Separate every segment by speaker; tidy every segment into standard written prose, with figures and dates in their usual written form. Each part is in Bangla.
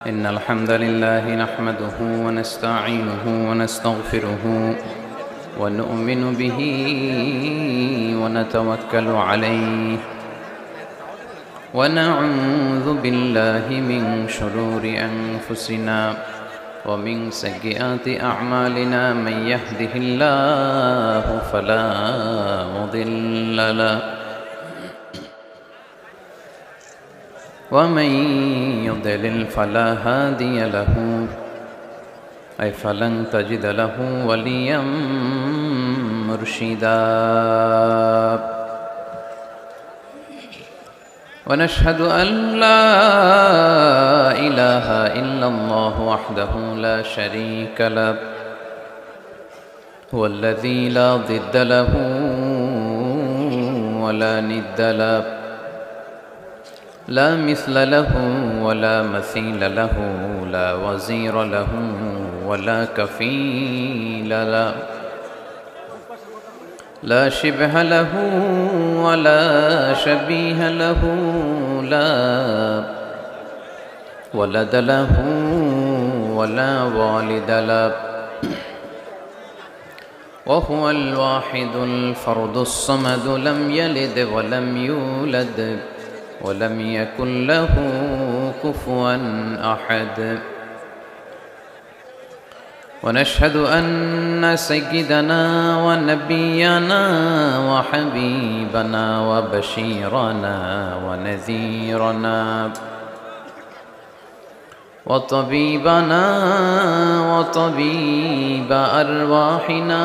Speaker 1: إن الحمد لله نحمده ونستعينه ونستغفره ونؤمن به ونتوكل عليه ونعوذ بالله من شرور أنفسنا ومن سيئات أعمالنا من يهده الله فلا مضل له ومن يضلل فلا هادي له أي فلن تجد له وليا مرشدا ونشهد أن لا إله إلا الله وحده لا شريك له هو الذي لا ضد له ولا ند له لا مثل له ولا مثيل له لا وزير له ولا كفيل له لا شبه له ولا شبيه له لا ولد له ولا والد له وهو الواحد الفرد الصمد لم يلد ولم يولد ولم يكن له كفوا أحد ونشهد أن سيدنا ونبينا وحبيبنا وبشيرنا ونذيرنا وطبيبنا وطبيب أرواحنا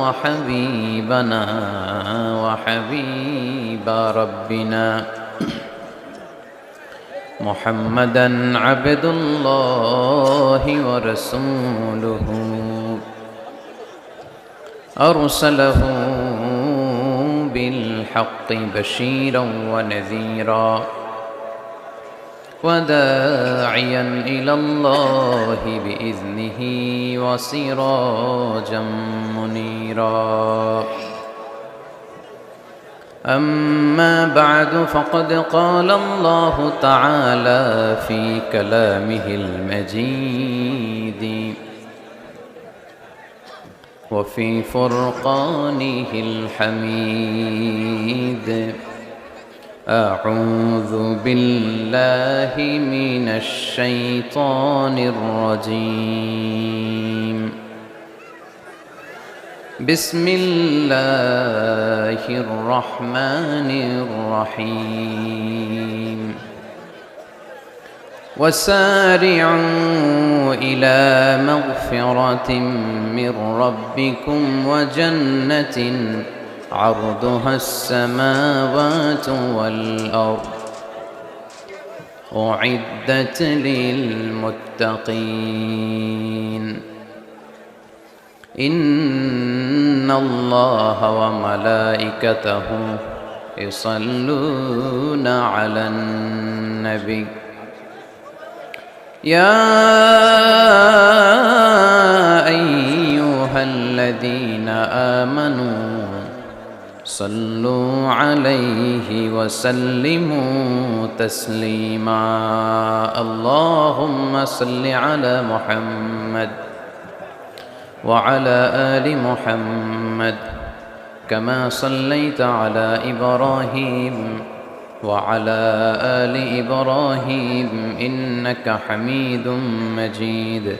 Speaker 1: وحبيبنا وحبيب ربنا محمدًا عبد الله ورسوله أرسله بالحق بشيرا ونذيرا وداعيا إلى الله بإذنه وسراجا منيرا أما بعد فقد قال الله تعالى في كلامه المجيد وفي فرقانه الحميد أعوذ بالله من الشيطان الرجيم بسم الله الرحمن الرحيم وسارعوا إلى مغفرة من ربكم وجنة عرضها السماوات والأرض أعدت للمتقين إن الله وملائكته يصلون على النبي يا أيها الذين آمنوا صلوا عليه وسلموا تسليما اللهم صل على محمد وعلى آل محمد كما صليت على إبراهيم وعلى آل إبراهيم إنك حميد مجيد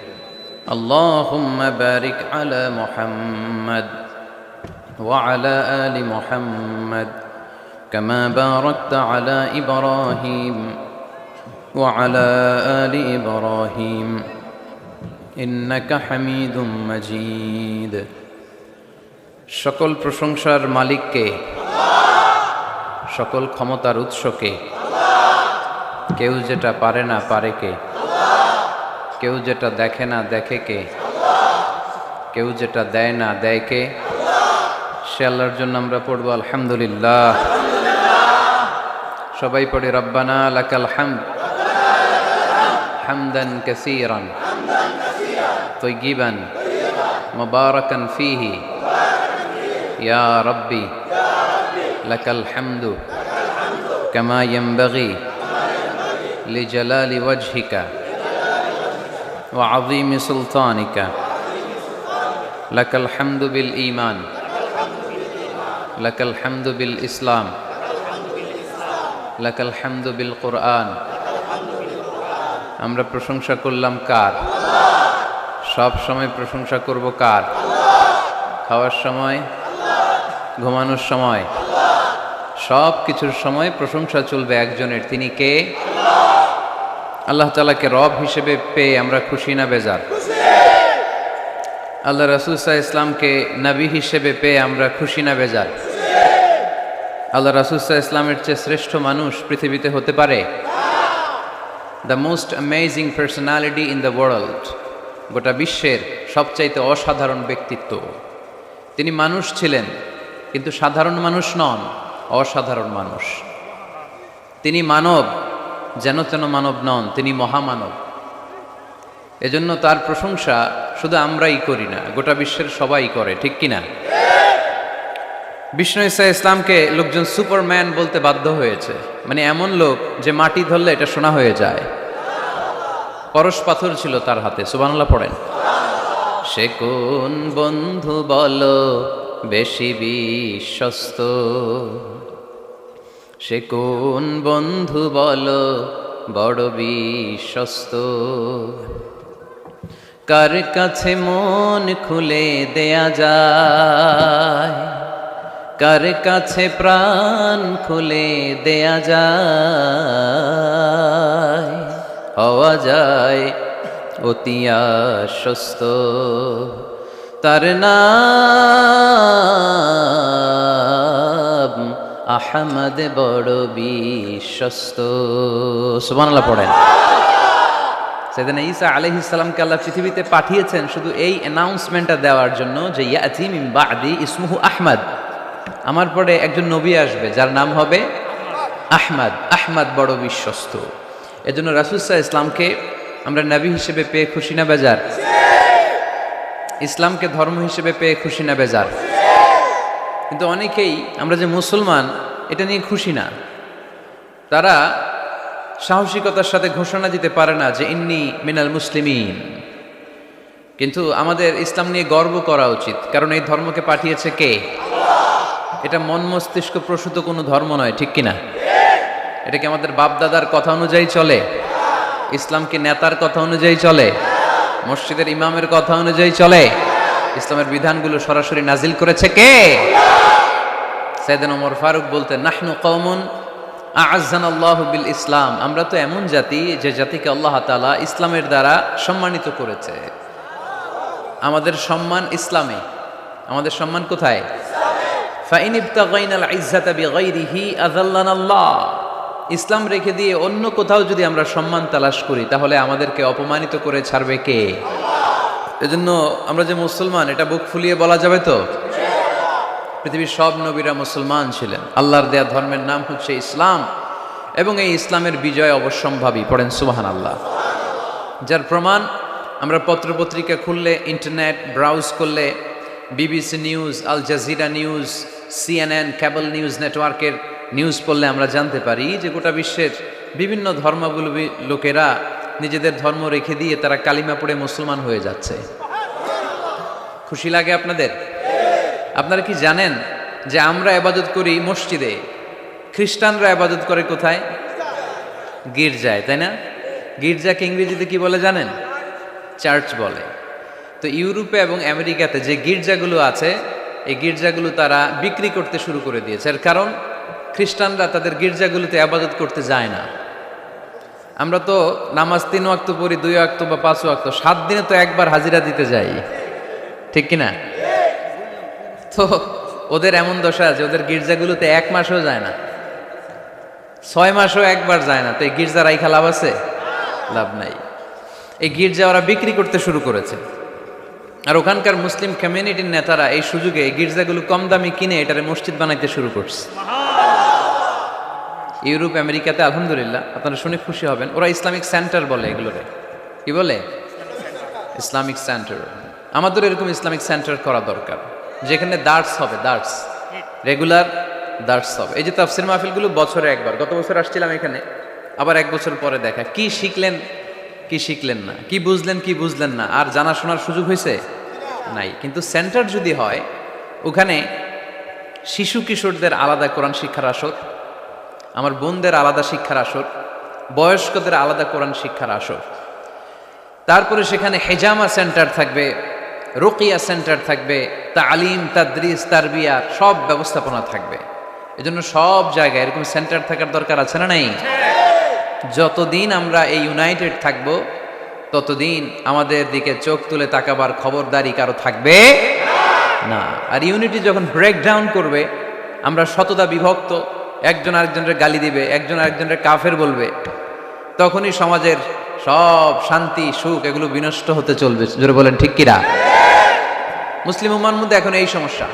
Speaker 1: اللهم بارك على محمد وعلى آل محمد كما باركت على إبراهيم وعلى آل إبراهيم إنك حميد مجيد সকল প্রশংসার মালিককে সকল ক্ষমতার উৎসকে কেউ যেটা পারে না পারে কে কেউ যেটা দেখে না দেখে কে কেউ যেটা দেয় না দেয় কে সে আল্লাহর জন্য আমরা পড়বো আলহামদুলিল্লাহ সবাই পড়ি রব্বানা লাকাল হামদ হামদান কাসীরান طيبا مباركا فيه يا ربي لك الحمد كما ينبغي لجلال وجهك وعظيم سلطانك لك الحمد بالإيمان لك الحمد بالإسلام لك الحمد بالقرآن আমরা প্রশংসা করলাম কার? সব সময় প্রশংসা করব কার? খাওয়ার সময়, ঘুমানোর সময়, সব কিছুর সময় প্রশংসা চলবে একজনের। তিনি কে? আল্লাহ তাআলাকে রব হিসেবে পেয়ে আমরা খুশি না বেজার? আল্লাহ রাসূল সাল্লাল্লাহু আলাইহি ইসলামকে নবী হিসেবে পেয়ে আমরা খুশি না বেজার? আল্লাহ রাসূল সাল্লাল্লাহু আলাইহি ইসলামের চেয়ে শ্রেষ্ঠ মানুষ পৃথিবীতে হতে পারে? The most amazing personality in the world, গোটা বিশ্বের সবচাইতে অসাধারণ ব্যক্তিত্ব। তিনি মানুষ ছিলেন, কিন্তু সাধারণ মানুষ নন, অসাধারণ মানুষ। তিনি মানব, যেন তেন মানব নন, তিনি মহামানব। এজন্য তার প্রশংসা শুধু আমরাই করি না, গোটা বিশ্বের সবাই করে, ঠিক কিনা? বিষ্ণু ঈসা ইসলামকে লোকজন সুপারম্যান বলতে বাধ্য হয়েছে, মানে এমন লোক যে মাটি ধরলে এটা শোনা হয়ে যায়। পরশ পাথর ছিল তার হাতে, সুবহানাল্লাহ পড়েন। সে কোন বন্ধু বলো বেশি বিশ্বস্ত, সে কোন বন্ধু বলো বড় বিশ্বস্ত, কার কাছে মন খুলে দেয়া যায়, কার কাছে প্রাণ খুলে দেয়া যায়, হওয়া যায় অতি আশ্বস্ত, তার নাম আহমদ বড় বিশ্বস্ত। সুবহানাল্লাহ পড়েন। সাইয়েদনা ঈসা আলাইহিস সালামকে আল্লাহ পৃথিবীতে পাঠিয়েছেন শুধু এই অ্যানাউন্সমেন্টটা দেওয়ার জন্য যে ইয়াতি মিন বাদি ইসমুহু আহমদ, আমার পরে একজন নবী আসবে যার নাম হবে আহমদ, আহমদ বড় বিশ্বস্ত। এজন্য রাসূল সাল্লাল্লাহু আলাইহি ইসলামকে আমরা নবী হিসেবে পেয়ে খুশি না বেজার? ইসলামকে ধর্ম হিসেবে পেয়ে খুশি না বেজার? কিন্তু অনেকেই আমরা যে মুসলমান এটা নিয়ে খুশি না। তারা সাহসিকতার সাথে ঘোষণা দিতে পারে না যে ইন্নী মিনাল মুসলিমিন। কিন্তু আমাদের ইসলাম নিয়ে গর্ব করা উচিত, কারণ এই ধর্মকে পাঠিয়েছে কে? এটা মন মস্তিষ্ক প্রসূত কোনো ধর্ম নয়, ঠিক কিনা? এটা কি আমাদের বাপ দাদার কথা অনুযায়ী চলে? ইসলাম কি নেতার কথা অনুযায়ী চলে? মসজিদের ইমামের কথা অনুযায়ী চলে? ইসলামের বিধানগুলো সরাসরি নাজিল করেছে কে? সাইয়েদনা ওমর ফারুক বলতেন, নাহনু কওমুন আ'আজ্জানাল্লাহু বিল ইসলাম, আমরা তো এমন জাতি যে জাতিকে আল্লাহ তাআলা ইসলামের দ্বারা সম্মানিত করেছে। আমাদের সম্মান ইসলামে। আমাদের সম্মান কোথায়? ফাইন ইবতাগাইনাল ইজ্জাতা বিগাইরিহি আযাল্লানাল্লাহ, ইসলাম রেখে দিয়ে অন্য কোথাও যদি আমরা সম্মান তালাশ করি তাহলে আমাদেরকে অপমানিত করে ছাড়বে কে? এজন্য আমরা যে মুসলমান এটা বুক ফুলিয়ে বলা যাবে তো? পৃথিবীর সব নবীরা মুসলমান ছিলেন। আল্লাহর দেয়া ধর্মের নাম হচ্ছে ইসলাম, এবং এই ইসলামের বিজয় অবশ্যম্ভাবী। পড়েন সুবহানাল্লাহ। যার প্রমাণ আমরা পত্রপত্রিকা খুললে, ইন্টারনেট ব্রাউজ করলে, BBC news, Al Jazeera news, CNN cable news নেটওয়ার্কের নিউজ পড়লে আমরা জানতে পারি যে গোটা বিশ্বের বিভিন্ন ধর্মাবলম্বী লোকেরা নিজেদের ধর্ম রেখে দিয়ে তারা কালিমা পড়ে মুসলমান হয়ে যাচ্ছে। খুশি লাগে আপনাদের? আপনারা কি জানেন যে আমরা ইবাদত করি মসজিদে, খ্রিস্টানরা ইবাদত করে কোথায়? গির্জায়, তাই না? গির্জাকে ইংরেজিতে কি বলে জানেন? চার্চ বলে। তো ইউরোপে এবং আমেরিকাতে যে গির্জাগুলো আছে, এই গির্জাগুলো তারা বিক্রি করতে শুরু করে দিয়েছে। এর কারণ খ্রিস্টানরা তাদের গির্জাগুলোতে ইবাদত করতে যায় না। আমরা তো নামাজ 3 ওয়াক্ত পড়ি, 2 ওয়াক্ত বা 5 ওয়াক্ত, 7 দিনে তো একবার হাজিরা দিতে যাই, ঠিক কিনা? তো ওদের এমন দশা যে ওদের গির্জাগুলোতে 1 মাসও যায় না, 6 মাসও একবার যায় না। তো এই গির্জা রাইখা লাভ আছে? লাভ নাই। এই গির্জা ওরা বিক্রি করতে শুরু করেছে, আর ওখানকার মুসলিম কমিউনিটির নেতারা এই সুযোগে এই গির্জাগুলো কম দামে কিনে এটারে মসজিদ বানাইতে শুরু করছে। ইউরোপ আমেরিকাতে আলহামদুলিল্লাহ আপনারা শুনে খুশি হবেন, ওরা ইসলামিক সেন্টার বলে এগুলোরে। কি বলে? Islamic centre. আমাদের এরকম ইসলামিক সেন্টার করা দরকার, যেখানে দার্স হবে, দার্স, রেগুলার দার্স হবে। এই যে তাফসির মাহফিলগুলো বছরে একবার, গত বছর আসছিলাম এখানে, আবার 1 বছর পরে দেখা। কি শিখলেন কি শিখলেন না, কি বুঝলেন না, আর জানাশোনার সুযোগ হয়েছে নাই। কিন্তু সেন্টার যদি হয়, ওখানে শিশু কিশোরদের আলাদা কোরআন শিক্ষার আসর, আমার বোনদের আলাদা শিক্ষার আসর, বয়স্কদের আলাদা কোরআন শিক্ষার আসর, তারপরে সেখানে হেজামা সেন্টার থাকবে, রুকিয়া সেন্টার থাকবে, তালিম, তাদরিস, তারবিয়া সব ব্যবস্থাপনা থাকবে। এজন্য সব জায়গায় এরকম সেন্টার থাকার দরকার আছে না নাই? যতদিন আমরা এই ইউনাইটেড থাকব, ততদিন আমাদের দিকে চোখ তুলে তাকাবার খবরদারি কারো থাকবে না। আর ইউনিটি যখন ব্রেকডাউন করবে, আমরা শততা বিভক্ত, একজন আরেকজনের গালি দিবে, একজন আরেকজনের কাফের বলবে, তখনই সমাজের সব শান্তি সুখ এগুলো বিনষ্ট হতে চলবে। জোরে বলেন ঠিক কিনা? মুসলিম উম্মার মধ্যে এখন এই সমস্যা,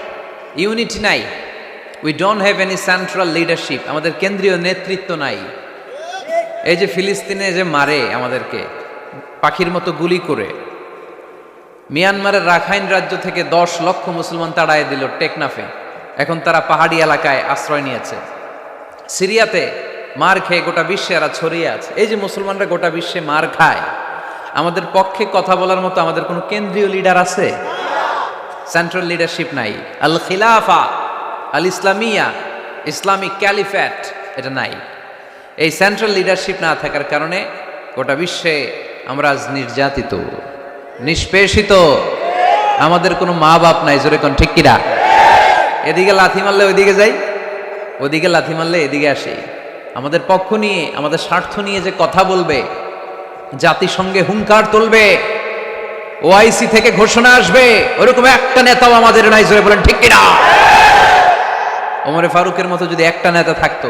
Speaker 1: ইউনিটি নাই। We don't have any central leadership, আমাদের কেন্দ্রীয় নেতৃত্ব নাই। এই যে ফিলিস্তিনে যে মারে আমাদেরকে পাখির মতো গুলি করে, মিয়ানমারের রাখাইন রাজ্য থেকে 10 লক্ষ মুসলমান তাড়ায় দিল টেকনাফে, এখন তারা পাহাড়ি এলাকায় আশ্রয় নিয়েছে। সিরিয়াতে মার খেয়ে গোটা বিশ্বে এরা ছড়িয়ে আছে। এই যে মুসলমানরা গোটা বিশ্বে মার খায়, আমাদের পক্ষে কথা বলার মতো আমাদের কোনো কেন্দ্রীয় লিডার আছে? সেন্ট্রাল লিডারশিপ নাই। আল খিলাফা আল ইসলামিয়া, ইসলামিক ক্যালিফ্যাট, এটা নাই। এই সেন্ট্রাল লিডারশিপ না থাকার কারণে গোটা বিশ্বে আমরা আজ নির্যাতিত, নিষ্পেষিত, আমাদের কোনো মা বাপ নাই। জোরে কোন ঠিক কিনা? এদিকে লাথি মারলে ওইদিকে যাই, ওদিকে লাথি মারলে এদিকে আসি। আমাদের পক্ষ নিয়ে, আমাদের স্বার্থ নিয়ে যে কথা বলবে, জাতিসংঘে হুঙ্কার তুলবে, ওআইসি থেকে ঘোষণা আসবে, ওরকম একটা নেতাও আমাদের নাই। জোরে বলেন ঠিক কিনা? ওমরে ফারুকের মতো যদি একটা নেতা থাকতো,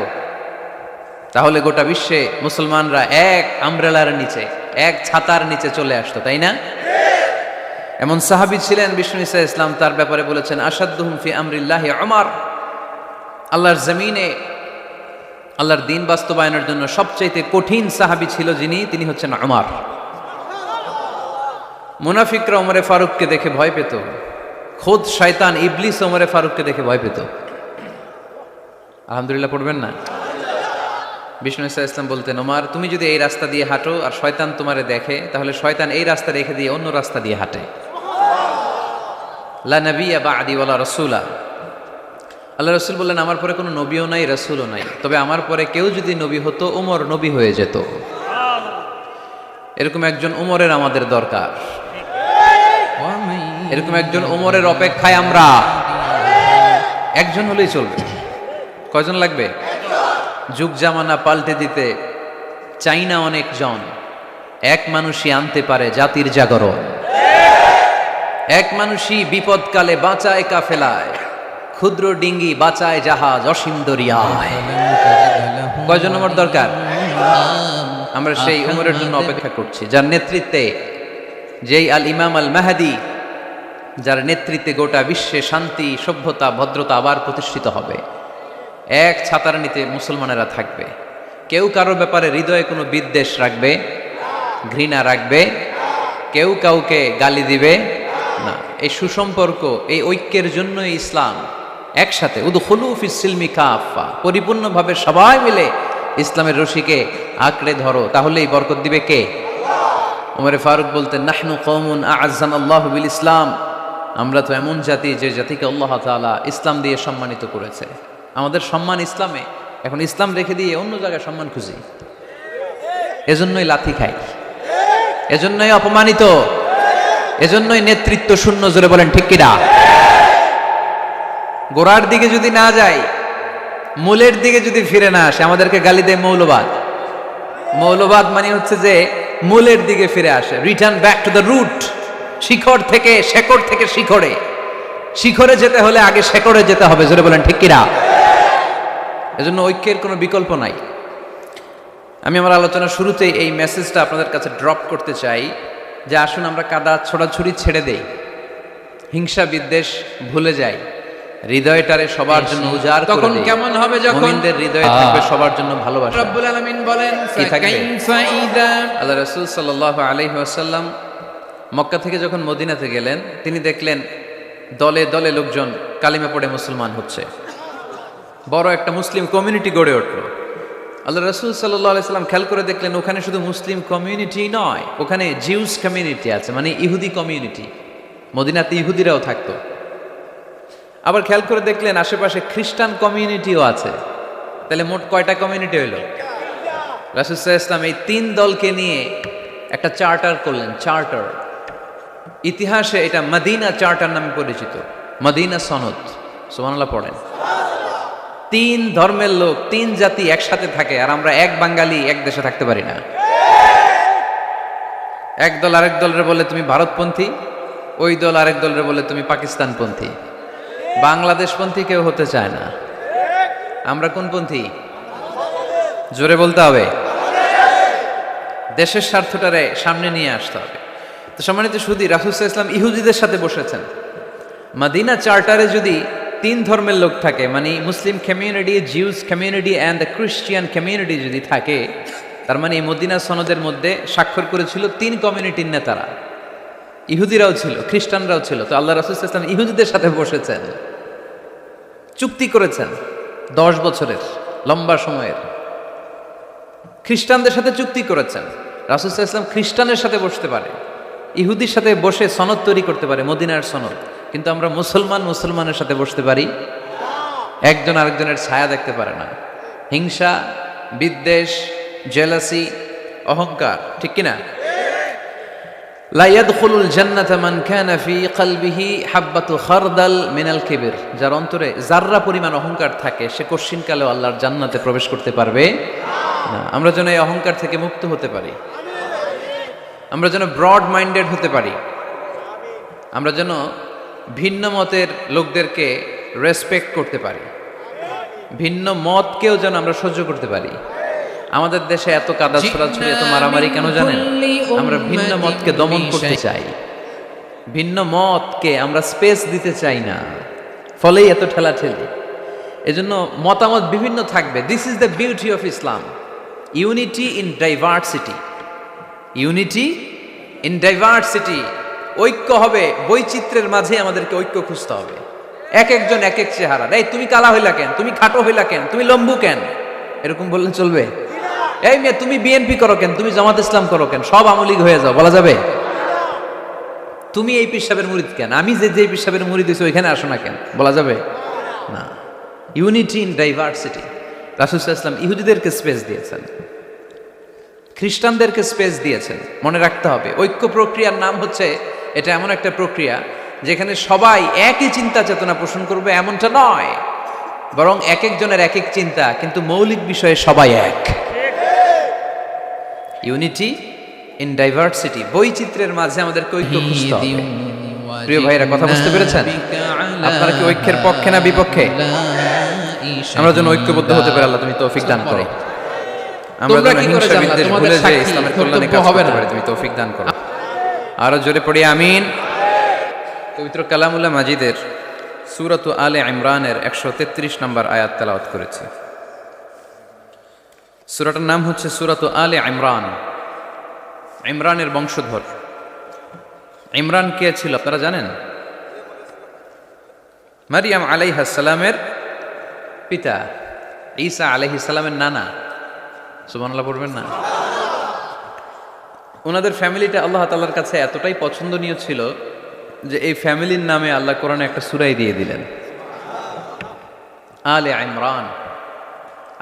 Speaker 1: তাহলে গোটা বিশ্বে মুসলমানরা এক আমব্রেলার নিচে, এক ছাতার নিচে চলে আসতো, তাই না? এমন সাহাবী ছিলেন বিষ্ণু ঈসা ইসলাম তার ব্যাপারে বলেছেন, আসাদ্দুহুম ফি আমরিল্লাহি উমর, আল্লাহর জমিনে আল্লাহর দ্বীন বাস্তবায়নের জন্য সবচাইতে কঠিন সাহাবী ছিল যিনি, তিনি হচ্ছেন উমর। মুনাফিকরা ওমরে ফারুককে দেখে ভয় পেত, খোদ শয়তান ইবলিস ওমরে ফারুককে দেখে ভয় পেত। আলহামদুলিল্লাহ পড়বেন না? বিষ্ণু ঈসা ইসলাম বলতেন, ওমর তুমি যদি এই রাস্তা দিয়ে হাঁটো আর শয়তান তোমারে দেখে, তাহলে শয়তান এই রাস্তা রেখে দিয়ে অন্য রাস্তা দিয়ে হাঁটে। লা নবিয়্যা বা'দি ওয়ালা রাসূলা, আল্লাহ রাসূল বললেন, আমার পরে কোনো নবীও নাই, রাসূলও নাই, তবে আমার পরে কেউ যদি নবী হতো, ওমর নবী হয়ে যেত। এরকম একজন ওমরের আমাদের দরকার, এরকম একজন ওমরের অপেক্ষায় আমরা। একজন হলেই চলবে, কয়জন লাগবে? যুগ জামানা পাল্টে দিতে চাই না অনেক জন, এক মানুষই আনতে পারে জাতির জাগরণ। এক মানুষই বিপদকালে বাঁচায় কাফেলায়, ক্ষুদ্র ডিঙ্গি বাঁচায় জাহাজ অসীম দরিয়ায়। কয়জন ওমর দরকার? আমরা সেই ওমরের জন্য অপেক্ষা করছি, যার নেতৃত্বে, যেই আল ইমাম আল মাহদি, যার নেতৃত্বে গোটা বিশ্বে শান্তি, সভ্যতা, ভদ্রতা আবার প্রতিষ্ঠিত হবে। এক ছাতার নিচে মুসলমানেরা থাকবে, কেউ কারোর ব্যাপারে হৃদয়ে কোনো বিদ্বেষ রাখবে, ঘৃণা রাখবে, কেউ কাউকে গালি দিবে না। এই সুসম্পর্ক, এই ঐক্যের জন্যই ইসলাম একসাথে উদখুলু ফিস সিলমি কাফা, পরিপূর্ণভাবে সবাই মিলে ইসলামের রশিকে আঁকড়ে ধরো, তাহলেই বরকত দিবে কে? ওমরে ফারুক বলতেন, নাহনু কওমুন আ'আজ্জানাল্লাহু বিল ইসলাম, আমরা তো এমন জাতি যে জাতিকে আল্লাহ তাআলা ইসলাম দিয়ে সম্মানিত করেছে। আমাদের সম্মান ইসলামে, এখন ইসলাম রেখে দিয়ে অন্য জায়গায় সম্মান খুঁজি, এজন্যই লাথি খাই, এজন্যই অপমানিত, এজন্যই নেতৃত্ব শূন্য। জোরে বলেন ঠিক কিনা? গোড়ার দিকে যদি না যাই, মূলের দিকে যদি ফিরে না আসে, আমাদেরকে গালি দেয় মৌলবাদ। মৌলবাদ মানে হচ্ছে যে মূলের দিকে ফিরে আসে, return back to the root, শিখড় থেকে, শেকড় থেকে শিখড়ে। শিখরে যেতে হলে আগে শেকড়ে যেতে হবে। জোরে বলেন ঠিক কিনা? এজন্য ঐক্যের কোনো বিকল্প নাই। আমি আমার আলোচনার শুরুতেই এই মেসেজটা আপনাদের কাছে ড্রপ করতে চাই যে আসুন আমরা কাদা ছোড়াছুড়ি ছেড়ে দেই, হিংসা বিদ্বেষ ভুলে যাই, হৃদয়টারে সবার জন্য উজাড় করে দেই। তখন কেমন হবে? যখন মুমিনদের হৃদয়ে থাকবে সবার জন্য ভালোবাসা। রব্বুল আলামিন বলেন, আল্লাহ রাসূল সাল্লাল্লাহু আলাইহি ওয়াসাল্লাম মক্কা থেকে যখন মদিনাতে গেলেন, তিনি দেখলেন দলে দলে লোকজন কালিমা পড়ে মুসলমান হচ্ছে, বড় একটা মুসলিম কমিউনিটি গড়ে উঠল। আল্লাহ রাসূল সাল্লাল্লাহু আলাইহি সাল্লাম খেয়াল করে দেখলেন ওখানে শুধু মুসলিম কমিউনিটি নয়, ওখানে জিউস কমিউনিটি আছে, মানে ইহুদি কমিউনিটি। মদিনাতে ইহুদিরাও থাকতো। আবার খেয়াল করে দেখলেন আশেপাশে খ্রিস্টান কমিউনিটিও আছে। তাহলে মোট কয়টা কমিউনিটি হইল? রাসূল সাল্লাল্লাহু আলাইহি সাল্লাম এই তিন দলকে নিয়ে একটা চার্টার করলেন, চার্টার। ইতিহাসে এটা মদিনা চার্টার নামে পরিচিত, মদিনা সনদ। সুবহানাল্লাহ পড়েন। তিন ধর্মের লোক, তিন জাতি একসাথে থাকে, আর আমরা এক বাঙালি এক দেশে থাকতে পারি না। এক দল আরেক দলরে বলে তুমি ভারতপন্থী, ওই দল আরেক দলরে বলে তুমি পাকিস্তানপন্থী। বাংলাদেশপন্থী কেউ হতে চায় না। আমরা কোন পন্থী? জোরে বলতে হবে। দেশের স্বার্থটারে সামনে নিয়ে আসতে হবে। তো সম্মানিত সুধী, রাসূল সাল্লাল্লাহু আলাইহি ওয়াসাল্লাম ইহুদিদের সাথে বসেছেন। মদিনা চার্টারে যদি তিন ধর্মের লোক থাকে, মানে Muslim community, Jews community and the Christian community যদি থাকে, তার মানে এই মদিনা সনদের মধ্যে স্বাক্ষর করেছিল তিন কমিউনিটির নেতারা। ইহুদিরাও ছিল, খ্রিস্টানরাও ছিল। তো আল্লাহ রাসূল সাল্লাল্লাহু আলাইহি ওয়াসাল্লাম ইহুদিদের সাথে বসেছেন, চুক্তি করেছেন 10 বছরের লম্বা সময়ের। খ্রিস্টানদের সাথে চুক্তি করেছেন। রাসূল সাল্লাল্লাহু আলাইহি ওয়াসাল্লাম খ্রিস্টানের সাথে বসতে পারে, ইহুদির সাথে বসে সনদ তৈরি করতে পারে, মদিনার সনদ। কিন্তু আমরা মুসলমানের সাথে বসতে পারি, একজন আরেকজনের ছায়া দেখতে পারে না। হিংসা, বিদ্বেষ, জেলাসি, অহংকার, ঠিক কিনা? লা ইয়াদখুলুল জান্নাতা মান কানা ফি কলবিহি হাববাতু খারদাল মিনাল কিবর। যার অন্তরে যাররা পরিমাণ অহংকার থাকে সে কোশ্চিনকালেও আল্লাহর জান্নাতে প্রবেশ করতে পারবে না। আমরা যেন এই অহংকার থেকে মুক্ত হতে পারি, আমরা যেন ব্রড মাইন্ডেড হতে পারি, আমরা যেন ভিন্ন মতের লোকদেরকে রেসপেক্ট করতে পারি, ভিন্ন মতকেও যেন আমরা সহ্য করতে পারি। আমাদের দেশে এত কাদা ছোড়াছুড়ি, এত মারামারি কেন জানেন? আমরা ভিন্ন মতকে দমন করতে চাই, ভিন্ন মতকে আমরা স্পেস দিতে চাই না, ফলেই এত ঠেলাঠেলি। এজন্য মতামত বিভিন্ন থাকবে। This is the beauty of Islam, unity in diversity. Unity in diversity, ঐক্য হবে বৈচিত্র্যের মাঝে। আমাদেরকে ঐক্য খুঁজতে হবে। এক একজন এক এক চেহারা। এই তুমি কালা হইলা কেন, তুমি খাটো হইলা কেন, তুমি লম্বু কেন, এরকম বললে চলবে? এই মেয়ে তুমি বিএনপি করো কেন, তুমি জামাত ইসলাম করো কেন, সব আওয়ামী লীগ হয়ে যাও, বলা যাবে? তুমি এই পীর সাহেবের মুরিদ কেন, আমি যে যে পীর সাহেবের মুরিদ হইছি ওইখানে আসো না কেন, বলা যাবে না। Unity in diversity. রাসূল সাল্লাল্লাহু আলাইহি ওয়াসাল্লাম ইহুদিদেরকে স্পেস দিয়েছেন, খ্রিস্টানদেরকে স্পেস দিয়েছেন। মনে রাখতে হবে, ঐক্য প্রক্রিয়ার নাম হচ্ছে, এটা এমন একটা প্রক্রিয়া যেখানে সবাই একই চিন্তা চেতনা পোষণ করবে এমনটা নয়, বরং এক একজনের এক এক চিন্তা, কিন্তু মৌলিক বিষয়ে সবাই এক। ইউনিটি ইন ডাইভার্সিটি, বৈচিত্র্যের মাঝে আমাদেরকে ঐক্য খুঁজতে হবে। প্রিয় ভাইরা, কথা বুঝতে পেরেছেন? আপনারা কি ঐক্যের পক্ষে না বিপক্ষে? আমরা যেন ঐক্যবদ্ধ হতে পারি, আল্লাহ তুমি তৌফিক দান করো। আমরা যেন হিংসা বিদ্বেষ ভুলে যে ইসলামের কল্যাণে কাজ করতে পারি, তুমি তৌফিক দান করো। আরো জোরে পড়ি আমিন। পবিত্র কালামুল্লাহ মাজিদের সূরাত আলে ইমরানের 133 নম্বর আয়াত তেলাওয়াত করেছি। সূরাটার নাম হচ্ছে সূরাত আলে ইমরান। ইমরানের বংশধর। ইমরান কে ছিল আপনারা জানেন? মারিয়াম আলাইহিস সালামের পিতা, ঈসা আলাইহিস সালামের নানা। সুবহানাল্লাহ পড়বেন না? ওনাদের ফ্যামিলিটা আল্লাহ তাআলার কাছে এতটাই পছন্দনীয় ছিল যে এই ফ্যামিলির নামে আল্লাহ কোরআনে একটা সূরাই দিয়ে দিলেন, আলে ইমরান।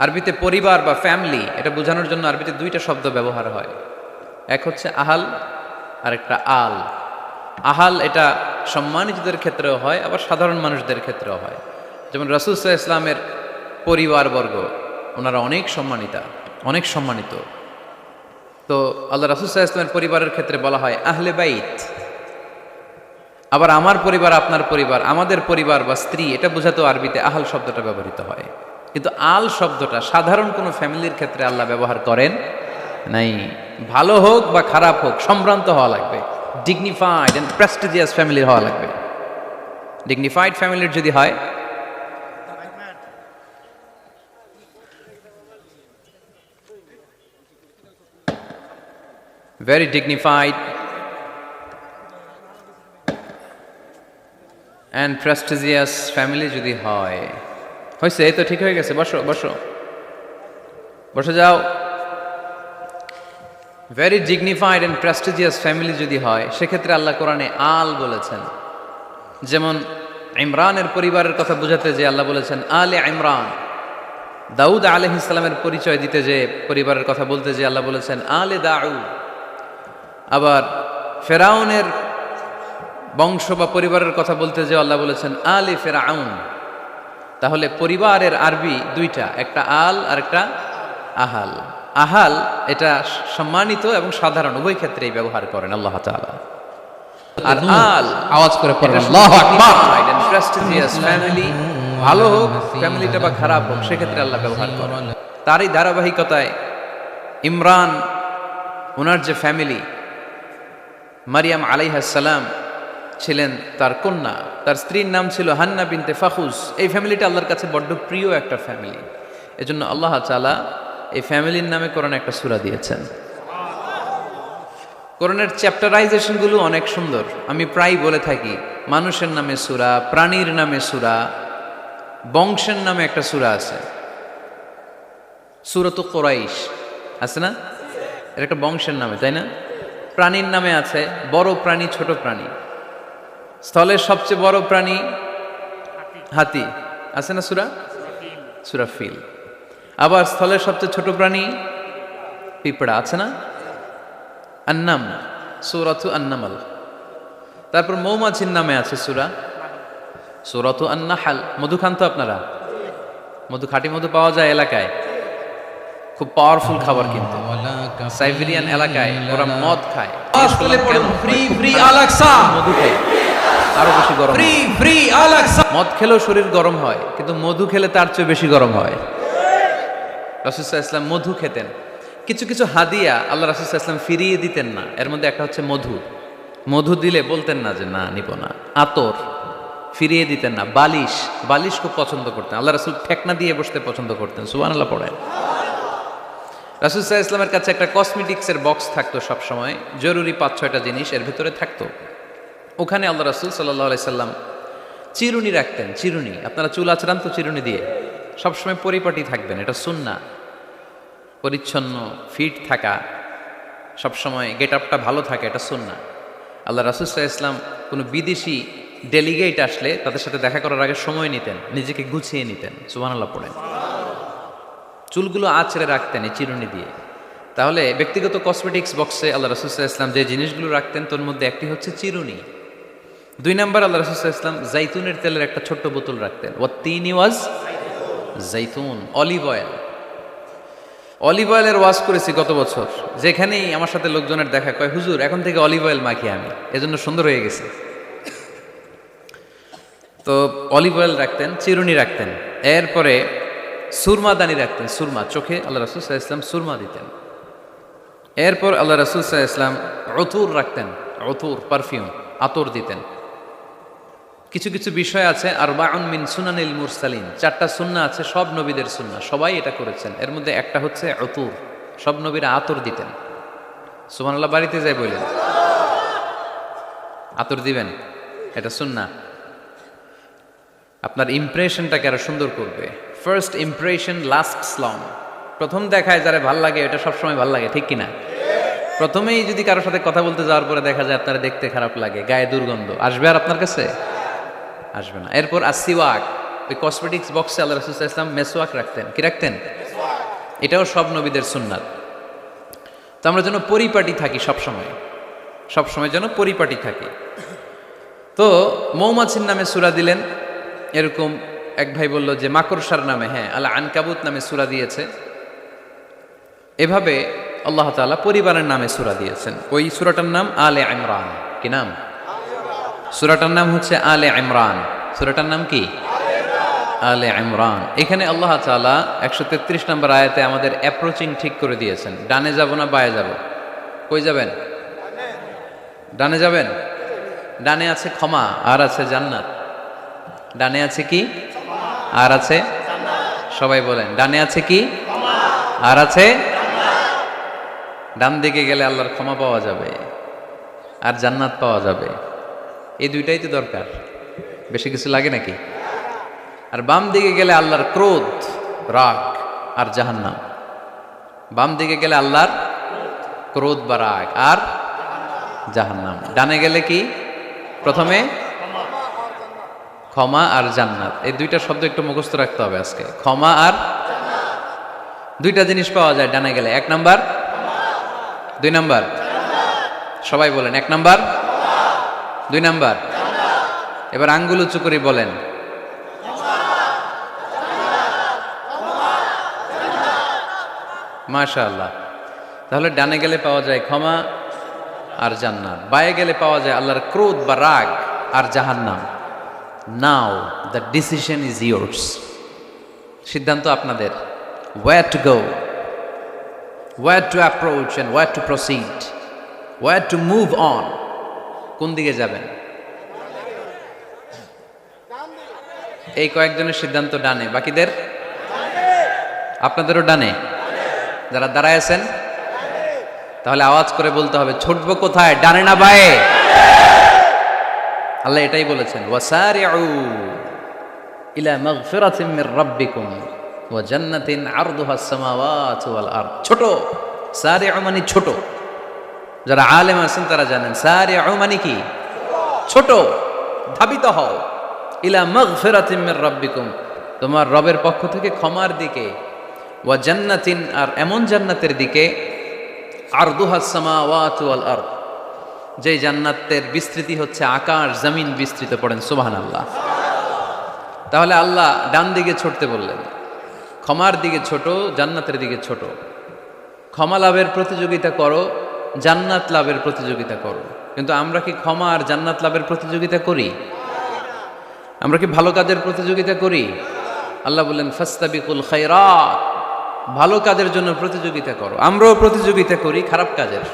Speaker 1: আরবিতে পরিবার বা ফ্যামিলি, এটা বোঝানোর জন্য আরবিতে দুইটা শব্দ ব্যবহার হয়। এক হচ্ছে আহাল, আর একটা আল। আহাল এটা সম্মানিতদের ক্ষেত্রেও হয়, আবার সাধারণ মানুষদের ক্ষেত্রেও হয়। যেমন রাসূল সাল্লাল্লাহু আলাইহি ওয়াসাল্লামের পরিবারবর্গ, ওনারা অনেক সম্মানিতা, অনেক সম্মানিত। তো আল্লাহ রাসূল সাল্লাল্লাহু আলাইহি ওয়াসাল্লামের পরিবারের ক্ষেত্রে বলা হয় আহলে বাইত। আবার আমার পরিবার, আপনার পরিবার, আমাদের পরিবার বা স্ত্রী, এটা বোঝাতেও আরবিতে আহাল শব্দটা ব্যবহৃত হয়। কিন্তু আল শব্দটা সাধারণ কোনো ফ্যামিলির ক্ষেত্রে আল্লাহ ব্যবহার করেন নাই। ভালো হোক বা খারাপ হোক, সম্ভ্রান্ত হওয়া লাগবে, ডিগনিফাইড অ্যান্ড প্রেস্টিজিয়াস ফ্যামিলির হওয়া লাগবে। ডিগনিফাইড ফ্যামিলির যদি হয়, very dignified and prestigious family যদি হয়, হয়েছে এই তো ঠিক হয়ে গেছে, বসো বসো। বসে যাও। Very dignified and prestigious family যদি হয়, সেক্ষেত্রে আল্লাহ কোরআনে আল বলেছেন। যেমন ইমরানের পরিবারের কথা বোঝাতে যে আল্লাহ বলেছেন আলে ইমরান। দাউদ আলাইহিস সালামের পরিচয় দিতে যে পরিবারের কথা বলতে যে আল্লাহ বলেছেন আলে দাউদ। আবার ফেরাউনের বংশ বা পরিবারের কথা বলতে যে আল্লাহ বলেছেন আলে ফেরাউন। তাহলে পরিবারের আরবি দুইটা, একটা আল আর একটা আহাল। আহাল এটা সম্মানিত এবং সাধারণ উভয় ক্ষেত্রেই ব্যবহার করেন আল্লাহ তাআলা। আর আল
Speaker 2: আওয়াজ করে পড়বেন আল্লাহু আকবার।
Speaker 1: প্রেস্টিজিয়াস ফ্যামিলি, ভালো হোক ফ্যামিলিটা বা খারাপ হোক, সেক্ষেত্রে আল্লাহ ব্যবহার করেন। তারই ধারাবাহিকতায় ইমরান ওনার যে ফ্যামিলি, মারিয়াম আলাইহিস সালাম ছিলেন তার কন্যা, তার স্ত্রীর নাম ছিল হান্না বিনতে ফাখুস। এই ফ্যামিলিটা আল্লাহর কাছে বড্ড প্রিয় একটা ফ্যামিলি। এজন্য আল্লাহ তাআলা এই ফ্যামিলির নামে কোরআনে একটা সূরা দিয়েছেন। কোরআনের চ্যাপ্টারাইজেশনগুলো অনেক সুন্দর। আমি প্রায় বলে থাকি মানুষের নামে সূরা, প্রাণীর নামে সূরা, বংশের নামে একটা সূরা আছে, সূরাতুল কুরাইশ আছে না? এটা একটা বংশের নামে, তাই না? প্রাণীর নামে আছে বড় প্রাণী, ছোট প্রাণী। স্থলের সবচেয়ে বড় প্রাণী হাতি, আছে না সূরা? সূরা ফিল। আবার স্থলের সবচেয়ে ছোট প্রাণী পিঁপড়া, আছে না? আন্নাম, সূরাতু আন্নামাল। তারপর মৌমাছির নামে আছে সূরা, সূরাতু আন-নাহল। মধু খান তো আপনারা? মধু, খাঁটি মধু পাওয়া যায় এলাকায়, খুব পাওয়ারফুল খাবার। কিন্তু সাইবেরিয়ান এলাকায় ওরা মদ খায়।
Speaker 2: ফ্রি ফ্রি আলাক্সা,
Speaker 1: মধু খায় আরো বেশি গরম।
Speaker 2: Free free আলাক্সা।
Speaker 1: মদ খেলেও শরীর গরম হয়, কিন্তু মধু খেলে তার চেয়ে বেশি গরম হয়। রাসূল সাল্লাল্লাহু আলাইহি ওয়াসাল্লাম মধু খেতেন। কিছু কিছু হাদিয়া আল্লাহ রাসূল সাল্লাল্লাহু আলাইহি ওয়াসাল্লাম ফিরিয়ে দিতেন না। এর মধ্যে একটা হচ্ছে মধু। মধু দিলে বলতেন না যে না নিব না। আতর ফিরিয়ে দিতেন না। বালিশ, বালিশ খুব পছন্দ করতেন আল্লাহ রাসূল। ঠেকনা দিয়ে বসতে পছন্দ করতেন। সুবহানাল্লাহ পড়েন। রাসূল সাল্লাল্লাহু আলাইহি ওয়াসাল্লামের কাছে একটা কসমেটিক্সের বক্স থাকতো সবসময়, জরুরি 5-6টা জিনিস এর ভিতরে থাকতো। ওখানে আল্লাহ রাসূল সাল্লাল্লাহু আলাইহি সাল্লাম চিরুনি রাখতেন। চিরুনি, আপনারা চুল আঁচড়ান তো চিরুনি দিয়ে, সবসময় পরিপাটি থাকবেন, এটা সুন্নাহ। পরিচ্ছন্ন, ফিট থাকা, সবসময় গেট আপটা ভালো থাকে, এটা সুন্নাহ। আল্লাহ রাসূল সাল্লাল্লাহু আলাইহি ওয়াসাল্লাম কোনো বিদেশি ডেলিগেট আসলে তাদের সাথে দেখা করার আগে সময় নিতেন, নিজেকে গুছিয়ে নিতেন। সুবহানাল্লাহ পড়েন। চুলগুলো আঁচড়ে রাখতেন এই চিরুনি দিয়ে। তাহলে ব্যক্তিগত কসমেটিক্স বক্সে আল্লাহ রাসূল সাল্লাল্লাহু আলাইহি ওয়াসাল্লাম যে জিনিসগুলো রাখতেন তার মধ্যে একটি হচ্ছে চিরুনি। 2 নাম্বার আল্লাহ রাসূল সাল্লাল্লাহু আলাইহি ওয়াসাল্লাম জাইতুনের তেলের একটা ছোট্ট বোতল রাখতেন। ওয়াত্তিনি ওয়াজ জাইতুন, অলিভ অয়েল। অলিভ অয়েলের ওয়াজ করেছি গত বছর। যেখানেই আমার সাথে লোকজনের দেখা, কয় হুজুর এখন থেকে অলিভ অয়েল মাখি আমি, এজন্য সুন্দর হয়ে গেছে। তো অলিভ অয়েল রাখতেন, চিরুনি রাখতেন। এরপরে সুরমাদানি রাখতেন, সুরমা, চোখে আল্লাহ রাসূল সাল্লাল্লাহু আলাইহি ওয়াসাল্লাম সুরমা দিতেন। এরপর আল্লাহ রাসূল সাল্লাল্লাহু আলাইহি ওয়াসাল্লাম উতুর রাখতেন, উতুর পারফিউম, আতর দিতেন। কিছু কিছু বিষয় আছে আরবাউন মিন সুনানিল মুরসালিন, 4টা সুন্নাহ আছে, সব নবীদের সুন্নাহ, সবাই এটা করেছেন। এর মধ্যে একটা হচ্ছে উতুর, সব নবীরা আতর দিতেন। সুবহানাল্লাহ, বাড়িতে যাই বললেন আতর দিবেন, এটা সুন্নাহ। আপনার ইমপ্রেশনটাকে আরো সুন্দর করবে। First impression lasts long. প্রথম দেখায় যারা ভাল লাগে এটা সবসময় ভাল লাগে, ঠিক কিনা? প্রথমেই যদি কারোর সাথে কথা বলতে যাওয়ার পরে দেখা যায় আপনারা দেখতে খারাপ লাগে, গায়ে দুর্গন্ধ, আসবে আর আপনার কাছে? আসবে না। এরপর আসিওয়াক, ওই কসমেটিক্স বক্সে আল্লাহ রাসূল সাল্লাল্লাহু আলাইহি ওয়াসাল্লাম মেসওয়াক রাখতেন। কি রাখতেন? এটাও সব নবীদের সুন্নাত। তো আমরা যেন পরিপাটি থাকি সবসময়, সবসময় যেন পরিপাটি থাকি। তো মৌমাছির নামে সূরা দিলেন। এরকম এক ভাই বলল যে মাকড়সার নামে, হ্যাঁ, আল আনকাবুত নামে সূরা দিয়েছে। এভাবে আল্লাহ তাআলা পরিবারের নামে সূরা দিয়েছেন। ওই সূরাটার নাম আলে ইমরান। কি নাম? সূরাটার নাম হচ্ছে আলে ইমরান। সূরাটার নাম কি? আলে ইমরান। এখানে আল্লাহ তাআলা 133 নম্বর আয়াতে আমাদের অ্যাপ্রোচিং ঠিক করে দিয়েছেন। ডানে যাব না বায়ে যাব? কই যাবেন? ডানে যাবেন। ডানে আছে ক্ষমা আর আছে জান্নাত। ডানে আছে কি? আর আছে সবাই বলেন, ডানে আছে কি? আর আছে। ডান দিকে গেলে আল্লাহর ক্ষমা পাওয়া যাবে আর জান্নাত পাওয়া যাবে। এই দুইটাই তো দরকার, বেশি কিছু লাগে নাকি? আর বাম দিকে গেলে আল্লাহর ক্রোধ, রাগ আর জাহান্নাম। বাম দিকে গেলে আল্লাহর ক্রোধ বা রাগ আর জাহান্নাম। ডানে গেলে কি? প্রথমে ক্ষমা আর জান্নাত। এই দুইটা শব্দ একটু মুখস্থ রাখতে হবে আজকে। ক্ষমা আর দুইটা জিনিস পাওয়া যায় ডানে গেলে। 1 নাম্বার, 2 নাম্বার, সবাই বলেন 1 নাম্বার, 2 নাম্বার। এবার আঙ্গুল উঁচু করে বলেন মাশাআল্লাহ। তাহলে ডানে গেলে পাওয়া যায় ক্ষমা আর জান্নাত, বায়ে গেলে পাওয়া যায় আল্লাহর ক্রোধ বা রাগ আর জাহান্নাম। নাও দ্য ডিসিশন ইজ ইয়োর্স। সিদ্ধান্ত আপনাদের। Wire to go, wire two approach and wire two proceed, wire to move on. কোন দিকে যাবেন? এই কয়েকজনের সিদ্ধান্ত ডানে, বাকিদের? আপনাদেরও ডানে? যারা দাঁড়ায় আছেন তাহলে আওয়াজ করে বলতে হবে ছুটবো কোথায়, ডানে না বায়ে? আল্লাহ এটাই বলেছেন, ওয়াসারিউ ইলা মাগফিরাতিন মির রাব্বিকুম ওয়া জান্নাতিন আরদুহাস সামাওয়াতু ওয়াল আরদ। ছোট, সারিউ মানে ছোট। যারা আলেম আছেন তারা জানেন সারিউ মানে কি? ছোট। ধাবিত হও ইলা মাগফিরাতিন মির রাব্বিকুম, তোমার রবের পক্ষ থেকে ক্ষমার দিকে, ওয়া জান্নাতিন আর এমন জান্নাতের দিকে, আরদুহাস সামাওয়াতু ওয়াল আরদ, যে জান্নাতের বিস্তৃতি হচ্ছে আকাশ জমিন বিস্তৃত। পড়েন সুবহানাল্লাহ। তাহলে আল্লাহ ডান দিকে ছুটতে বললেন, ক্ষমার দিকে ছোট, জান্নাতের দিকে ছোট। ক্ষমা লাভের প্রতিযোগিতা করো, জান্নাত লাভের প্রতিযোগিতা করো। কিন্তু আমরা কি ক্ষমা আর জান্নাত লাভের প্রতিযোগিতা করি? আমরা কি ভালো কাজের প্রতিযোগিতা করি? আল্লাহ বললেন ফাস্তাবিকুল খায়রাত, ভালো কাজের জন্য প্রতিযোগিতা করো। আমরাও প্রতিযোগিতা করি খারাপ কাজের,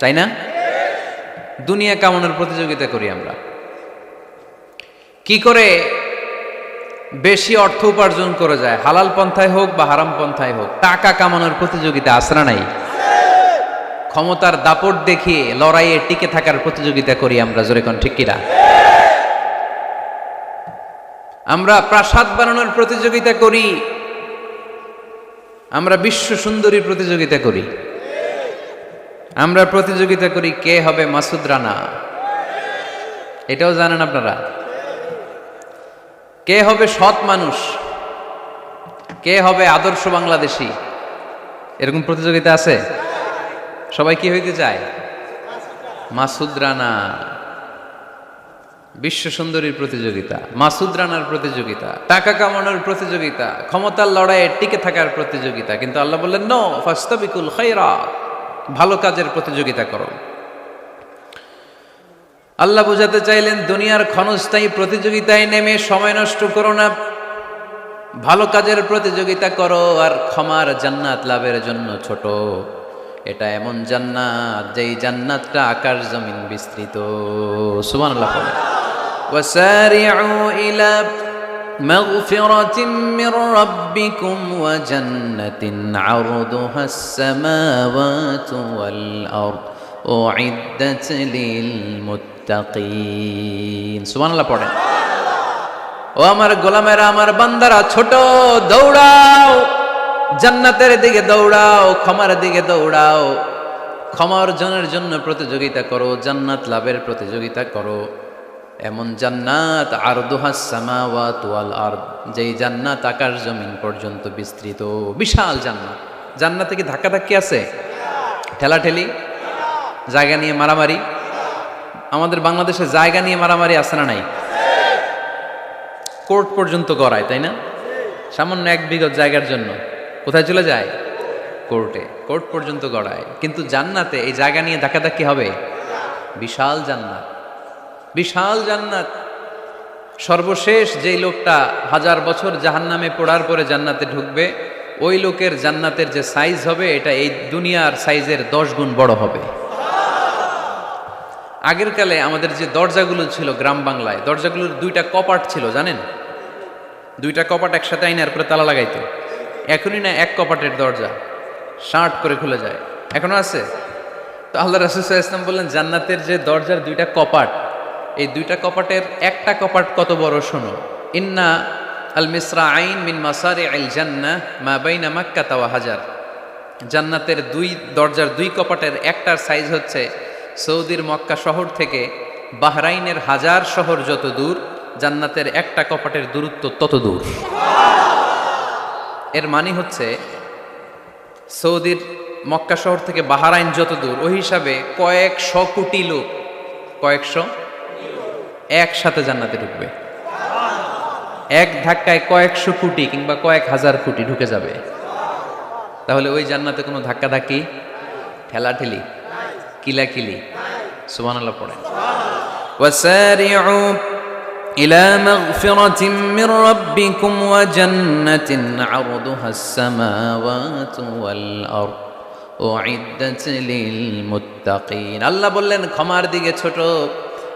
Speaker 1: তাই না? দুনিয়া কামানোর প্রতিযোগিতা করি আমরা। কি করে বেশি অর্থ উপার্জন করা যায়, হালাল পন্থায় হোক বা হারাম পন্থায় হোক, টাকা কামানোর প্রতিযোগিতা আসরা নাই? ক্ষমতার দাপট দেখিয়ে লড়াইয়ে টিকে থাকার প্রতিযোগিতা করি আমরা, জোরে কোন ঠিক কিনা? আমরা প্রাসাদ বানানোর প্রতিযোগিতা করি, আমরা বিশ্ব সুন্দরীর প্রতিযোগিতা করি, আমরা প্রতিযোগিতা করি কে হবে মাসুদ রানা। এটাও জানেন আপনারা? কে হবে সৎ মানুষ, কে হবে আদর্শ বাংলাদেশী, এরকম প্রতিযোগিতা আছে। সবাই কি হইতে চায়? মাসুদ রানা। বিশ্ব সুন্দরীর প্রতিযোগিতা, মাসুদ রানার প্রতিযোগিতা, টাকা কামানোর প্রতিযোগিতা, ক্ষমতার লড়াইয়ে টিকে থাকার প্রতিযোগিতা। কিন্তু আল্লাহ বললেন নো, ফাস্তাবিকুল খায়রাত, ভালো কাজের প্রতিযোগিতা করো। আল্লাহ বোঝাতে চাইলেন দুনিয়ার ক্ষণস্থায়ী প্রতিযোগিতায় নেমে সময় নষ্ট করো না, ভালো কাজের প্রতিযোগিতা করো। আর ক্ষমার জান্নাত লাভের জন্য ছোট। এটা এমন জান্নাত যেই জান্নাতটা আকাশ জমিন বিস্তৃত। সুবহানাল্লাহ। ওয়াসারিউ ইলা মাগফিরাতিন মির রাব্বিকুম ওয়া জান্নাতিন আরদুহাস সামাওয়াতু ওয়াল আরদ উইদ্দাত লিল মুত্তাকিন। সুবহানাল্লাহ পড়েন। ও আমার গোলামেরা, আমার বান্দারা, ছোট, দৌড়াও, জান্নাতের দিকে দৌড়াও, ক্ষমার দিকে দৌড়াও। ক্ষমা অর্জনের জন্য প্রতিযোগিতা করো, জান্নাত লাভের প্রতিযোগিতা করো। এমন জান্নাত আরদুহাস সামাওয়াতু ওয়াল আরদ, যেই জান্নাত আকাশ জমিন পর্যন্ত বিস্তৃত। বিশাল জান্নাত। জান্নাতে কি ধাক্কাধাক্কি আছে? ঠেলাঠেলি? জায়গা নিয়ে মারামারি? আমাদের বাংলাদেশে জায়গা নিয়ে মারামারি আছে না নাই? কোর্ট পর্যন্ত গড়ায়, তাই না? সামান্য 1 বিঘত জায়গার জন্য কোথায় চলে যায়? কোর্টে। কোর্ট পর্যন্ত গড়ায়। কিন্তু জান্নাতে এই জায়গা নিয়ে ধাক্কাধাক্কি হবে? বিশাল জান্নাত, বিশাল জান্নাত। সর্বশেষ যেই লোকটা 1000 বছর জাহান্নামে পোড়ার পরে জান্নাতে ঢুকবে, ওই লোকের জান্নাতের যে সাইজ হবে এটা এই দুনিয়ার সাইজের 10 গুণ বড় হবে। আগের কালে আমাদের যে দরজাগুলো ছিল গ্রাম বাংলায়, দরজাগুলোর 2টা কপাট ছিল, জানেন? 2টা কপাট একসাথে আইনার পরে তালা লাগাইতো। এখনই না 1 কপাটের দরজা শার্ট করে খুলে যায়। এখনো আছে? তো আল্লাহ রাসূল সাল্লাল্লাহু আলাইহি ওয়াসাল্লাম বললেন জান্নাতের যে দরজার 2টা কপাট, এই 2টা কপাটের একটা কপাট কত বড় শোনো। ইন্না আল মিসরাআইন মিন মাসারি'আল জান্নাহ মা বাইনা মাক্কাহ ওয়া হাজার। জান্নাতের দুই দরজার দুই কপাটের একটার সাইজ হচ্ছে সৌদির মক্কা শহর থেকে বাহরাইনের হাজার শহর যত দূর, জান্নাতের একটা কপাটের দূরত্ব তত দূর। এর মানে হচ্ছে সৌদির মক্কা শহর থেকে বাহরাইন যত দূর, ওই হিসাবে কয়েকশো কোটি লোক, কয়েকশো একসাথে জান্নাতে ঢুকবে। এক ধাক্কায় কয়েকশো কোটি কিংবা কয়েক হাজার কোটি ঢুকে যাবে। তাহলে ওই জান্নাতে কোনো ধাক্কাধাক্কি, ঠেলাঠেলি, কিলাকিলি, সুবহানাল্লাহ পড়েন। ওয়াসারিউ ইলা মাগফিরাতিন মির রাব্বিকুম ওয়া জান্নাতিন আরদুহাস সামাওয়াতু ওয়াল আরদ উইদ্দাত লিল মুত্তাকিন। আল্লাহ বললেন ক্ষমার দিকে ছোট,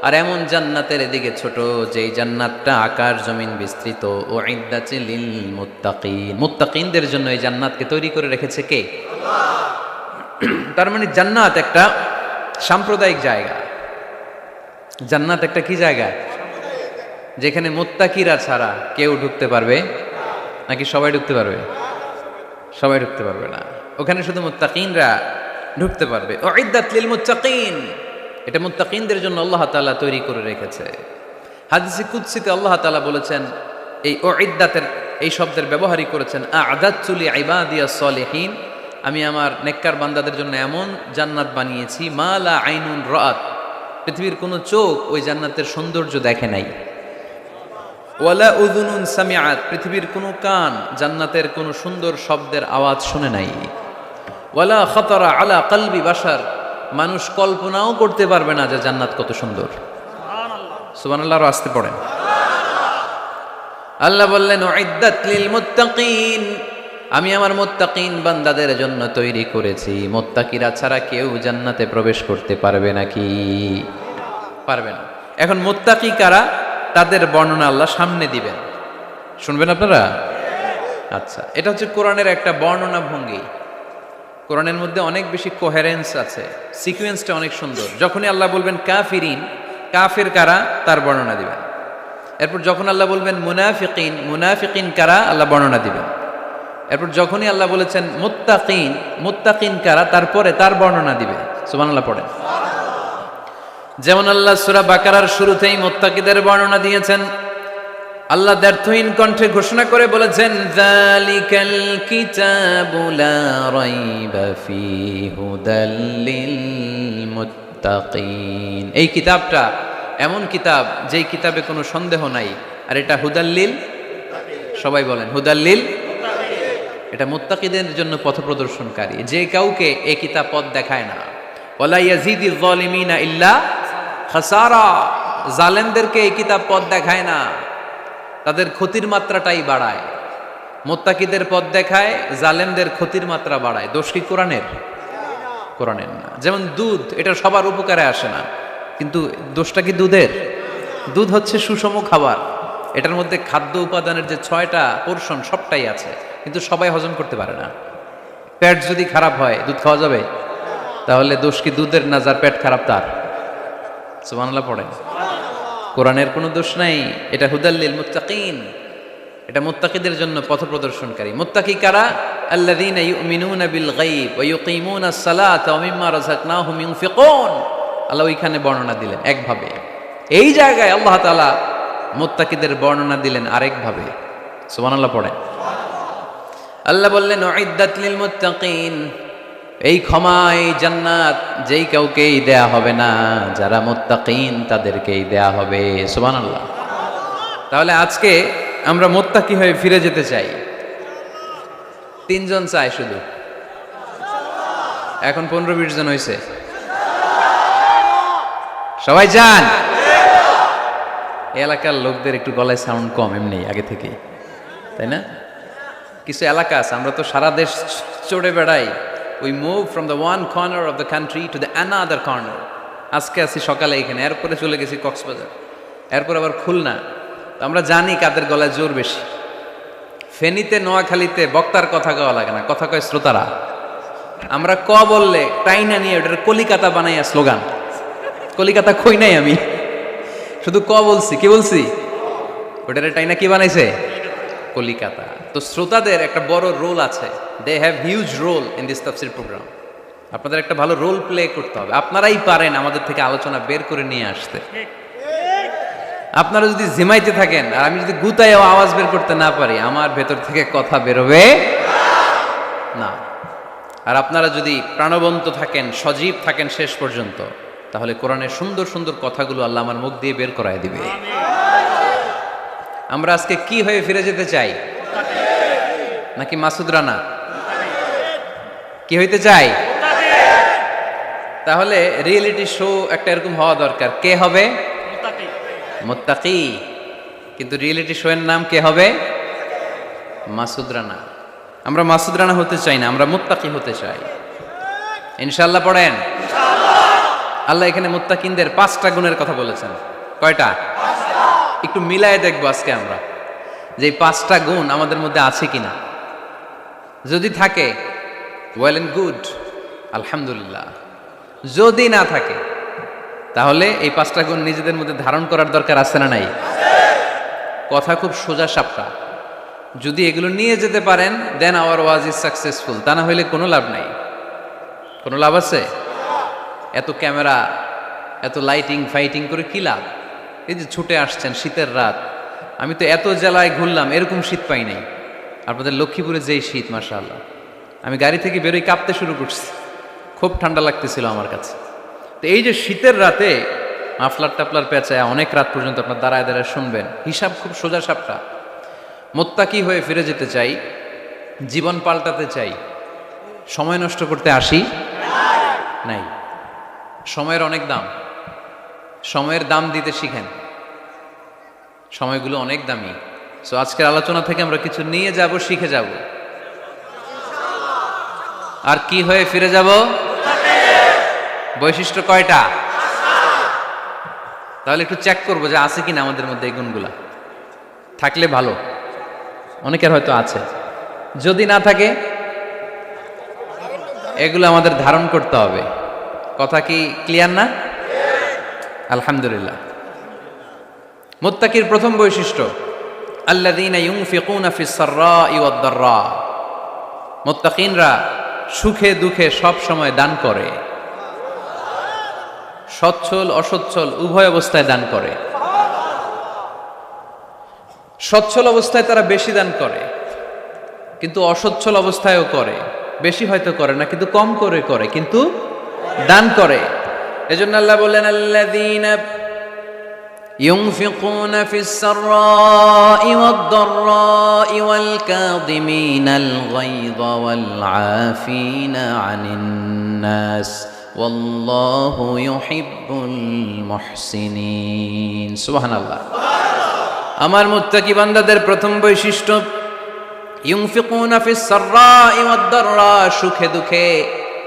Speaker 1: আর এমন জান্নাতের দিকে ছোট যেই জান্নাতটা আকাশ জমিন বিস্তৃত। উইদ্দাত লিল মুত্তাকিন, মুত্তাকিনদের জন্য এই জান্নাতকে তৈরি করে রেখেছে কে? তার মানে জান্নাত একটা সাম্প্রদায়িক জায়গা। জান্নাত একটা কি জায়গা? যেখানে মুত্তাকিরা ছাড়া কেউ ঢুকতে পারবে নাকি সবাই ঢুকতে পারবে? সবাই ঢুকতে পারবে না, ওখানে শুধু মুত্তাকিনরা ঢুকতে পারবে। উইদ্দাত লিল মুত্তাকিন, এটা মুত্তাকিনদের জন্য আল্লাহ তাআলা তৈরি করে রেখেছে। হাদিসে কুদসিতে আল্লাহ তাআলা বলেছেন, এই উইদ্দাতের এই শব্দের ব্যবহারই করেছেন আ'দাতু লিইবাদিয়াস সলিহিন, আমি আমার নেককার বান্দাদের জন্য এমন জান্নাত বানিয়েছি মা লা আইনুন রাআত, পৃথিবীর কোনো চোখ ওই জান্নাতের সৌন্দর্য দেখে নাই। ওয়ালা উযুনুন সামিআত, পৃথিবীর কোনো কান জান্নাতের কোনো সুন্দর শব্দের আওয়াজ শুনে নাই। ওয়ালা খাতারা আলা কলবি বাশার, মানুষ কল্পনাও করতে পারবে না যে জান্নাত কত সুন্দর। সুবহানাল্লাহ, আর আসতে পড়েন। আল্লাহ বললেন উইদ্দাত লিল মুত্তাকিন, আমি আমার মুত্তাকিন বান্দাদের জন্য তৈরি করেছি। মুত্তাকিরা ছাড়া কেউ জান্নাতে প্রবেশ করতে পারবে নাকি? পারবে না। এখন মুত্তাকি কারা, তাদের বর্ণনা আল্লাহ সামনে দিবেন, শুনবেন আপনারা? আচ্ছা, এটা হচ্ছে কোরআনের একটা বর্ণনা ভঙ্গি। কোরআনের মধ্যে অনেক বেশি কোহেরেন্স আছে, সিকোয়েন্সটা অনেক সুন্দর। যখনই আল্লাহ বলবেন কাফিরিন, কাফির কারা, তার বর্ণনা দিবেন। এরপর যখন আল্লাহ বলবেন মুনাফিকিন, মুনাফিকিন কারা, আল্লাহ বর্ণনা দিবেন। এরপর যখনই আল্লাহ বলেছেন মুত্তাকিন, মুত্তাকিন কারা, তারপরে তার বর্ণনা দিবে। সুবহানাল্লাহ পড়েন। যেমন আল্লাহ সূরা বাকারার শুরুতেই মুত্তাকিদের বর্ণনা দিয়েছেন। আল্লাহ দ্ব্যর্থহীন কণ্ঠে ঘোষণা করে বলেছেন যালিকাল কিতাবু লা রাইবা ফীহি হুদাল লিল মুত্তাকিন, এই কিতাবটা এমন কিতাব যেই কিতাবে কোনো সন্দেহ নাই, আর এটা হুদাল্লিল, সবাই বলেন হুদাল্লিল, এটা মুত্তাকিদের জন্য পথ প্রদর্শনকারী। যে কাউকে এই কিতাব পথ দেখায় না। ওয়ালা ইয়াজিদিয যালিমিনা ইল্লা খাসারা, জালেমদেরকে এই কিতাব পথ দেখায় না, তাদের ক্ষতির মাত্রাটাই বাড়ায়। মুত্তাকিদের পথ দেখায়, জালেমদের ক্ষতির মাত্রা বাড়ায়। দোষ কি কোরআনের? কোরআনের না। যেমন দুধ, এটা সবার উপকারে আসে না, কিন্তু দোষটা কি দুধের? দুধ হচ্ছে সুষম খাবার, এটার মধ্যে খাদ্য উপাদানের যে 6টা পোরশন সবটাই আছে, কিন্তু সবাই হজম করতে পারে না। পেট যদি খারাপ হয় দুধ খাওয়া যাবে? তাহলে দোষ কি দুধের না যার পেট খারাপ তার? সুবহানাল্লাহ পড়েন। কোরআনের কোনো দোষ নাই, এটা হুদাল্লিল মুত্তাকিন, এটা মুত্তাকিদের জন্য পথ প্রদর্শনকারী। মুত্তাকি কারা? আল্লাযীনা ইউমিনুনা বিল গায়ব ওয়া ইউকিমুনাস সালাতা ওয়া মিম্মা রাযাকনাহুম ইউনফিকুন। আল্লাহ ওইখানে বর্ণনা দিলেন একভাবে, এই জায়গায় আল্লাহ তাআলা মুত্তাকিদের বর্ণনা দিলেন আরেকভাবে। সুবহানাল্লাহ পড়েন। আল্লাহ বললেন উইদ্দাত লিল মুত্তাকিন, এই ক্ষমা, এই জান্নাত যেই কাউকেই দেয়া হবে না, যারা মুত্তাকিন তাদেরকেই দেয়া হবে। সুবহানাল্লাহ। তাহলে আজকে আমরা মুত্তাকি হয়ে ফিরে যেতে চাই। 3 জন চাই শুধু, এখন 15-20 জন হয়েছে। সবাই যান। এলাকার লোকদের একটু গলায় সাউন্ড কম এমনি আগে থেকে, তাই না? কিছু এলাকা আছে, আমরা তো সারা দেশ চড়ে বেড়াই। We move from the one corner of the country to the another corner. আজকে আছি সকালে এখানে, এরপরে চলে গেছি কক্সবাজার, এরপর আবার খুলনা। তো আমরা জানি কাদের গলায় জোর বেশি। ফেনীতে, নোয়াখালীতে বক্তার কথা কওয়া লাগে না, কথা কয় শ্রোতারা। আমরা ক বললে টাইনা নিয়ে ওটার কলিকাতা বানাইয়া স্লোগান। কলিকাতা কই নাই আমি, শুধু ক বলছি। কি বলছি? ওটার টাইনা কি বানাইছে? কলিকাতা। তো শ্রোতাদের একটা বড় রোল আছে they have huge role in this তাফসির প্রোগ্রাম। আপনাদের একটা ভালো রোল প্লে করতে হবে। আপনারাই পারেন আমাদের থেকে আলোচনা বের করে নিয়ে আসতে। আপনারা যদি জিমাইতে থাকেন আর আমি যদি গুতায় আওয়াজ বের করতে না পারি, আমার ভেতর থেকে কথা বেরোবে না। আর আপনারা যদি প্রাণবন্ত থাকেন, সজীব থাকেন শেষ পর্যন্ত, তাহলে কোরআনের সুন্দর সুন্দর কথাগুলো আল্লাহ আমার মুখ দিয়ে বের করায় দিবে। আমরা আজকে কি হয়ে ফিরে যেতে চাই? নাকি মাসুদ রানা? কি হইতে চাই? তাহলে রিয়েলিটি শো একটা এরকম হওয়া দরকার। কে হবে? মুত্তাকি। কিন্তু রিয়েলিটি শো এর নাম কে হবে? মাসুদ রানা। আমরা মাসুদ রানা হতে চাই না, আমরা মুত্তাকি হতে চাই। ইনশাআল্লাহ পড়েন। আল্লাহ এখানে মুত্তাকিনদের 5টা গুণের কথা বলেছেন। কয়টা? একটু মিলায়ে দেখবো আজকে আমরা যে 5টা গুণ আমাদের মধ্যে আছে কিনা। যদি থাকে ওয়েল এন্ড গুড, আলহামদুলিল্লাহ। যদি না থাকে তাহলে এই 5টা গুণ নিজেদের মধ্যে ধারণ করার দরকার আছে না নাই? কথা খুব সোজা সাপটা। যদি এগুলো নিয়ে যেতে পারেন দেন আওয়ার ওয়াজ ইজ সাকসেসফুল। তা না হইলে কোনো লাভ নাই। কোনো লাভ আছে? এত ক্যামেরা, এত লাইটিং ফাইটিং করে কি লাভ? এই যে ছুটে আসছেন শীতের রাত, আমি তো এত জেলায় ঘুরলাম, এরকম শীত পাই নাই। আপনাদের লক্ষ্মীপুরে যেই শীত, মাশাআল্লাহ। আমি গাড়ি থেকে বেরোই কাঁপতে শুরু করছি, খুব ঠান্ডা লাগতেছিল আমার কাছে। তো এই যে শীতের রাতে মাফলার টাফলার পেঁচায় অনেক রাত পর্যন্ত আপনার দাঁড়ায় দাঁড়ায় শুনবেন, হিসাব খুব সোজা সাপটা। মুত্তাকি হয়ে ফিরে যেতে চাই, জীবন পাল্টাতে চাই, সময় নষ্ট করতে আসি নাই। সময়ের অনেক দাম, সময়ের দাম দিতে শিখেন। সময়গুলো অনেক দামি। সো আজকের আলোচনা থেকে আমরা কিছু নিয়ে যাব, শিখে যাব। আর কি হয়ে ফিরে যাব? বৈশিষ্ট্য কয়টা? তাহলে একটু চেক করবো যে আছে কিনা আমাদের মধ্যে এই গুণগুলা। থাকলে ভালো, অনেকের হয়তো আছে। যদি না থাকে এগুলো আমাদের ধারণ করতে হবে। কথা কি ক্লিয়ার না? আলহামদুলিল্লাহ। মুত্তাকির প্রথম বৈশিষ্ট্য আল্লাযীনা ইউনফিকুনা ফিস সাররাই ওয়াদ দাররা। মুত্তাকিনরা সুখে দুঃখে সব সময় দান করে, সচ্ছল অসচ্ছল উভয় অবস্থায় দান করে। সচ্ছল অবস্থায় তারা বেশি দান করে, কিন্তু অসচ্ছল অবস্থায়ও করে। বেশি হয়তো করে না, কিন্তু কম করে করে, কিন্তু দান করে। এজন্য আল্লাহ বললেন আল্লাযীনা ينفقون في السراء والضراء والكاظمين الغيظ والعافين عن الناس والله يحب المحسنين سبحان الله। আমার মুত্তাকি বান্দাদের প্রথম বৈশিষ্ট্য ইউনফিকুনা ফিস সাররাই ওয়াদ দাররা, সুখে দুঃখে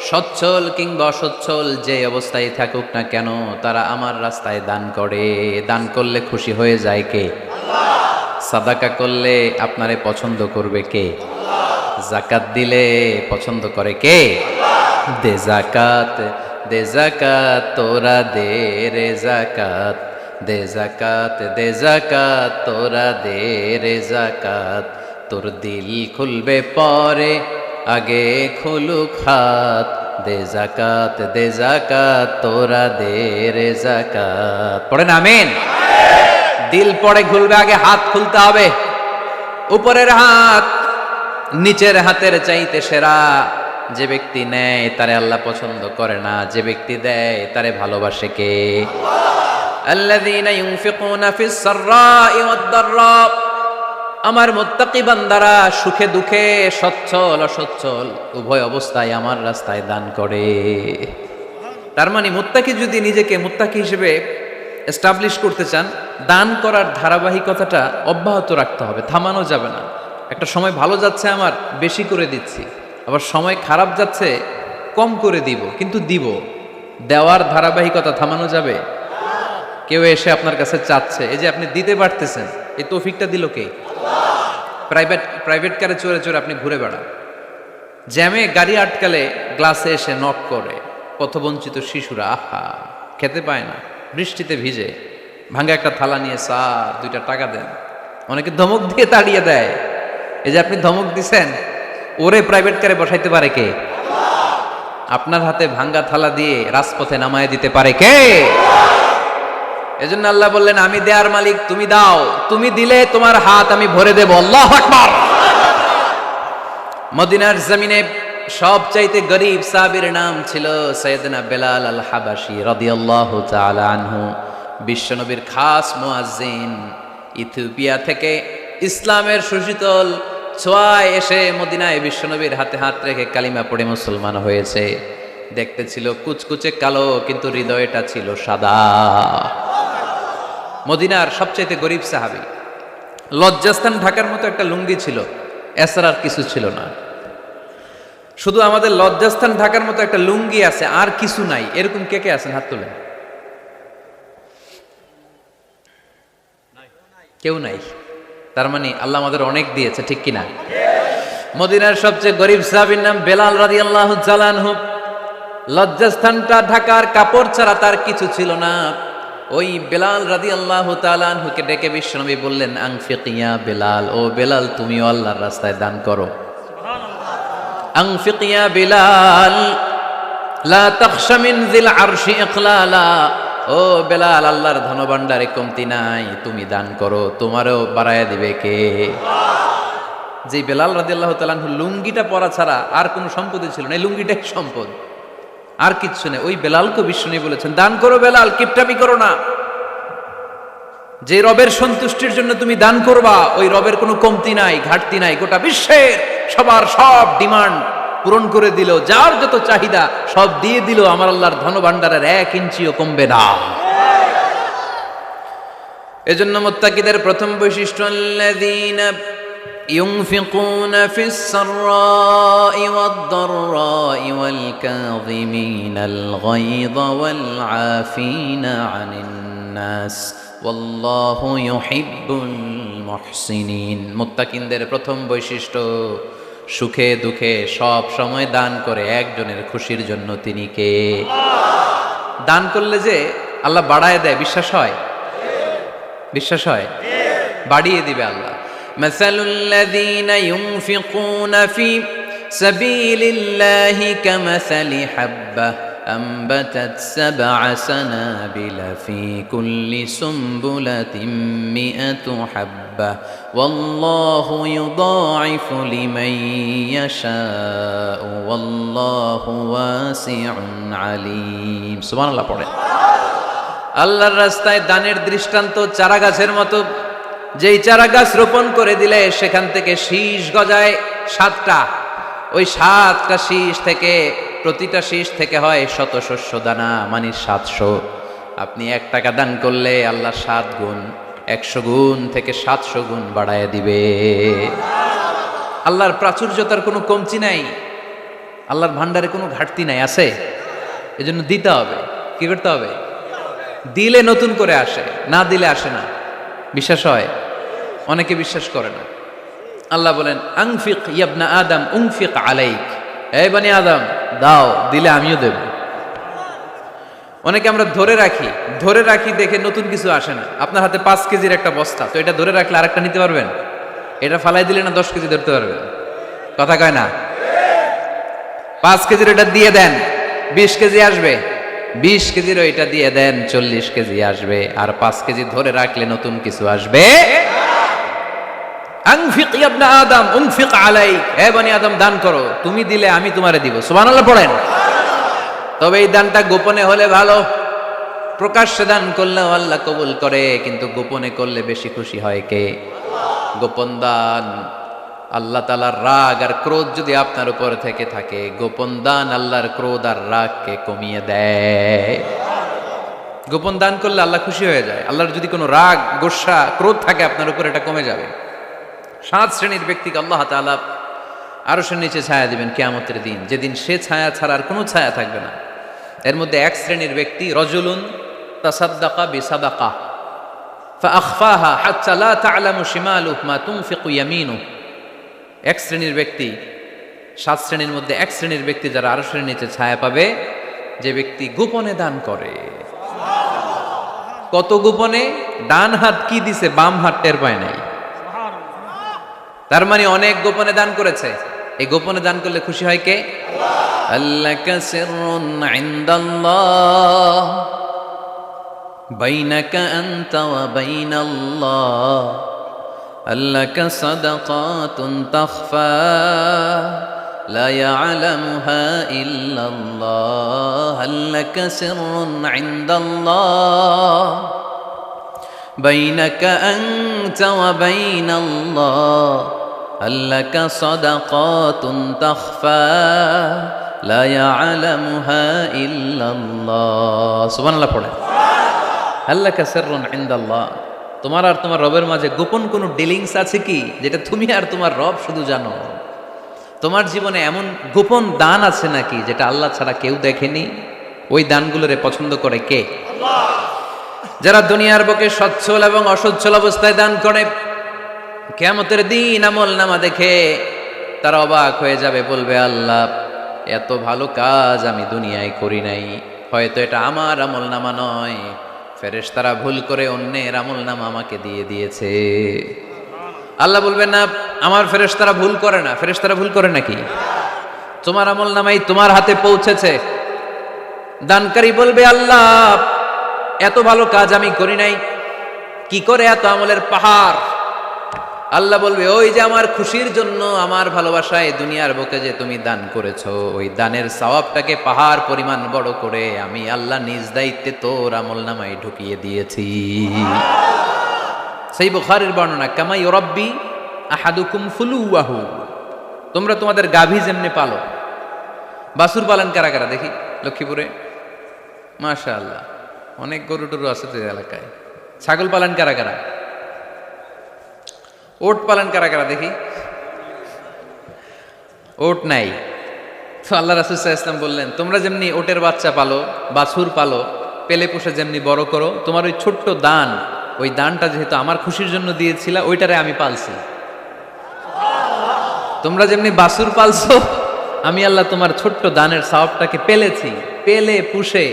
Speaker 1: সচ্ছল কিংবা অসচ্ছল যে অবস্থায় থাকুক না কেন তারা আমার রাস্তায় দান করে। দান করলে খুশি হয়ে যায় কে? সাদাকা করলে আপনারে পছন্দ করবে কে? যাকাত দিলে পছন্দ করে কে? দে যাকাত, দে যাকাত তোরা দে রে যাকাত, দে যাকাত, দে যাকাত তোরা দে রে যাকাত। তোর দিল খুলবে পরে আগে খুলুক হাত, দে যাকাত, দে যাকাত তোরা দে রে যাকাত। পড়েন আমিন। দিল পরে খুলবে, আগে হাত খুলতে হবে। উপরের হাত নিচের হাতের চাইতে সেরা। যে ব্যক্তি নেয় তারে আল্লাহ পছন্দ করে না, যে ব্যক্তি দেয় তারে ভালোবাসে কে? আল্লাযীনা ইউনফিকুনা ফিস সাররাই ওয়াদ দাররা। আমার মুত্তাকি বান্দারা সুখে দুঃখে সচ্ছল অসচ্ছল উভয় অবস্থায় আমার রাস্তায় দান করে। তার মানে মুত্তাকি যদি নিজেকে মুত্তাকি হিসেবে এস্টাবলিশ করতে চান, দান করার ধারাবাহিকতাটা অব্যাহত রাখতে হবে, থামানো যাবে না। একটা সময় ভালো যাচ্ছে আমার, বেশি করে দিচ্ছি, আবার সময় খারাপ যাচ্ছে, কম করে দিব, কিন্তু দিব। দেওয়ার ধারাবাহিকতা থামানো যাবে? কেউ এসে আপনার কাছে চাচ্ছে, এই যে আপনি দিতে পারতেছেন, এই তৌফিকটা দিল কে? প্রাইভেট কারে চড়ে চড়ে আপনি ঘুরে বেড়ান, জ্যামে গাড়ি আটকালে গ্লাসে এসে নক করে, পথবঞ্চিত শিশুরা আহা খেতে পায় না, বৃষ্টিতে ভিজে ভাঙা একটা থালা নিয়ে স্যার 2টা টাকা দেন। অনেকে ধমক দিয়ে তাড়িয়ে দেয়। এই যে আপনি ধমক দিছেন, ওরে প্রাইভেট কারে বসাইতে পারে কে? আপনার হাতে ভাঙ্গা থালা দিয়ে রাজপথে নামায় দিতে পারে কে? এজন্য আল্লাহ বললেন, আমি দেয়ার মালিক, তুমি দাও, তুমি দিলে তোমার হাত আমি ভরে দেব। আল্লাহু আকবার। মদিনার জমিনে সবচাইতে গরীব সাহাবীর নাম ছিল সাইয়েদনা বেলাল আল হাবাশী রাদিয়াল্লাহু তাআলা আনহু। বিশ্বনবীর খাস মুয়াজ্জিন, ইথিওপিয়া থেকে ইসলামের সুশীতল ছোঁয়ায় এসে মদিনায় বিশ্বনবীর হাতে হাত রেখে কালিমা পড়ে মুসলমান হয়েছে। দেখতে ছিল কুচকুচে কালো, কিন্তু হৃদয়টা ছিল সাদা। মদিনার সবচাইতে গরীব সাহাবী। লজ্জাস্থান ঢাকার মতো একটা লুঙ্গি ছিল, এছাড়া আর কিছু ছিল না। শুধু আমাদের লজ্জাস্থান ঢাকার মতো একটা লুঙ্গি আছে, আর কিছু নাই। এরকম কে কে আছেন? হাত তোলেন। কেউ নাই। তার মানে আল্লাহ আমাদের অনেক দিয়েছে, ঠিক কিনা? মদিনার সবচেয়ে গরীব সাহাবীর নাম বেলাল রাদিয়াল্লাহু তাআলা আনহু। লজ্জাস্থানটা ঢাকার কাপড় ছাড়া তার কিছু ছিল না। ওই বেলাল রাদিয়াল্লাহু তাআলা আনহুকে ডেকে বিশ্বনবী বললেন, আনফিক ইয়া বেলাল, ও বেলাল তুমিও আল্লাহর রাস্তায় দান করো। আনফিক ইয়া বেলাল লা তাখশা মিন যিল আরশি ইকলালা, ও বেলাল আল্লাহর ধনভাণ্ডারে কমতি নাই, তুমি দান করো, তোমারও বাড়ায়া দিবে কে? যে বেলাল রাদিয়াল্লাহু তাআলা আনহু লুঙ্গিটা পরা ছাড়া আর কোনো সম্পদই ছিল না, এই লুঙ্গিটাই সম্পদ, আর কিচ্ছু নেই। ওই বেলালকে বিশ্বনবী বলেছেন, দান করো বেলাল, কিপটামি করো না। যে রবের সন্তুষ্টির জন্য তুমি দান করবা, ওই রবের কোনো কমতি নাই, ঘাটতি নাই। গোটা বিশ্বের সবার সব ডিমান্ড পূরণ করে দিল, যার যত চাহিদা সব দিয়ে দিল, আমার আল্লাহর ধনভাণ্ডারের 1 ইঞ্চিও কমবে না। এজন্য মুত্তাকিদের প্রথম বৈশিষ্ট্য, আল্লাযীনা ينفقون في السراء والضراء والكاظمين الغيظ والعافين عن الناس والله يحب المحسنين। মুত্তাকিনদের প্রথম বৈশিষ্ট্য, সুখে দুঃখে সব সময় দান করে একজনের খুশির জন্য। তিনি কে? দান করলে যে আল্লাহ বাড়ায় দেয়, বিশ্বাস হয়? বিশ্বাস হয়? বাড়িয়ে দিবে আল্লাহ। مثل الذين ينفقون في سبيل الله كمثل حبة أنبتت 7 سنابل في كل سنبلة 100 حبة والله يضاعف لمن يشاء والله واسع عليم। সুবহানাল্লাহ পড়ে। আল্লাহর রাস্তায় দানের দৃষ্টান্ত চারা গাছের মতো। যেই চারা গাছ রোপণ করে দিলে সেখান থেকে শীষ গজায় 7টা। ওই 7টা শীষ থেকে, প্রতিটা শীষ থেকে হয় শত শস্য দানা, মানে 700। আপনি 1 টাকা দান করলে আল্লাহ 7 গুণ, 100 গুণ থেকে 700 গুণ বাড়ায় দিবে। আল্লাহর প্রাচুর্যতার কোনো কমতি নাই, আল্লাহর ভান্ডারে কোনো ঘাটতি নাই, আছে। এজন্য দিতে হবে। কি করতে হবে? দিলে নতুন করে আসে, না দিলে আসে না। বিশ্বাস হয়? অনেকে বিশ্বাস করে না। আল্লাহ বলেন, আনফিক ইয়া আদম উনফিক আলাইক, এই বনি আদম দাও, দিলে আমিও দেব। অনেকে আমরা ধরে রাখি দেখে নতুন কিছু আসে না। আপনার হাতে 5 কেজির একটা বস্তা, তো এটা ধরে রাখলে আরেকটা নিতে পারবেন? এটা ফালাই দিলে না 10 কেজি ধরতে পারবেন? কথা কয় না? 5 কেজির এটা দিয়ে দেন, 20 কেজি আসবে। 20 কেজির এটা দিয়ে দেন, 40 কেজি আসবে। আর 5 কেজি ধরে রাখলে নতুন কিছু আসবে। আনফিক ইয়া ইবনা আদম উনফিক আলাইক, হে বনি আদম দান করো, তুমি দিলে আমি তোমারে দিব। সুবহানাল্লাহ পড়েন। তবে এই দানটা গোপনে হলে ভালো। প্রকাশ্যে দান করলেও আল্লাহ কবুল করে, কিন্তু গোপনে করলে বেশি খুশি হয় কে? গোপন দান, আল্লাহ তাআলার রাগ আর ক্রোধ যদি আপনার উপর থেকে থাকে, গোপন দান আল্লাহর ক্রোধ আর রাগকে কমিয়ে দেয়। গোপন দান করলে আল্লাহ খুশি হয়ে যায়। আল্লাহর যদি কোনো রাগ, গোসা, ক্রোধ থাকে আপনার উপর, এটা কমে যাবে। 7 শ্রেণীর ব্যক্তিকে আল্লাহ তাআলা আরশের নিচে ছায়া দিবেন কিয়ামতের দিন, যেদিন সে ছায়া ছাড়া আর কোনো ছায়া থাকবে না। এর মধ্যে 1 শ্রেণীর ব্যক্তি, রজুলুন তাসাদ্দাকা বিসাদাকা ফাআখফাহা হাত্তা লা তা'লামু শিমালুহু মা তুনফিকু ইয়ামিনুহু। 1 শ্রেণীর ব্যক্তি, 7 শ্রেণীর মধ্যে 1 শ্রেণীর ব্যক্তি যারা আরশের নিচে ছায়া পাবে, যে ব্যক্তি গোপনে দান করে। কত গোপনে? ডান হাত কি দিছে, বাম হাত টের পায় নাই। তার মানে অনেক গোপনে দান করেছে। এই গোপনে দান করলে খুশি হয় কে? আল্লাকা সিররুন ইনদাল্লাহ বাইনাকা আনতা ওয়া বাইনাল্লাহ আল্লাকা সাদাকাতুন তাখফা লা ইয়ালামুহা ইল্লাল্লাহ আল্লাকা সিররুন ইনদাল্লাহ বাইনাকা আনতা ওয়া বাইনাল্লাহ আল্লাকা সাদাকাতুন তাখফা লা ইয়ালামুহা ইল্লাল্লাহ। সুবহানাল্লাহ পড়ে। আল্লাকা সিররুন ইনদাল্লাহ, তোমার আর তোমার রবের মাঝে গোপন কোনো ডিলিংস আছে কি যেটা তুমি আর তোমার রব শুধু জানো? তোমার জীবনে এমন গোপন দান আছে নাকি যেটা আল্লাহ ছাড়া কেউ দেখেনি? ওই দানগুলোরে পছন্দ করে কে? আল্লাহ। যারা দুনিয়ার বুকে সচ্ছল এবং অসচ্ছল অবস্থায় দান করে, কিয়ামতের দিন আমল নামা দেখে তারা অবাক হয়ে যাবে, বলবে আল্লাহ এত ভালো কাজ আমি দুনিয়ায় করি নাই, হয়তো এটা আমার আমল নামা নয়, ফেরেশতারা ভুল করে অন্যের আমল নামা আমাকে দিয়ে দিয়েছে। আল্লাহ বলবেন না আমার ফেরেশতারা ভুল করে না। ফেরেশতারা ভুল করে নাকি? তোমার আমল নামাই তোমার হাতে পৌঁছেছে। দানকারী বলবে আল্লাহ এত ভালো কাজ আমি করি নাই, কি করে এত আমলের পাহাড়? আল্লাহ বলবে ওই যে আমার খুশির জন্য, আমার ভালোবাসায় দুনিয়ার বুকে যে তুমি দান করেছো, ওই দানের সওয়াবটাকে পাহাড় পরিমাণ বড় করে আমি আল্লাহ নিজ দায়িত্বে তোর আমল নামায় ঢুকিয়ে দিয়েছি। সেই বুখারীর বর্ণনা, কামা ইউরাব্বি আহাদুকুম ফুলুয়াহু, তোমরা তোমাদের গাভী যেমনি পালো। বাছুর পালন কারা কারা দেখি লক্ষ্মীপুরে? মাশাআল্লাহ, অনেক গরু টরু আছে তো এলাকায়। ছাগল পালন কারা কারা? ওট পালন কারা কারা দেখি? ওট নাই তো আল্লাহ রাসূল সাল্লাল্লাহু আলাইহি ওয়াসাল্লাম বললেন তোমরা যেমনি ওটের বাচ্চা পালো, বাছুর পালো, পেলে পুষে যেমনি বড় করো, তোমার ওই ছোট্ট দান, ওই দানটা যেহেতু আমার খুশির জন্য দিয়েছিলা, ওইটারে আমি পালছি। তোমরা যেমনি বাছুর পালছো, আমি আল্লাহ তোমার ছোট্ট দানের সওয়াবটাকে পেলেছি, পেলে পুষে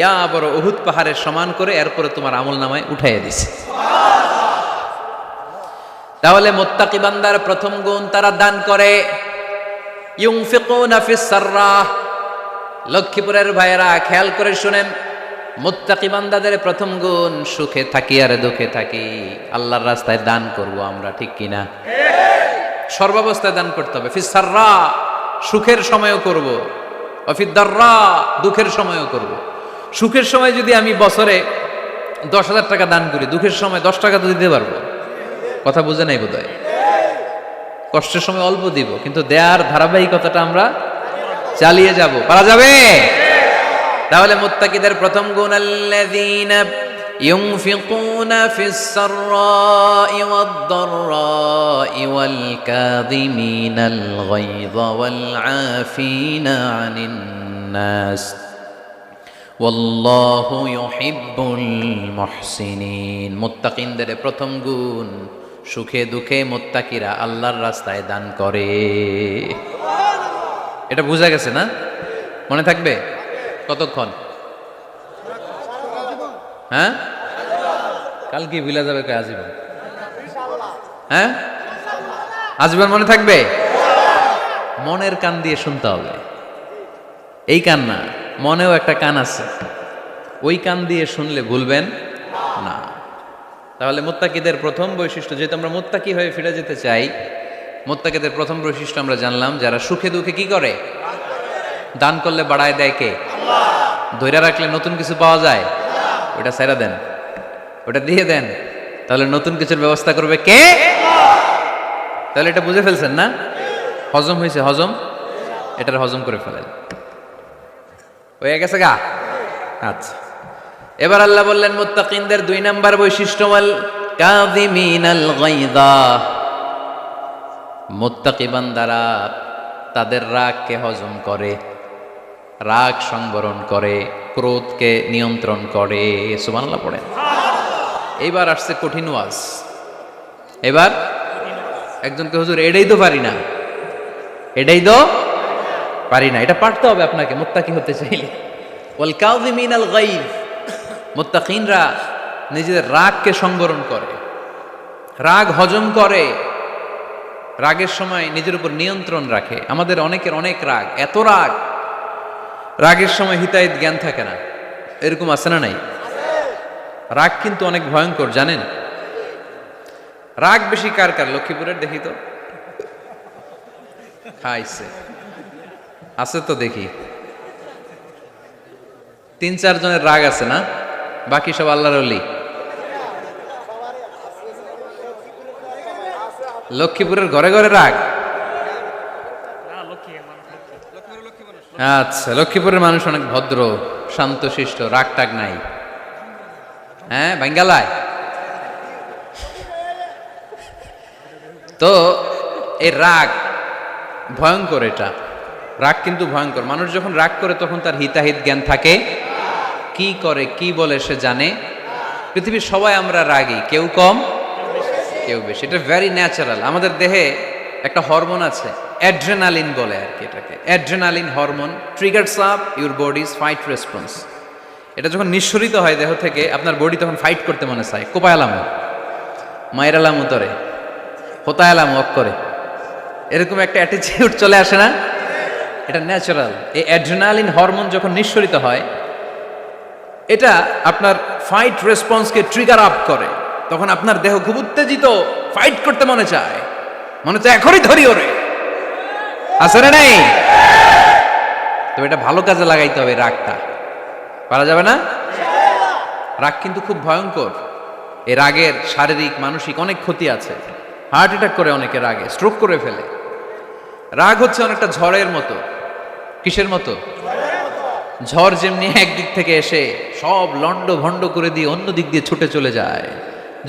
Speaker 1: ইয়া বড় উহুদ পাহাড়ের সমান করে এরপরে তোমার আমল নামায় উঠাইয়া দিছি। তাহলে মুত্তাকি বান্দার প্রথম গুণ, তারা দান করে। ইউনফিকুনা ফিস সাররাহ। লক্ষ্মীপুরের ভাইয়েরা খেয়াল করে শুনেন, মুত্তাকি বান্দাদের প্রথম গুণ, সুখে থাকি আর দুঃখে থাকি আল্লাহর রাস্তায় দান করব আমরা, ঠিক কিনা? সর্বাবস্থায় দান করতে হবে। ফিস সাররা, সুখের সময়ও করব, ফিদ দাররা, দুঃখের সময়ও করব। সুখের সময় যদি আমি বছরে 10,000 টাকা দান করি, দুঃখের সময় 10 টাকা তো দিতে পারবো। কথা বুঝে নাই বোধহয়? কষ্টের সময় অল্প দিব, কিন্তু দেয়ার ধারাবাহিকতাটা আমরা চালিয়ে যাব। পারা যাবে? তাহলে মুত্তাকিদের প্রথম গুণ, আল্লাযীনা ইউনফিকুনা ফিস সাররাই ওয়াদ দাররাই ওয়াল কাযিমিনাল গায়যা ওয়াল আফিনা আনিন নাস ওয়াল্লাহু ইউহিব্বুল মুহসিনিন। মুত্তাকিনদের প্রথম গুণ, সুখে দুঃখে মুত্তাকিরা আল্লাহর রাস্তায় দান করে। এটা বোঝা গেছে না? মনে থাকবে কতক্ষণ? হ্যাঁ, কাল কি ভুলা যাবে? আজীবন? হ্যাঁ, আজীবন মনে থাকবে? মনের কান দিয়ে শুনতে হবে। এই কান না, মনেও একটা কান আছে, ওই কান দিয়ে শুনলে ভুলবেন না। তাহলে মুত্তাকিদের প্রথম বৈশিষ্ট্য, যেহেতু আমরা মুত্তাকি হয়ে ফিরে যেতে চাই, মুত্তাকিদের প্রথম বৈশিষ্ট্য আমরা জানলাম, যারা সুখে দুঃখে কি করে? দান করলে বাড়ায় দেয় কে? ধৈর্য রাখলে নতুন কিছু পাওয়া যায়? ওটা ছেড়ে দেন, ওটা দিয়ে দেন, তাহলে নতুন কিছুর ব্যবস্থা করবে কে? তাহলে এটা বুঝে ফেলছেন না? হজম হয়েছে? হজম, এটার হজম করে ফেলেন। হয়ে গেছে গা? আচ্ছা, এবার আল্লাহ বললেন মুত্তাকিনদের 2 নাম্বার বৈশিষ্ট্য, ওয়াল কাযিমিনাল গায়যা। মুত্তাকি বান্দারা তাদের রাগকে হজম করে, রাগ সংবরণ করে, ক্রোধকে নিয়ন্ত্রণ করে। সুবহানাল্লাহ পড়েন। এইবার আসছে কঠিন ওয়াজ। এবার একজনকে হুজুর এটাই তো পারি না, এটাই তো পারি না, এটা পারতে হবে আপনাকে মুত্তাকি হতে চাইলে। ওয়াল কাযিমিনাল গায়য, মুত্তাকিনরা নিজেদের রাগকে সংবরণ করে, রাগ হজম করে। রাগের সময় নিজের উপর নিয়ন্ত্রণ রাখে। আমাদের অনেকের অনেক রাগ, এত রাগ, রাগের সময় হিতাহিত জ্ঞান থাকে না, এরকম আছে না নাই? রাগ কিন্তু অনেক ভয়ঙ্কর, জানেন? রাগ বেশি কার কার? লক্ষ্মীপুরের দেখি তো, খাইছে আছে তো দেখি, 3-4 জনের রাগ আছে না, বাকি সব আল্লাহর ওলি। লক্ষ্মীপুরের ঘরে ঘরে রাগ? আচ্ছা, লক্ষ্মীপুরের মানুষ অনেক ভদ্র, শান্তশিষ্ট, রাগ টাগ নাই। হ্যাঁ, বাঙ্গালায় তো এই রাগ ভয়ঙ্কর। এটা রাগ কিন্তু ভয়ঙ্কর। মানুষ যখন রাগ করে তখন তার হিতাহিত জ্ঞান থাকে, কি করে কি বলে সে জানে। পৃথিবীর সবাই আমরা রাগী, কেউ কম কেউ বেশি, এটা ভেরি ন্যাচারাল। আমাদের দেহে একটা হরমোন আছে, অ্যাড্রেনালিন বলে আর কি এটাকে। Adrenaline hormone triggers up your bodies fight response. এটা যখন নিঃসরিত হয় দেহ থেকে, আপনার বডি তখন ফাইট করতে মনে চায়। কোপায়ালামো, মায়েরালামো তরে, হোতায়ালামো অক করে, এরকম একটা অ্যাটিটিউড চলে আসে না? এটা ন্যাচারাল। এই অ্যাড্রেনালিন হরমোন যখন নিঃসরিত হয়, এটা আপনার ফাইট রেসপন্সকে ট্রিগার আপ করে। তখন আপনার দেহ খুব উত্তেজিত, ফাইট করতে মনে চায়, মনে চায় এখনই ধরি ওরে। আছে না নাই? তো এটা ভালো কাজে লাগাইতে হবে। রাগটা পারা যাবে না। রাগ কিন্তু খুব ভয়ঙ্কর। এই রাগের শারীরিক মানসিক অনেক ক্ষতি আছে। হার্ট অ্যাটাক করে অনেকে রাগে, স্ট্রোক করে ফেলে। রাগ হচ্ছে অনেকটা ঝড়ের মতো। কিসের মতো? ঝড় যেমনি একদিক থেকে এসে সব লন্ড ভন্ড করে দিয়ে অন্য দিক দিয়ে ছুটে চলে যায়,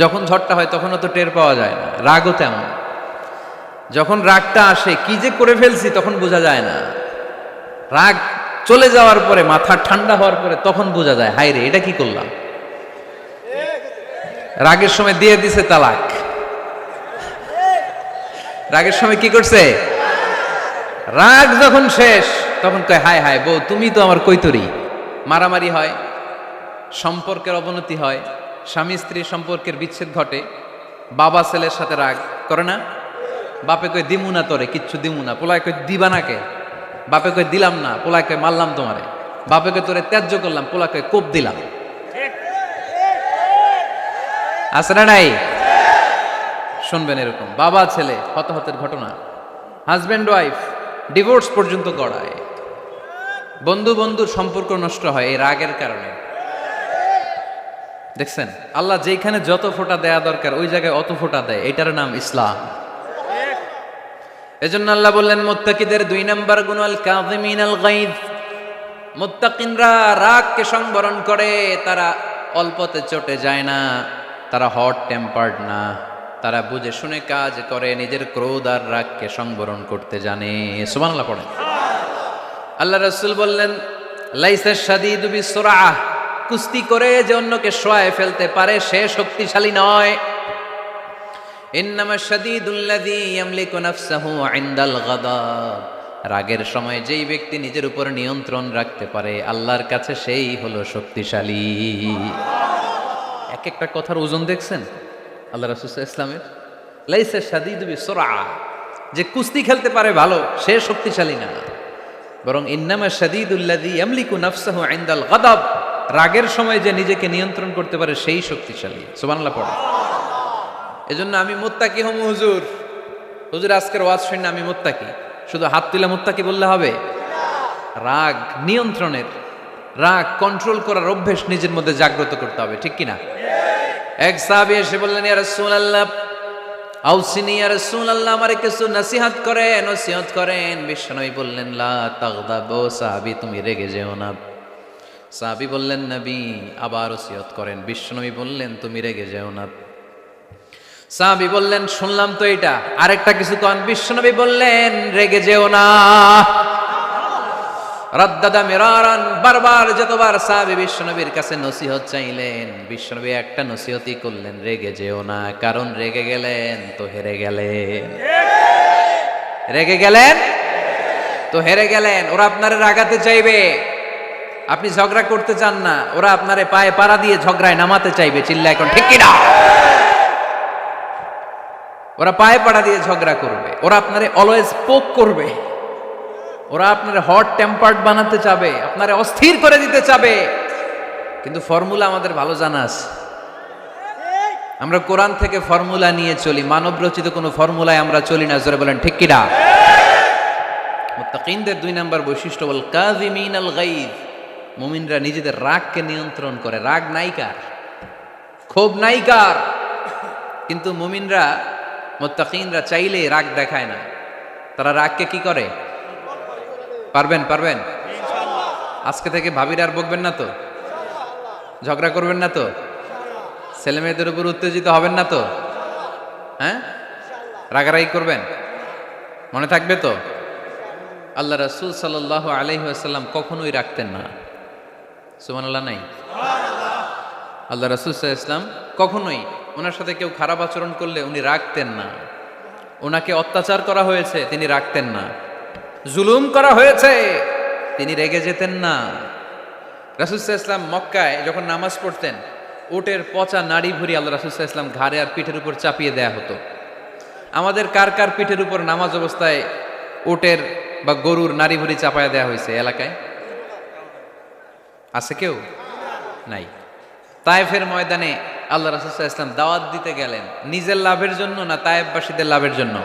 Speaker 1: যখন ঝড়টা হয় তখনও তো টের পাওয়া যায় না। রাগও তেমন। যখন রাগটা আসে, কি যে করে ফেলছি তখন বোঝা যায় না। রাগ চলে যাওয়ার পরে, মাথা ঠান্ডা হওয়ার পরে তখন বোঝা যায়, হায় রে এটা কি করলাম। রাগের সময় দিয়ে দিছে তালাক। রাগের সময় কি করছে? রাগ যখন শেষ তখন কয়, হায় হায় বউ তুমি তো আমার কৈতরি। মারামারি হয়, সম্পর্কের অবনতি হয়, স্বামী স্ত্রীর সম্পর্কের বিচ্ছেদ ঘটে। বাবা ছেলের সাথে রাগ করে না? বাপে কই দিমু না তোরে, কিচ্ছু দিমু না। পোলায় কই দিবা না কে? বাপে কই দিলাম না। পোলায় কই মারলাম তোমারে। বাপে কই তোরে ত্যায্য করলাম। পোলা কই কোপ দিলাম। আছে না নাই? শুনবেন এরকম বাবা ছেলে হতাহতের ঘটনা, হাজব্যান্ড ওয়াইফ ডিভোর্স পর্যন্ত গড়ায়। বন্ধু বন্ধুর সম্পর্ক নষ্ট হয় এই রাগের কারণে। দেখছেন, আল্লাহ যেখানে যত ফোঁটা দেয়া দরকার ওই জায়গায় অত ফোঁটা দেয়। এটার নাম ইসলাম। এজন্য আল্লাহ বললেন, মুত্তাকিদের 2 নাম্বার গুণ আল কাযিমিনাল গায়জ। মুত্তাকিনরা রাগকে সংবরণ করে, তারা অল্পতে চটে যায় না, তারা হট টেম্পার্ড না, তারা বুঝে শুনে কাজ করে, নিজের ক্রোধ আর রাগকে সংবরণ করতে জানে। সুবহানাল্লাহ পড়েন। আল্লাহ রাসূল বললেন, লাইসা শাদীদু বিসুরআহ, কুস্তি করে যে অন্যকে শোয়ায় ফেলতে পারে সে শক্তিশালী নয়। ইন্নামা শাদীদুল্লাযী ইয়ামলিকু নাফসাহু ইনদাল গাদাব, রাগের সময় যেই ব্যক্তি নিজের উপর নিয়ন্ত্রণ রাখতে পারে আল্লাহর কাছে সেই হলো শক্তিশালী। এক একটা কথার ওজন দেখছেন আল্লাহ রাসূল সাল্লাল্লাহু আলাইহি ওয়াসাল্লামের। লাইসা শাদীদু বিসুরআহ, যে কুস্তি খেলতে পারে ভালো সে শক্তিশালী না, বরং ইন্নামা শাদীদুল্লাযী ইয়ামলিকু নাফসাহু ইনদাল গাদাব, রাগের সময় যে নিজেকে নিয়ন্ত্রণ করতে পারে সেই শক্তিশালী। সুবহানাল্লাহ পড়ে। এজন্য আমি মুত্তাকি হমু হুজুর। হুজুর আজকের ওয়াজ শুনে আমি মুত্তাকি, শুধু হাত তুলে মুত্তাকি বললে হবে? রাগ নিয়ন্ত্রণের, রাগ কন্ট্রোল করার অভ্যেস নিজের মধ্যে জাগ্রত করতে হবে, ঠিক কিনা? এক সাহাবী এসে বললেন, ইয়া রাসূলুল্লাহ আউসিনি, ইয়া রাসূলুল্লাহ আমারে কিছু নসিহত করেন, নসিহত করেন। বিশ্বনবী বললেন, লা তাগদাব, ও সাহাবী তুমি রেগে যেও না। সাহাবী বললেন, নবী আবার ওসিয়ত করেন। বিশ্বনবী বললেন, তুমি রেগে যেও না। সাহাবী বললেন, শুনলাম তো এটা, আরেকটা কিছু কন। বিশ্বনবী বললেন, রেগে যেও না। রাদ্দাদা মিরারান, বারবার যতবার সাহাবী বিশ্বনবীর কাছে নসিহত চাইলেন, বিশ্বনবী একটা নসিহতই করলেন, রেগে যেও না। কারণ রেগে গেলেন তো হেরে গেলেন। রেগে গেলেন তো হেরে গেলেন। ওরা আপনারে রাগাতে চাইবে, আপনি ঝগড়া করতে চান না, ওরা আপনারে পায়ে পাড়া দিয়ে ঝগড়ায় নামাতে চাইবে। চিল্লা এখন ঠিক কিনা? ওরা পায়ে পাড়া দিয়ে ঝগড়া করবে, ওরা আপনারে অলওয়েজ পোক করবে, ওরা আপনার হট টেম্পার্ড বানাতে চাবে, আপনারে অস্থির করে দিতে চাবে। কিন্তু ফর্মুলা আমাদের ভালো জানা আছে। আমরা কোরআন থেকে ফর্মুলা নিয়ে চলি, মানব রচিত কোনো ফর্মুলায় আমরা চলি না। জোরে বলেন ঠিক কিনা? মুত্তাকিনদের 2 নাম্বার বৈশিষ্ট্য ওয়াল কাযিমিনাল গায়জ, মুমিনরা নিজেদের রাগকে নিয়ন্ত্রণ করে। রাগ নাইকার, ক্ষোভ নাইকার, কিন্তু মুমিনরা মুত্তাকিনরা চাইলে রাগ দেখায় না। তারা রাগকে কি করে? পারবেন পারবেন আজকে থেকে ভাবির আর বকবেন না তো, ঝগড়া করবেন না তো, ছেলে মেয়েদের উপর উত্তেজিত হবেন না তো, হ্যাঁ রাগারাগি করবেন, মনে থাকবে তো? আল্লাহ রাসূল সাল্লাল্লাহু আলাইহি ওয়াসাল্লাম কখনোই রাখতেন না। সুবহানাল্লাহ নাই? আল্লাহ রাসূল সাল্লাল্লাহু আলাইহি ওয়াসাল্লাম কখনোই, ওনার সাথে কেউ খারাপ আচরণ করলে উনি রাখতেন না। ওনাকে অত্যাচার করা হয়েছে, তিনি রাখতেন না। জুলুম করা হয়েছে, তিনি রেগে যেতেন না। রাসূল সাল্লাল্লাহু আলাইহি ওয়াসাল্লাম মক্কায় যখন নামাজ পড়তেন, উটের পচা নাড়ি ভুঁড়ি আল্লাহ রাসূল সাল্লাল্লাহু আলাইহি ওয়াসাল্লাম ঘাড়ে আর পিঠের উপর চাপিয়ে দেয়া হতো। আমাদের কার কার পিঠের উপর নামাজ অবস্থায় উটের বা গরুর নাড়ি ভুঁড়ি চাপায়া দেয়া হয়েছে এলাকায়? আছে কেউ? নাই। তায়েফের ময়দানে আল্লাহ রাসূল সাল্লাল্লাহু আলাইহি ওয়াসাল্লাম দাওয়াত দিতে গেলেন, নিজের লাভের জন্য না তায়েফবাসীদের লাভের জন্য?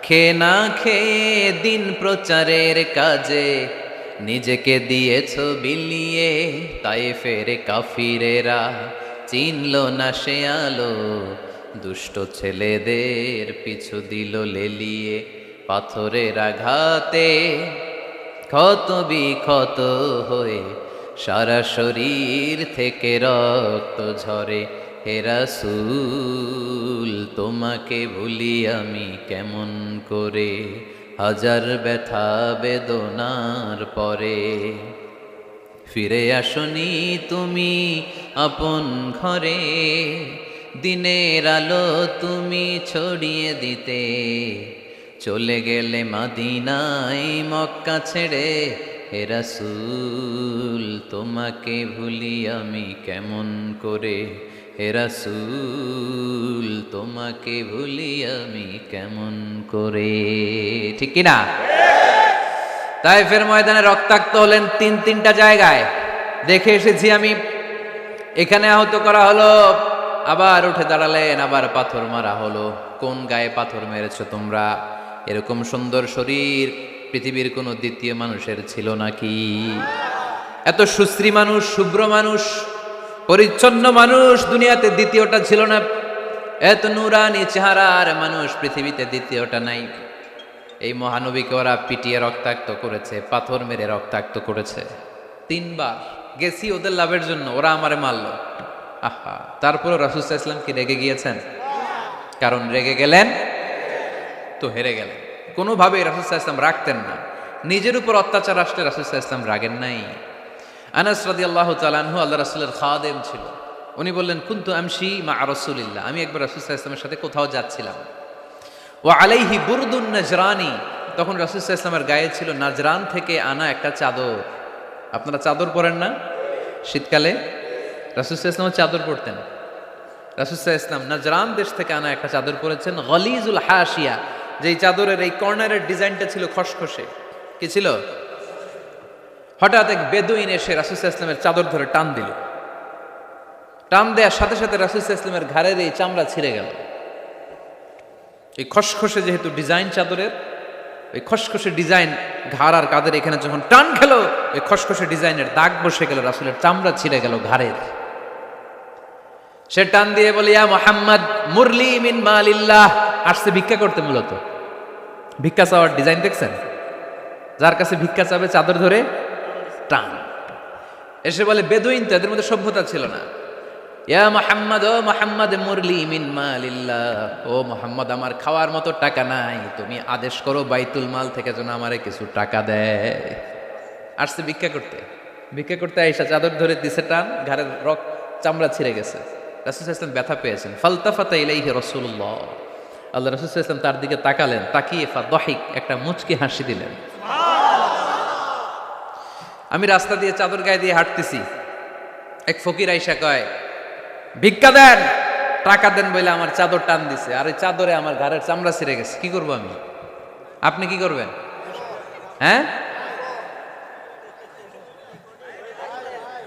Speaker 1: খেয়ে না খেয়ে দিন প্রচারের কাজে নিজেকে দিয়েছ বিলিয়ে, তায়েফের কাফিরেরা চিনল না সে আলো, দুষ্ট ছেলেদের পিছু দিল লেলিয়ে, পাথরের আঘাতে ক্ষত বিক্ষত হয়ে সারা শরীর থেকে রক্ত ঝরে। হে রাসূল তোমাকে ভুলি আমি কেমন করে, হাজার ব্যথা বেদনার পরে। ফিরে আসনি তুমি আপন ঘরে, দিনের আলো তুমি ছড়িয়ে দিতে, চলে গেলে মদিনায় মক্কা ছেড়ে। হে রাসূল তোমাকে ভুলি আমি কেমন করে, হে রাসূল তোমাকে ভুলি আমি কেমন করে। ঠিক কিনা? তায়েফের ময়দানে রক্তাক্ত হলেন 3টা জায়গায়, দেখে এসেছি আমি। এখানে আহত করা হলো, আবার উঠে দাঁড়ালেন, আবার পাথর মারা হলো। কোন গায়ে পাথর মেরেছো তোমরা? এরকম সুন্দর শরীর পৃথিবীর কোনো দ্বিতীয় মানুষের ছিল নাকি? এত সুশ্রী মানুষ, শুভ্র মানুষ, পরিচ্ছন্ন মানুষ দুনিয়াতে দ্বিতীয়টা ছিল না। এত নুরানি চেহারার মানুষ পৃথিবীতে দ্বিতীয়টা নাই। এই মহানবীকে ওরা পিটিয়ে রক্তাক্ত করেছে, পাথর মেরে রক্তাক্ত করেছে। 3 বার গেছি ওদের লাভের জন্য, ওরা আমারে মারলো। আহা, তারপরে রাসূল সাল্লাল্লাহু আলাইহি ওয়াসাল্লাম কি রেগে গিয়েছেন? কারণ রেগে গেলেন তো হেরে গেলেন। কোনোভাবে রাসূল সাল্লাল্লাহু আলাইহি ওয়াসাল্লাম রাখতেন না। নিজের উপর অত্যাচার আসলে রাসূল সাল্লাল্লাহু আলাইহি ওয়াসাল্লাম রাগেন নাই। আনাস রাদিয়াল্লাহু তাআলা আনহু আল্লাহ রাসূলের খাদেম ছিল। উনি বললেন, কুনতু আমশি মা রাসূলিল্লাহ, আমি একবার রাসূল সাল্লাল্লাহু আলাইহি ওয়াসাল্লামের সাথে কোথাও যাচ্ছিলাম। ওয়া আলাইহি বুরদুন নাজরানি, তখন রাসূল সাল্লাল্লাহু আলাইহি ওয়াসাল্লামের গায়ে ছিল নাজরান থেকে আনা একটা চাদর। আপনারা চাদর পরেন না শীতকালে? রাসূল সাল্লাল্লাহু আলাইহি ওয়াসাল্লাম চাদর পরতেন। রাসূল সাল্লাল্লাহু আলাইহি ওয়াসাল্লাম নাজরান দেশ থেকে আনা একটা চাদর পরেছেন, গলিজুল হাশিয়া, যেই চাদরের এই কর্নারের ডিজাইনটা ছিল খসখসে। কি ছিল? হঠাৎ এক বেদুইন এসে রাসূল সাল্লাল্লাহু আলাইহি ওয়াসাল্লামের চাদর ধরে টান দিল। টান দেওয়ার সাথে সাথে রাসূল সাল্লাল্লাহু আলাইহি ওয়াসাল্লামের ঘাড়ের এই চামড়া ছিঁড়ে গেল। এই খসখসে যেহেতু ডিজাইন চাদরের, ওই খসখসে ডিজাইন ঘাড় আর কাঁধের এখানে যখন টান খেলো, ওই খসখসে ডিজাইনের দাগ বসে গেল, রাসূলের চামড়া ছিঁড়ে গেল ঘাড়ের। সে টান দিয়ে বলে, ইয়া মুহাম্মদ মুরলি মিন মালিল্লাহ, আসছে ভিক্ষা করতে। মূলত ভিক্ষা চাওয়ার ডিজাইন দেখছেন? যার কাছে ভিক্ষা চাবে চাদর ধরে টান। এসে বলে, বেদুইন তো, এদের মধ্যে সভ্যতা ছিল না। ইয়া মুহাম্মদ, ও মুহাম্মদ মুরলি মিন মালিল্লাহ, ও মুহাম্মদ আমার খাওয়ার মতো টাকা নাই, তুমি আদেশ করো বাইতুল মাল থেকে যেন আমারে কিছু টাকা দেয়। আসছে ভিক্ষা করতে। ভিক্ষা করতে আইসা চাদর ধরে দিছে টান, ঘাড়ের চামড়া ছিঁড়ে গেছে। রাসূল সাল্লাল্লাহু আলাইহি ওয়াসাল্লাম ব্যথা পেয়েছেন। ফালতাফাতা ইলাইহি রাসূলুল্লাহ, আল্লাহ রাসূল সাল্লাল্লাহু আলাইহি ওয়াসাল্লাম তার দিকে তাকালেন, তাকিয়ে ফাদহিক, একটা মুচকি হাসি দিলেন। আমি রাস্তা দিয়ে চাদর গায়ে দিয়ে হাঁটতেছি, এক ফকির আইসা কয়, ভিক্ষা দেন। টাকা দেন বলে আমার চাদর টান দিছে, আর ওই চাদরে আমার ঘাড়ের চামড়া ছিঁড়ে গেছে, কি করবো আমি? আপনি কি করবেন? হ্যাঁ,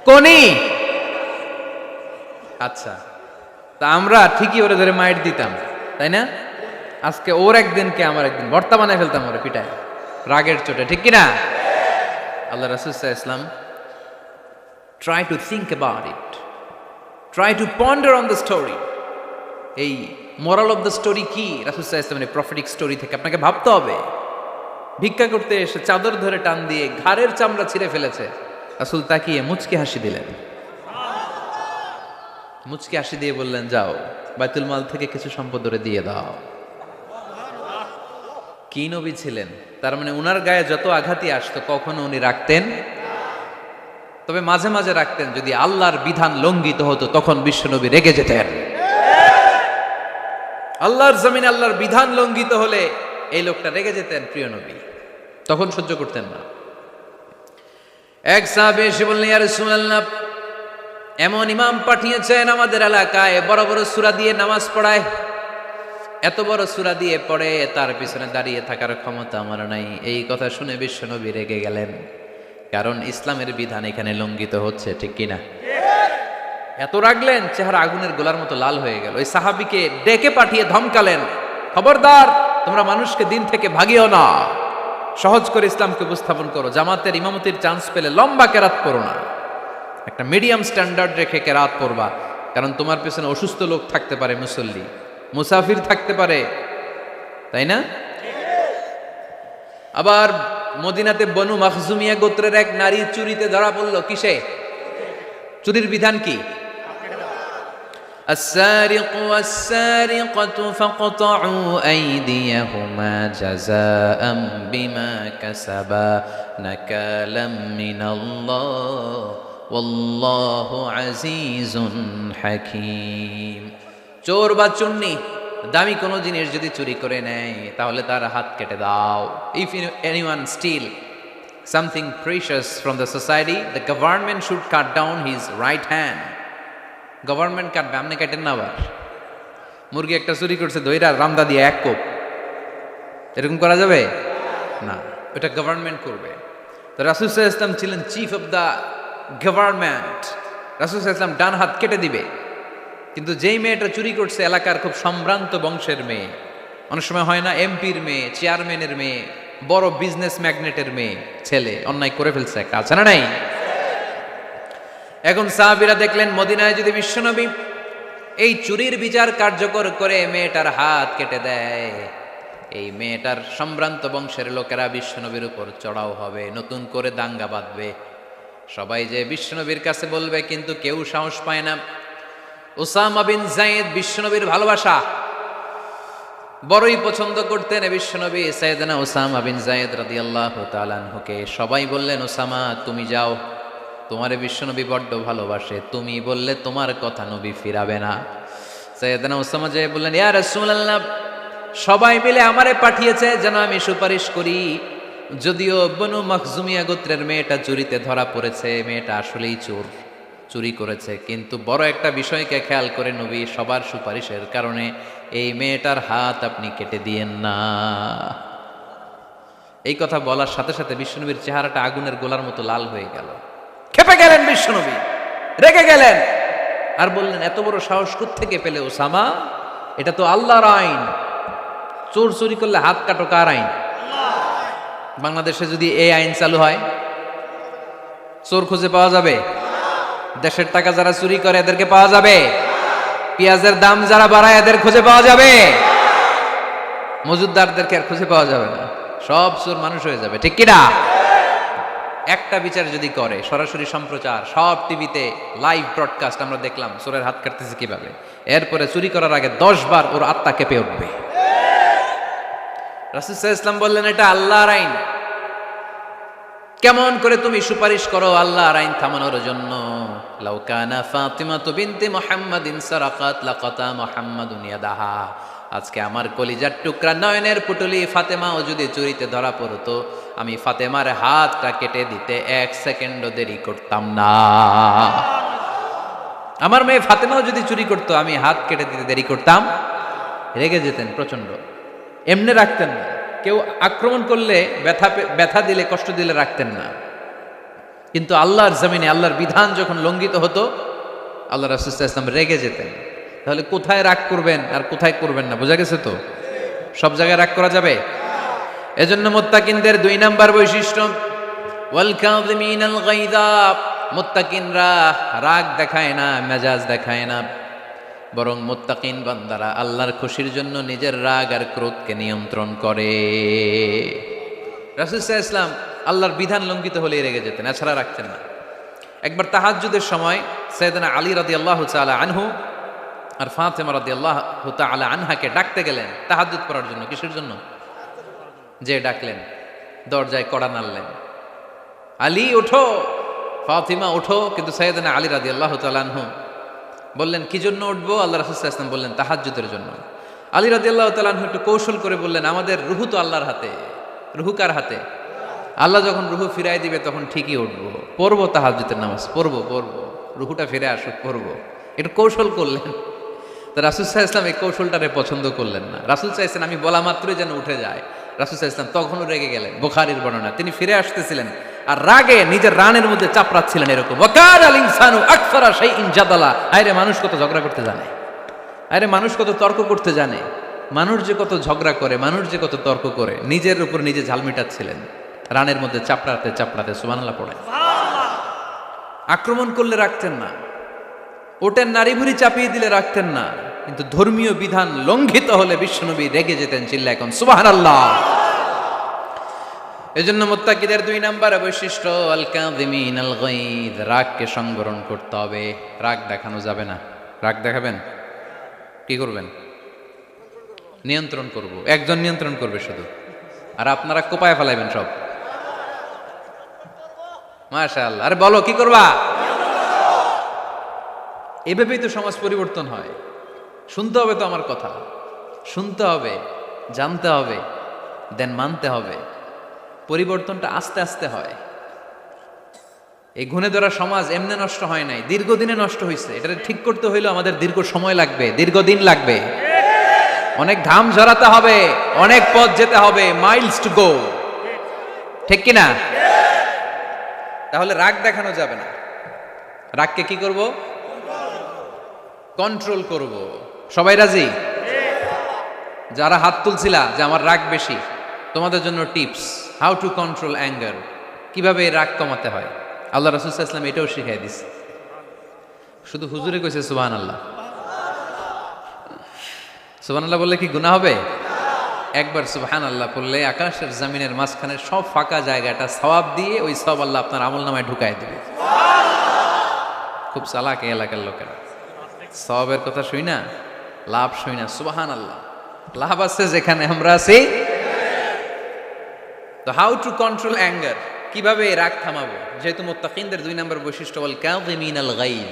Speaker 1: কোনি? আচ্ছা, তা আমরা ঠিকই ওরে ধরে মাইট দিতাম, তাই না? আজকে ওর একদিন কে আমার একদিন ভর্তা বানায় ফেলতাম ওরে পিটায়, রাগের চোটে, ঠিক কিনা? আল্লাহ রাসূল সাল্লাল্লাহু আলাইহি ওয়াসাল্লাম try to think about it, try to ponder on the story. এই মোরাল অফ দ্য স্টোরি কি? রাসূল সাল্লাল্লাহু আলাইহি ওয়াসাল্লামের প্রফেটিক স্টোরি থেকে আপনাকে ভাবতে হবে। ভিক্ষা করতে এসে চাদর ধরে টান দিয়ে ঘাড়ের চামড়া ছিঁড়ে ফেলেছে, রাসূল তাকিয়ে মুচকি হাসি দিলেন, মুচকি হাসি দিয়ে বললেন, যাও বাইতুল মাল থেকে কিছু সম্পদ ওরে দিয়ে দাও। কি নবী ছিলেন! তার মানে উনার গায়ে যত আঘাতই আসতো কখনো উনি রাখতেন, তবে মাঝে মাঝে রাখতেন। যদি আল্লাহর বিধান লঙ্ঘিত হতো তখন বিশ্বনবী রেগে যেতেন। আল্লাহর জমিনে আল্লাহর বিধান লঙ্ঘিত হলে এই লোকটা রেগে যেতেন, প্রিয় নবী, তখন সহ্য করতেন না। এক সাহাবী এসে বললেন, ইয়া রাসূলুল্লাহ, এমন ইমাম পাঠিয়েছেন আমাদের এলাকায়, বড় বড় সূরা দিয়ে নামাজ পড়ায়, এত বড় সূরা দিয়ে পড়ে, তার পিছনে দাঁড়িয়ে থাকার ক্ষমতা আমার নাই। এই কথা শুনে বিশ্বনবী রেগে গেলেন, কারণ ইসলামের বিধান এখানে লঙ্ঘিত হচ্ছে, ঠিক কিনা? এত রাগলেন, চেহারা আগুনের গোলার মতো লাল হয়ে গেল। ওই সাহাবীকে ডেকে পাঠিয়ে ধমকালেন, খবরদার, তোমরা মানুষকে দিন থেকে ভাগিও না, সহজ করে ইসলামকে উপস্থাপন করো। জামাতের ইমামতির চান্স পেলে লম্বা কেরাত পড়ো না, একটা মিডিয়াম স্ট্যান্ডার্ড রেখে কেরাত পড়বা, কারণ তোমার পেছনে অসুস্থ লোক থাকতে পারে, মুসল্লি, মুসাফির থাকতে পারে, তাই না? আবার মদিনাতে বনু মাখজুমিয়া গোত্রের এক নারী চুরিতে ধরা পড়ল। কিসে? চুরির বিধান কি? السارق والسارقة فاقطعوا أيديهما جزاء بما كسبا نكالا من الله والله عزيز حكيم। চোর বা চুন্নি দামি কোনো জিনিস যদি চুরি করে নেয় তাহলে তার হাত কেটে দাও। If anyone steal something precious from the society, the government should cut down his right hand. Government কাটবে, আপনি কাটেন না। আবার মুরগি একটা চুরি করছে, দইরা রামদা দিয়ে এক কোপ, এরকম করা যাবে না, ওটা গভর্নমেন্ট করবে। তো রাসূল সাল্লাল্লাহু আলাইহি ওয়াসাল্লাম ছিলেন চিফ অফ দ্য গভর্নমেন্ট, রাসূল সাল্লাল্লাহু আলাইহি ওয়াসাল্লাম ডান হাত কেটে দিবে। কিন্তু যেই মেয়েটা চুরি করছে এলাকার খুব সম্ভ্রান্ত বংশের মেয়ে, অনেক সময় হয় না, এমপির মেয়ে, চেয়ারম্যানের মেয়ে, বড় বিজনেস ম্যাগনেটের মেয়ে, ছেলে অন্যায় করে ফেলছে একটা, আছে না নাই? এখন সাহাবীরা দেখলেন মদিনায় যদি বিশ্বনবী এই চুরির বিচার কার্যকর করে মেয়েটার হাত কেটে দেয়, এই মেয়েটার সম্ভ্রান্ত বংশের লোকেরা বিশ্বনবীর উপর চড়াও হবে, নতুন করে দাঙ্গা বাঁধবে, সবাই যে বিশ্বনবীর কাছে বলবে, কিন্তু কেউ সাহস পায় না। উসামা বিন যায়েদ বিশ্বনবীর ভালোবাসা বড়ই পছন্দ করতেন বিশ্বনবী। সাইয়েদনা উসামা বিন যায়েদ রাদিয়াল্লাহু তাআলা আনহুকে সবাই বললেন, উসামা তুমি যাও, তোমারে বিশ্বনবী বড্ড ভালোবাসে, তুমি বললে তোমার কথা নবী ফিরাবে না। সাইয়েদনা উসামা যে বললেন, ইয়া রাসূলুল্লাহ, সবাই মিলে আমারে পাঠিয়েছে যেন আমি সুপারিশ করি, যদিও বনু মাখজুমিয়া গোত্রের মেয়েটা চুরিতে ধরা পড়েছে, মেয়েটা আসলেই চোর, চুরি করেছে, কিন্তু বড় একটা বিষয়কে খেয়াল করে নবী সবার সুপারিশের কারণে এই মেয়েটার হাত আপনি কেটে দিয়েন না। এই কথা বলার সাথে সাথে বিশ্বনবীর চেহারাটা আগুনের গোলার মতো লাল হয়ে গেল, খেপে গেলেন বিশ্বনবী, রেগে গেলেন, আর বললেন, এত বড় সাহস কোত্থেকে পেলে ওসামা? এটা তো আল্লাহর আইন, চোর চুরি করলে হাত কাটো কার আইন? বাংলাদেশে যদি এই আইন চালু হয়, চোর খুঁজে পাওয়া যাবে? দেশের টাকা যারা চুরি করে এদেরকে পাওয়া যাবে? পেঁয়াজের দাম যারা বাড়ায় এদের খুঁজে পাওয়া যাবে? মজুদদারদেরকে আর খুঁজে পাওয়া যাবে না, সব চোর মানুষ হয়ে যাবে, ঠিক কিনা? একটা বিচার যদি করে, সরাসরি সম্প্রচার, সব টিভিতে লাইভ ব্রডকাস্ট, আমরা দেখলাম চোরের হাত কাটতেছে কিভাবে, এরপরে চুরি করার আগে 10 বার ওর আত্মা কেঁপে উঠবে। রাসূল সাল্লাল্লাহু আলাইহি ওয়াসাল্লাম বললেন, এটা আল্লাহর আইন, কেমন করে তুমি সুপারিশ করো আল্লাহর আইন থামানোর জন্য? লাউ কানা ফাতিমাতু বিনতে মুহাম্মাদিন সারাকাত লাকাতা মুহাম্মাদুন ইয়াদাহা। আজকে আমার কলিজার টুকরা নয়নের পুটলি ফাতেমাও যদি চুরিতে ধরা পড়তো, আমি ফাতেমার হাতটা কেটে দিতে 1 সেকেন্ডও দেরি করতাম না। আমার মেয়ে ফাতেমাও যদি চুরি করতো আমি হাত কেটে দিতে দেরি করতাম। রেগে যেতেন প্রচন্ড, এমনি রাখতেন না। কেউ আক্রমণ করলে ব্যথা দিলে কষ্ট দিলে রাখতেন না। কিন্তু আল্লাহর জমিনে আল্লাহর বিধান যখন লঙ্ঘিত হতো আল্লাহ রাসূল সাল্লাল্লাহু আলাইহি ওয়াসাল্লাম রেগে যেতেন। তাহলে কোথায় রাগ করবেন আর কোথায় করবেন না বোঝা গেছে তো? সব জায়গায় রাগ করা যাবে? এজন্য মুত্তাকিনদের 2 নাম্বার বৈশিষ্ট্য ওয়াল কাযিমিনাল গায়যা। মুত্তাকিনরা রাগ দেখায় না, মেজাজ দেখায় না, বরং মুত্তাকিন বান্দারা আল্লাহর খুশির জন্য নিজের রাগ আর ক্রোধকে নিয়ন্ত্রণ করে। রাসূল সাল্লাল্লাহু আলাইহি ওয়াসাল্লাম আল্লাহর বিধান লঙ্ঘিত হলেই রেগে যেতেন, এছাড়া রাখতেন না। একবার তাহাজ্জুদের সময় সাইয়েদনা আলী রাদিয়াল্লাহু তাআলা আনহু আর ফাতেমা রাদিয়াল্লাহু তাআলা আনহাকে ডাকতে গেলেন তাহাজ্জুদ পড়ার জন্য। কিসের জন্য? যে ডাকলেন, দরজায় কড়া নাড়লেন, আলী ওঠো, ফাতিমা ওঠো। কিন্তু সাইয়েদনা আলী রাদিয়াল্লাহু তাআলা আনহু বললেন কি জন্য উঠবো? আল্লাহ রাসূল সাল্লাল্লাহু আলাইহি ওয়াসাল্লাম বললেন তাহাজ্জুদের জন্য। আলী রাদিয়াল্লাহু তাআলা আনহু একটু কৌশল করে বললেন আমাদের রুহু তো আল্লাহর হাতে। রুহু কার হাতে? আল্লাহ যখন রুহু ফিরাই দিবে তখন ঠিকই উঠবো, পড়বো তাহাজ্জুদের নামাজ, পড়বো রুহুটা ফিরে আসুক, পড়বো। একটু কৌশল করলেন। তো রাসূল সাল্লাল্লাহু আলাইহি ওয়াসাল্লাম এই কৌশলটারে পছন্দ করলেন না। রাসূল চাইছেন আমি বলা মাত্রই যেন উঠে যায়। রাসূল সাল্লাল্লাহু আলাইহি ওয়াসাল্লাম তখনও রেগে গেলেন। বুখারীর বর্ণনা, তিনি ফিরে আসতেছিলেন আর রাগে নিজের রানের মধ্যে চাপড়াচ্ছিলেন এরকম, ওয়াকারাল ইনসানু আকসারা শাইইন জাদালা। আরে মানুষ কত ঝগড়া করতে জানে, আরে মানুষ কত তর্ক করতে জানে, মানুষ যে কত ঝগড়া করে, মানুষ যে কত তর্ক করে, নিজের উপর নিজে ঝাল মিটাচ্ছিলেন রানের মধ্যে চাপড়াতে চাপড়াতে। সুবহানাল্লাহ পড়ে। আক্রমণ করলে রাখতেন না, ওটের নারী ভুঁড়ি চাপিয়ে দিলে রাখতেন না, কিন্তু ধর্মীয় বিধান লঙ্ঘিত হলে বিশ্বনবী রেগে যেতেন। চিল্লা এখন সুবহানাল্লাহ। এজন্য মুত্তাকিদের 2 নাম্বার বৈশিষ্ট্য আল কাযিমিনাল গায়দ, রাগকে সংবরণ করতে হবে, রাগ দেখানো যাবে না। রাগ দেখাবেন, কি করবেন? নিয়ন্ত্রণ করব। একজন নিয়ন্ত্রণ করবে শুধু, আর আপনারা কোপায় ফেলাইবেন সব। মাশাআল্লাহ। আরে বলো কি করবা? এভাবেই তো সমাজ পরিবর্তন হয়। শুনতে হবে তো আমার কথা, শুনতে হবে, জানতে হবে, দেন মানতে হবে। পরিবর্তনটা আস্তে আস্তে হয়। এই ঘুণে ধরা সমাজ এমনি নষ্ট হয় নাই, দীর্ঘদিনে নষ্ট হয়েছে। এটা ঠিক করতে হইলে আমাদের দীর্ঘ সময় লাগবে, দীর্ঘদিন লাগবে, অনেক ঘাম ঝরাতে হবে, অনেক পথ যেতে হবে, মাইলস টু গো। ঠিক কিনা? তাহলে রাগ দেখানো যাবে না। রাগকে কি করব? কন্ট্রোল করব। সবাই রাজি? যারা হাত তুলছিলা যে আমার রাগ বেশি, তোমাদের জন্য tips, how to control anger, কিভাবে রাগ কমাতে হয়। আল্লাহ রাসূল সাল্লাল্লাহু আলাইহি ওয়াসাল্লাম এটাও শিখিয়ে দিছে। শুধু হুজুরে কইছে সুবহানাল্লাহ। সুবহানাল্লাহ বললে কি গুনাহ হবে? একবার সুবহানাল্লাহ বললে আকাশের জমিনের মাঝখানে সব ফাঁকা জায়গাটা সওয়াব দিয়ে ওই সওয়াব আল্লাহ আপনার আমলনামায় ঢুকায় দিবে। খুব চালাক এই এলাকার লোকেরা, সওয়াবের কথা শুই না, লাভ শুই না। সুবহানাল্লাহ, লাভ আছে যেখানে আমরা আছি। তো হাউ টু কন্ট্রোল অ্যাঙ্গার, কিভাবে রাগ থামাবো? যেহেতু মুত্তাকিনদের 2 নম্বর বৈশিষ্ট্য ওয়াল কাযিমিনাল গায়য,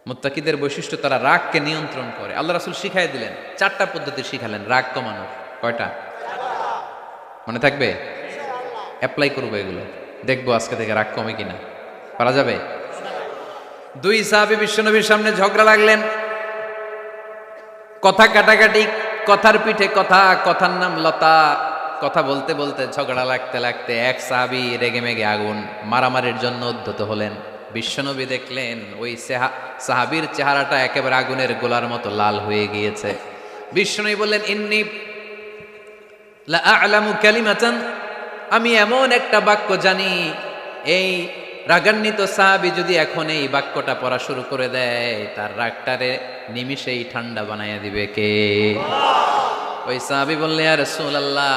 Speaker 1: মুত্তাকিদের বৈশিষ্ট্য তারা রাগকে নিয়ন্ত্রণ করে। আল্লাহ রাসূল শিখাই দিলেন, 4টা পদ্ধতি শিখালেন রাগ কমানোর। কয়টা মনে থাকবে? অ্যাপ্লাই করবো এগুলো, দেখবো আজকে থেকে রাগ কমে কিনা। পারা যাবে? 2 সাহাবী বিশ্বনবীর সামনে ঝগড়া লাগলেন, কথা কাটাকাটি, কথার পিঠে কথা, কথার নাম লতা। কথা বলতে বলতে ঝগড়া লাগতে লাগতে এক সাহাবী রেগে মেগে আগুন, মারামারির জন্য উদ্ধত হলেন। বিশ্বনবী দেখলেন ওই সাহাবীর চেহারাটা একেবারে আগুনের গোলার মতো লাল হয়ে গিয়েছে। বিশ্বনবী বললেন, ইন্নী লা আ'লামু কালিমাতান, আমি এমন একটা বাক্য জানি, এই রাগান্বিত সাহাবী যদি এখন এই বাক্যটা পড়া শুরু করে দেয়, তার রাগটারে নিমিষেই ঠান্ডা বানাইয়া দিবে কে? ওই সাহাবী বললেন, ইয়া রাসূলুল্লাহ,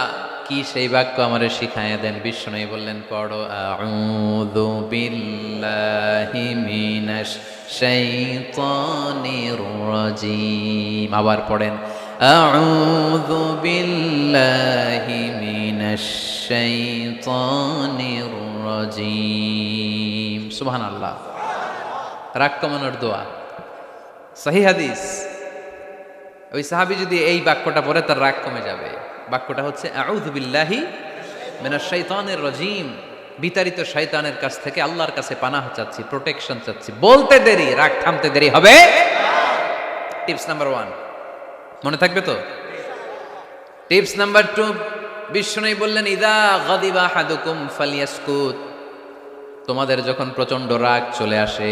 Speaker 1: কি সেই বাক্য আমারে শিখাইয়া দেন। বিশ্বনবী বললেন, পড়ো, আউযু বিল্লাহি মিনাশ শাইতানির রাজীম। আবার পড়েন, আউযু বিল্লাহি মিনাশ শাইতানির রাজীম। সুবহানাল্লাহ। রাগ কমানোর দোয়া, সহিহ হাদিস। ওই সাহাবী যদি এই বাক্যটা পড়ে তার রাগ কমে যাবে। বাক্যটা হচ্ছে আউযু বিল্লাহি মিনাশ শাইতানির রাজীম। বিতাড়িত শয়তানের কাছ থেকে আল্লাহর কাছে পানাহ চাচ্ছি, প্রোটেকশন চাচ্ছি। বলতে দেরি, রাগ থামতে দেরি হবে। টিপস নাম্বার 1 মনে থাকবে তো? টিপস নাম্বার 2, বিষ্ণু বললেন ইদা গাদিবা আহাদুকুম ফালিয়াসকুত। তোমাদের যখন প্রচন্ড রাগ চলে আসে,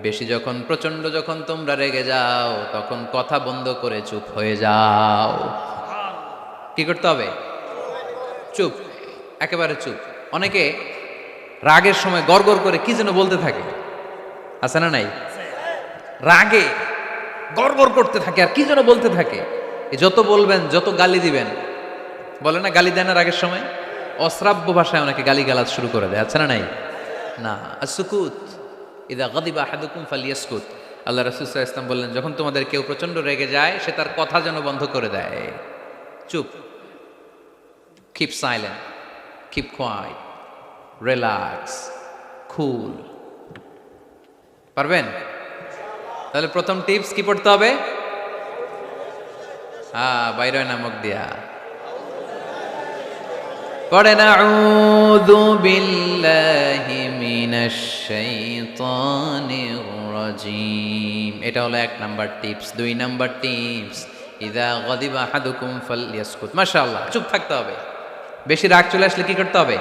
Speaker 1: বেশি যখন প্রচন্ড যখন তোমরা রেগে যাও, তখন কথা বন্ধ করে চুপ হয়ে যাও। কি করতে হবে? চুপ, একেবারে চুপ। অনেকে রাগের সময় গড়গড় করে কি যেন বলতে থাকে, আছে না নাই? রাগে গড়গড় করতে থাকে আর কি যেন বলতে থাকে। যত বলবেন, যত গালি দিবেন, বলে না গালি দেয় না রাগের সময়, অশ্রাব্য ভাষায় অনেকে গালি গালাজ শুরু করে দেয়, আছে না নাই? না, আসুকুত ইদা গাদিবা আহাদুকুম ফালিয়াসকুত। আল্লাহ রাসূল সাল্লাল্লাহু আলাইহি ওয়াসাল্লাম বললেন, যখন তোমাদের কেউ প্রচন্ড রেগে যায়, সে তার কথা যেন বন্ধ করে দেয়। চুপ, keep silent, keep quiet, relax, cool. পারবেন? তাহলে প্রথম টিপস কি পড়তে হবে? বাইরে নামক দিয়া পড়েন আউযু বিল্লাহি মিনাশ শাইতানির রাজিম। এটা হলো 1 নাম্বার টিপস। 2 নাম্বার টিপস, ইযা গাদিবা আহাদুকুম ফালইয়াসকুত। মাশাআল্লাহ, চুপ থাকতে হবে। বেশি রাগ চলে আসলে কি করতে হবে?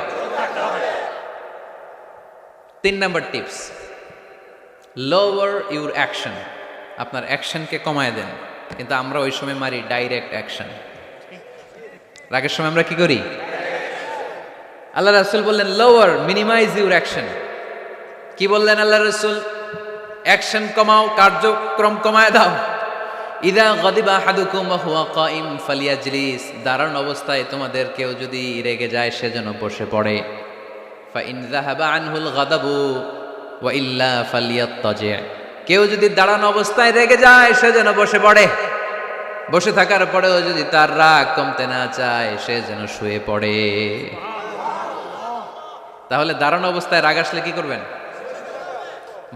Speaker 1: 3 number tips, lower your action. আপনার অ্যাকশনকে কমায় দেন। কিন্তু আমরা ওই সময় মারি ডাইরেক্ট অ্যাকশন। রাগের সময় আমরা কি করি? আল্লাহ রাসূল বললেন লোয়ার, মিনিমাইজ ইউর অ্যাকশন। কি বললেন আল্লাহ রাসূল? অ্যাকশন কমাও, কার্যক্রম কমায় দাও। ইদা গাদিবা আহাদুকুম ওয়া হুয়া কাইম ফালিয়াজলিস। দাঁড়ানো অবস্থায় তোমাদের কেউ যদি রেগে যায়, সে যেন বসে পড়ে। ফা ইন যাহাবা আনহুল গাদাবু ওয়া ইল্লা ফালিয়াত্তাজি। কেউ যদি দাঁড়ানো অবস্থায় রেগে যায়, সে যেন বসে পড়ে। বসে থাকার পরেও যদি তার রাগ কমতে না চায়, সে যেন শুয়ে পড়ে। তাহলে দাঁড়ানো অবস্থায় রাগ আসলে কি করবেন?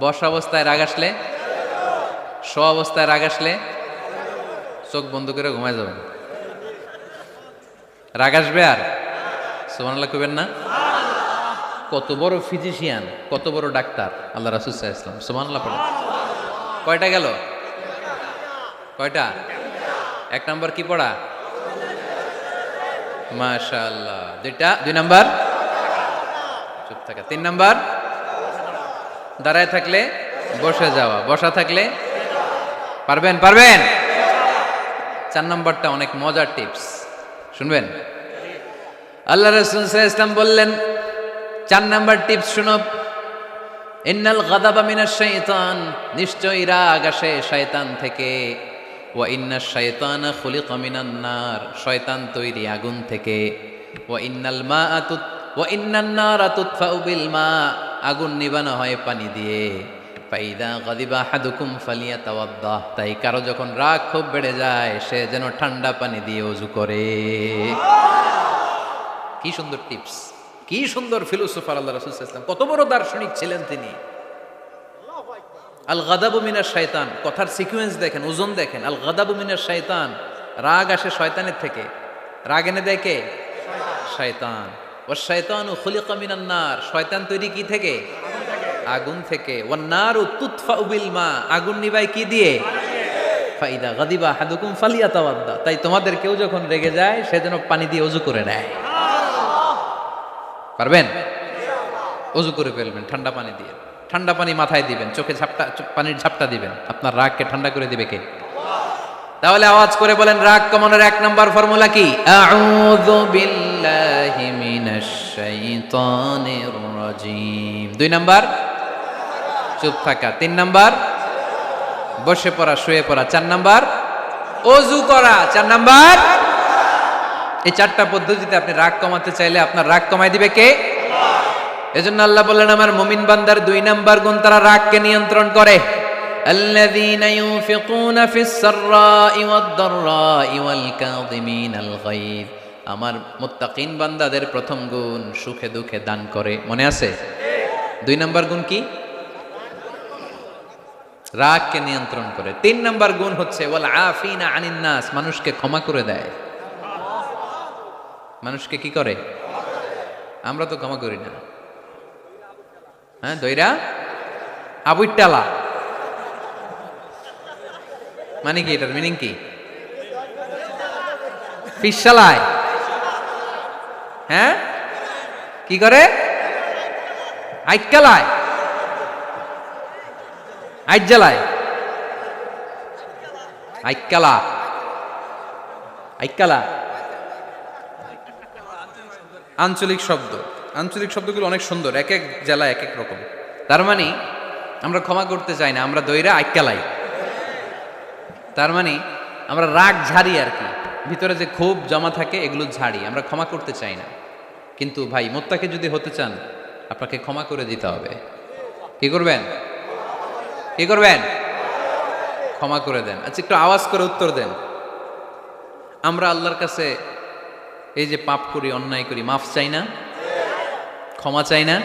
Speaker 1: বসা অবস্থায় রাগ আসলে, শোয়া অবস্থায় রাগ আসলে চোখ বন্ধ করে ঘুমায় যাবেন। রাগ আসবে আর সুবহানাল্লাহ কইবেন না? কত বড় ফিজিশিয়ান, কত বড় ডাক্তার আল্লাহ রাসূল সাল্লাল্লাহু আলাইহি ওয়াসাল্লাম। সুবহানাল্লাহ পড়েন। কয়টা গেল? কয়টা? 1 নাম্বার কি পড়া? মাশাআল্লাহ। 2 নাম্বার চুপ থাকা। 3 নাম্বার দাঁড়ায় থাকলে বসে যাওয়া, বসা থাকলে পারবেন? 4 নাম্বারটা অনেক মজার টিপস, শুনবেন? আল্লাহ রাসূল সাল্লাল্লাহু আলাইহি ওয়াসাল্লাম বললেন 4 নাম্বার টিপস শুনো। ইন্নাল গাদাবা মিনাশ শাইতান। নিশ্চয়ই রাগ আসে শয়তান থেকে। ওয়া ইন্নাশ শাইতানা খুলিকা মিনান নার। শয়তান তৈরি আগুন থেকে। ওয়া ইন্নান নারা তুতফাউ বিল মা। আগুন নিবানো হয় পানি দিয়ে। ফাইদা গাদিবা আহাদুকুম ফালিয়াতাওয়াদ্দাহ। তাই কারো যখন রাগ খুব বেড়ে যায়, সে যেন ঠান্ডা পানি দিয়ে ওযু করে। কি সুন্দর টিপস, কি সুন্দর ফিলোসোফার আল্লাহ রাসূল সাল্লাল্লাহু আলাইহি ওয়াসাল্লাম। কত বড় দার্শনিক ছিলেন তিনি। আল গাদাবু মিনাশ শাইতান, কথার সিকোয়েন্স দেখেন, ওজন দেখেন। আল গাদাবু মিনাশ শাইতান, রাগ আসে শয়তানের থেকে। রাগ এনে দেয় কে? শয়তান। ওয়াশ শাইতানু খুলিকা মিনান নার। শয়তান তৈরি কি থেকে? আগুন থেকে। ওয়ান নারু তুতফাউ বিল মা। আগুন নিবাই কি দিয়ে? ফাইদা গাদিবা আহাদুকুম ফালিয়াতাওয়াদ্দা। তাই তোমাদের কেউ যখন রেগে যায়, সে যেন পানি দিয়ে ওযু করে নেয়। পারবেন? ওযু করে ফেলবেন ঠান্ডা পানি দিয়ে। ঠান্ডা পানি মাথায় দিবেন, চোখে পানির ঝাপটা দিবেন। আপনার রাগকে ঠান্ডা করে দিবে কে? তাহলে আওয়াজ করে বলেন, রাগ কমানোর 1 নাম্বার ফর্মুলা কি? আউযু বিল্লাহি মিনাশ শাইতানির রাজিম। 2 নাম্বার চুপ থাকা। 3 নাম্বার বসে পড়া, শুয়ে পড়া। 4 নাম্বার ওযু করা। 4 নাম্বার। এই 4টা পদ্ধতিতে আপনি রাগ কমাতে চাইলে আপনার রাগ কমায় দিবে কে? এজন্য আল্লাহ বললেন, আমার মুমিন বান্দার 2 নাম্বার গুণ, তারা রাগকে নিয়ন্ত্রণ করে। আল্লাযীনা ইউনফিকুনা ফিস সাররাই ওয়াদ দাররাই ওয়াল কাযিমিনাল গায়য। আমার মুত্তাকিন বান্দাদের প্রথম গুণ সুখে দুঃখে দান করে। মনে আছে? 2 নাম্বার গুণ কি? রাগকে নিয়ন্ত্রণ করে। 3 নাম্বার গুণ হচ্ছে ওয়াল আফিনা আনিন নাস, মানুষকে ক্ষমা করে দেয়। মানুষকে কি করে? আমরা তো ক্ষমা করি না। হ্যাঁ, দইরা আবুইটালা মানে কি? এটার মিনিং কি? ফিস চালায়। হ্যাঁ, কি করে? আইকালায়, আইট জ্বালায়, আইকালা, আইকালা আঞ্চলিক শব্দ। আঞ্চলিক শব্দগুলো অনেক সুন্দর, এক এক জেলায় এক এক রকম। তার মানে আমরা ক্ষমা করতে চাই না, আমরা দইরা আইকালাই। তার মানে আমরা রাগ ঝাড়ি আর কি, ভিতরে যে ক্ষোভ জমা থাকে এগুলো ঝাড়ি, আমরা ক্ষমা করতে চাই না। কিন্তু ভাই মোত্তাকি যদি হতে চান আপনাকে ক্ষমা করে দিতে হবে। কি করবেন? কি করবেন? ক্ষমা করে দেন। আচ্ছা, একটু আওয়াজ করে উত্তর দেন। আমরা আল্লাহর কাছে এই যে পাপ করি, অন্যায় করি, মাফ চাই না? ক্ষমা চাই না?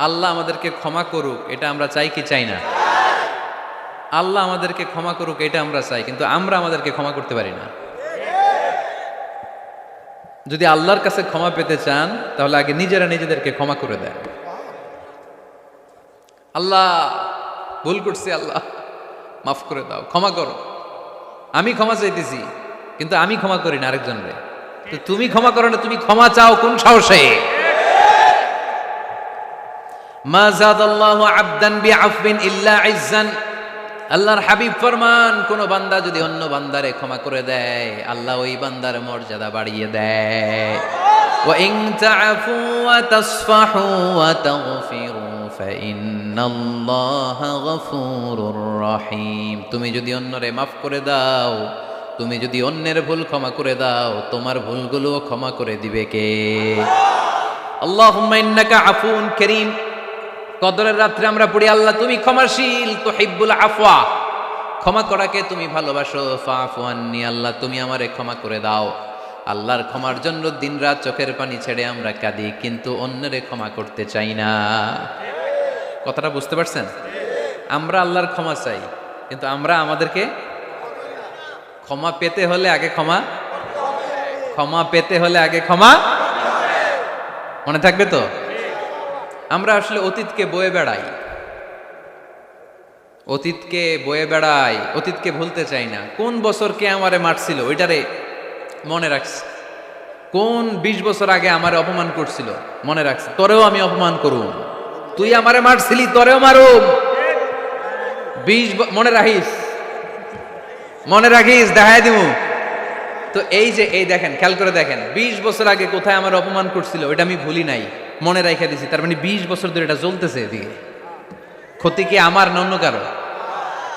Speaker 1: আল্লাহ আমাদেরকে ক্ষমা করুক এটা আমরা চাই কি চাই না? আল্লাহ আমাদেরকে ক্ষমা করুক এটা আমরা চাই, কিন্তু আমরা আমাদেরকে ক্ষমা করতে পারি না। যদি আল্লাহর কাছে ক্ষমা পেতে চান তাহলে আগে নিজেরা নিজেদেরকে ক্ষমা করে দেন। আল্লাহ ভুল করছি, আল্লাহ মাফ করে দাও, ক্ষমা করো। আমি ক্ষমা চাইতেছি কিন্তু আমি ক্ষমা করি না আরেকজনরে। তো তুমি ক্ষমা করো না, তুমি ক্ষমা চাও কোন সাহসে? মা যাদাল্লাহু আবদান বিআফবিন ইল্লা ইজ্জান। আল্লাহর হাবিব ফরমান, কোন বান্দা যদি অন্য বান্দারে ক্ষমা করে দেয় আল্লাহ ওই বান্দার মর্যাদা বাড়িয়ে দেয়। ওয়া ইন তা'ফু ওয়া তাসফাহু ওয়া তাগফিরু ফাইন্নাল্লাহা গফুরুর রহিম। তুমি যদি অন্যরে মাফ করে দাও, তুমি যদি অন্যের ভুল ক্ষমা করে দাও, তোমার ভুলগুলোও ক্ষমা করে দিবে কে? আল্লাহুম্মা ইন্নাকা আফুন কারীম। কদরের রাত্রে আমরা পড়ি, আল্লাহ তুমি ক্ষমাশীল, তুহিব্বুল আফওয়া, ক্ষমা করাকে তুমি ভালোবাসো। ফাফু আন্নি, আল্লাহ তুমি আমারে ক্ষমা করে দাও। আল্লাহর ক্ষমার জন্য দিনরাত চোখের পানি ছেড়ে আমরা কাঁদি, কিন্তু অন্যরে ক্ষমা করতে চাই না। কথাটা বুঝতে পারছেন? আমরা আল্লাহর ক্ষমা চাই, কিন্তু আমরা আমাদেরকে ক্ষমা পেতে হলে আগে ক্ষমা পেতে হলে আগে ক্ষমা। মনে থাকবে তো? আমরা আসলে অতীতকে বয়ে বেড়াই, অতীতকে ভুলতে চাই না। কোন বছর কে আমারে মারছিল ওইটারে মনে রাখছি, কোন 20 বছর আগে আমারে অপমান করছিল মনে রাখছি, তোরেও আমি অপমান করুম। তুই আমারে মারছিলি, তোরেও মারুম। মনে রাখিস, দেখাই দিমু। তো এই যে এই দেখেন, খেয়াল করে দেখেন, 20 বছর আগে কোথায় আমার অপমান করছিল ওইটা আমি ভুলি নাই, মনে রাখা দিছি। তার মানে 20 বছর ধরে এটা জ্বলতেছে এদিকে। ক্ষতি কি আমার না অন্য কারো?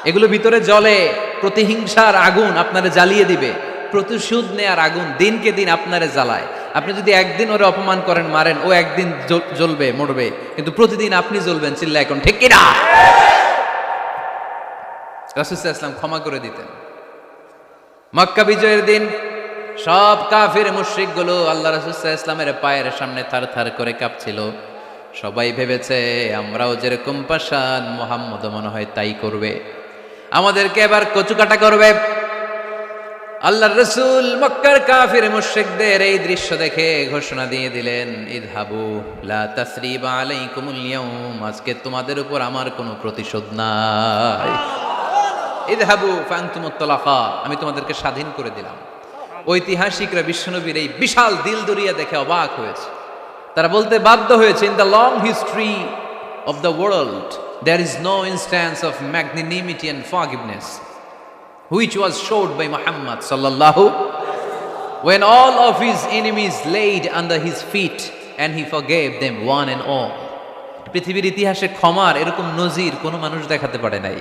Speaker 1: এগুলো ভিতরে জ্বলে, প্রতিহিংসার আগুন আপনারে জ্বালিয়ে দিবে, প্রতিশোধ নেয়ার আগুন দিনকে দিন আপনারে জ্বালায়। আপনি যদি একদিন ওরে অপমান করেন, মারেন, ও একদিন জ্বলবে, মরবে, কিন্তু প্রতিদিন আপনি জ্বলবেন। চিল্লা এখন ঠিক কিনা? রাসূল সাল্লাল্লাহু আলাইহি ওয়াসাল্লাম ক্ষমা করে দিতেন। মক্কা বিজয়ের দিন সব কাফির মুশরিক গুলো আল্লাহ রাসূল সাল্লাল্লাহু আলাইহি ওয়াসাল্লামের পায়ের সামনে থারথার করে কাঁপছিল। সবাই ভেবেছে আমরাও যেরকম পাষাণ, মুহাম্মদ মনে হয় তাই করবে, আমাদেরকে এবার কচুকাটা করবে। আল্লাহর রাসূল মক্কার কাফির মুশরিকদের এই দৃশ্য দেখে ঘোষণা দিয়ে দিলেন, ইযহাবু লা তাসরিবা আলাইকুমুল ইয়াউম, আজকে তোমাদের উপর আমার কোনো প্রতিশোধ নাই। ইযহাবু ফাআনতুমুত তালাকা, আমি তোমাদেরকে স্বাধীন করে দিলাম। ঐতিহাসিকরা বিশ্বনবীর এই বিশাল দিল দরিয়া দেখে অবাক হয়েছে। তারা বলতে বাধ্য হয়েছে, in the long history of the world there is no instance of magnanimity and forgiveness which was showed by Muhammad sallallahu, when all of his enemies laid under his feet and he forgave them one and all. পৃথিবীর ইতিহাসে ক্ষমার এরকম নজির কোনো মানুষ দেখাতে পারে নাই।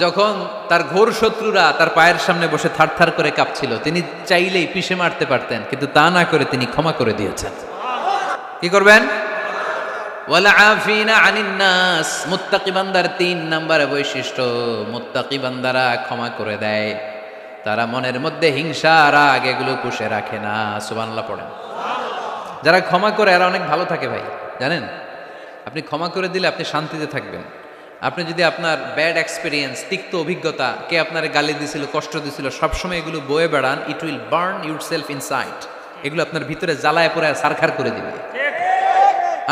Speaker 1: যখন তার ঘোর শত্রুরা তার পায়ের সামনে বসে থারথার করে কাঁপছিল, তিনি চাইলেই পিষে মারতে পারতেন, কিন্তু তা না করে তিনি ক্ষমা করে দিয়েছেন। কি করবেন? ওয়ালা আফিনা আনিন নাস, মুত্তাকি বান্দার 3 নম্বর বৈশিষ্ট্য, মুত্তাকি বান্দারা ক্ষমা করে দেয়। তারা মনের মধ্যে হিংসা, রাগ এগুলো পুষে রাখে না। সুবহানাল্লাহ পড়েন। যারা ক্ষমা করে এরা অনেক ভালো থাকে ভাই, জানেন? আপনি ক্ষমা করে দিলে আপনি শান্তিতে থাকবেন। আপনি যদি আপনার ব্যাড এক্সপিরিয়েন্স, তিক্ত অভিজ্ঞতা, কে আপনার গালি দিছিল, কষ্ট দিছিল, সবসময় এগুলো বয়ে বেড়ান, it will burn yourself inside. এগুলো আপনার ভিতরে জ্বালায় পড়ে সারখার করে দিবে।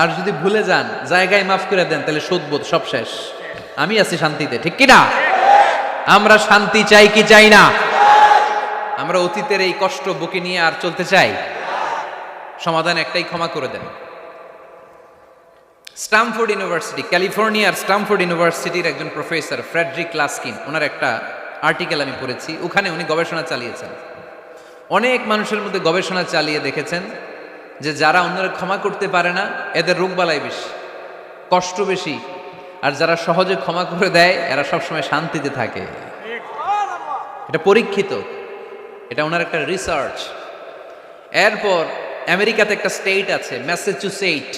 Speaker 1: আর যদি ভুলে যান, জায়গায় মাফ করে দেন, তাহলে শোধবোধ সব শেষ। আমি আছি শান্তিতে, ঠিক কিনা? আমরা শান্তি চাই কি চাই না? আমরা অতীতের এই কষ্ট বুকে নিয়ে আর চলতে চাই? সমাধান একটাই, ক্ষমা করে দেন। স্টামফোর্ড ইউনিভার্সিটি, ক্যালিফোর্নিয়ার স্টামফোর্ড ইউনিভার্সিটির একজন প্রফেসর ফ্রেডরিক লাস্কিন, ওনার একটা আর্টিকেল আমি পড়েছি। ওখানে উনি গবেষণা চালিয়েছেন, অনেক মানুষের মধ্যে গবেষণা চালিয়ে দেখেছেন যে যারা অন্যরা ক্ষমা করতে পারে না, এদের রোগবালাই বেশি, কষ্ট বেশি। আর যারা সহজে ক্ষমা করে দেয়, এরা সবসময় শান্তিতে থাকে। এটা পরীক্ষিত, এটা ওনার একটা রিসার্চ। এরপর আমেরিকাতে একটা স্টেট আছে ম্যাসাচুসেট।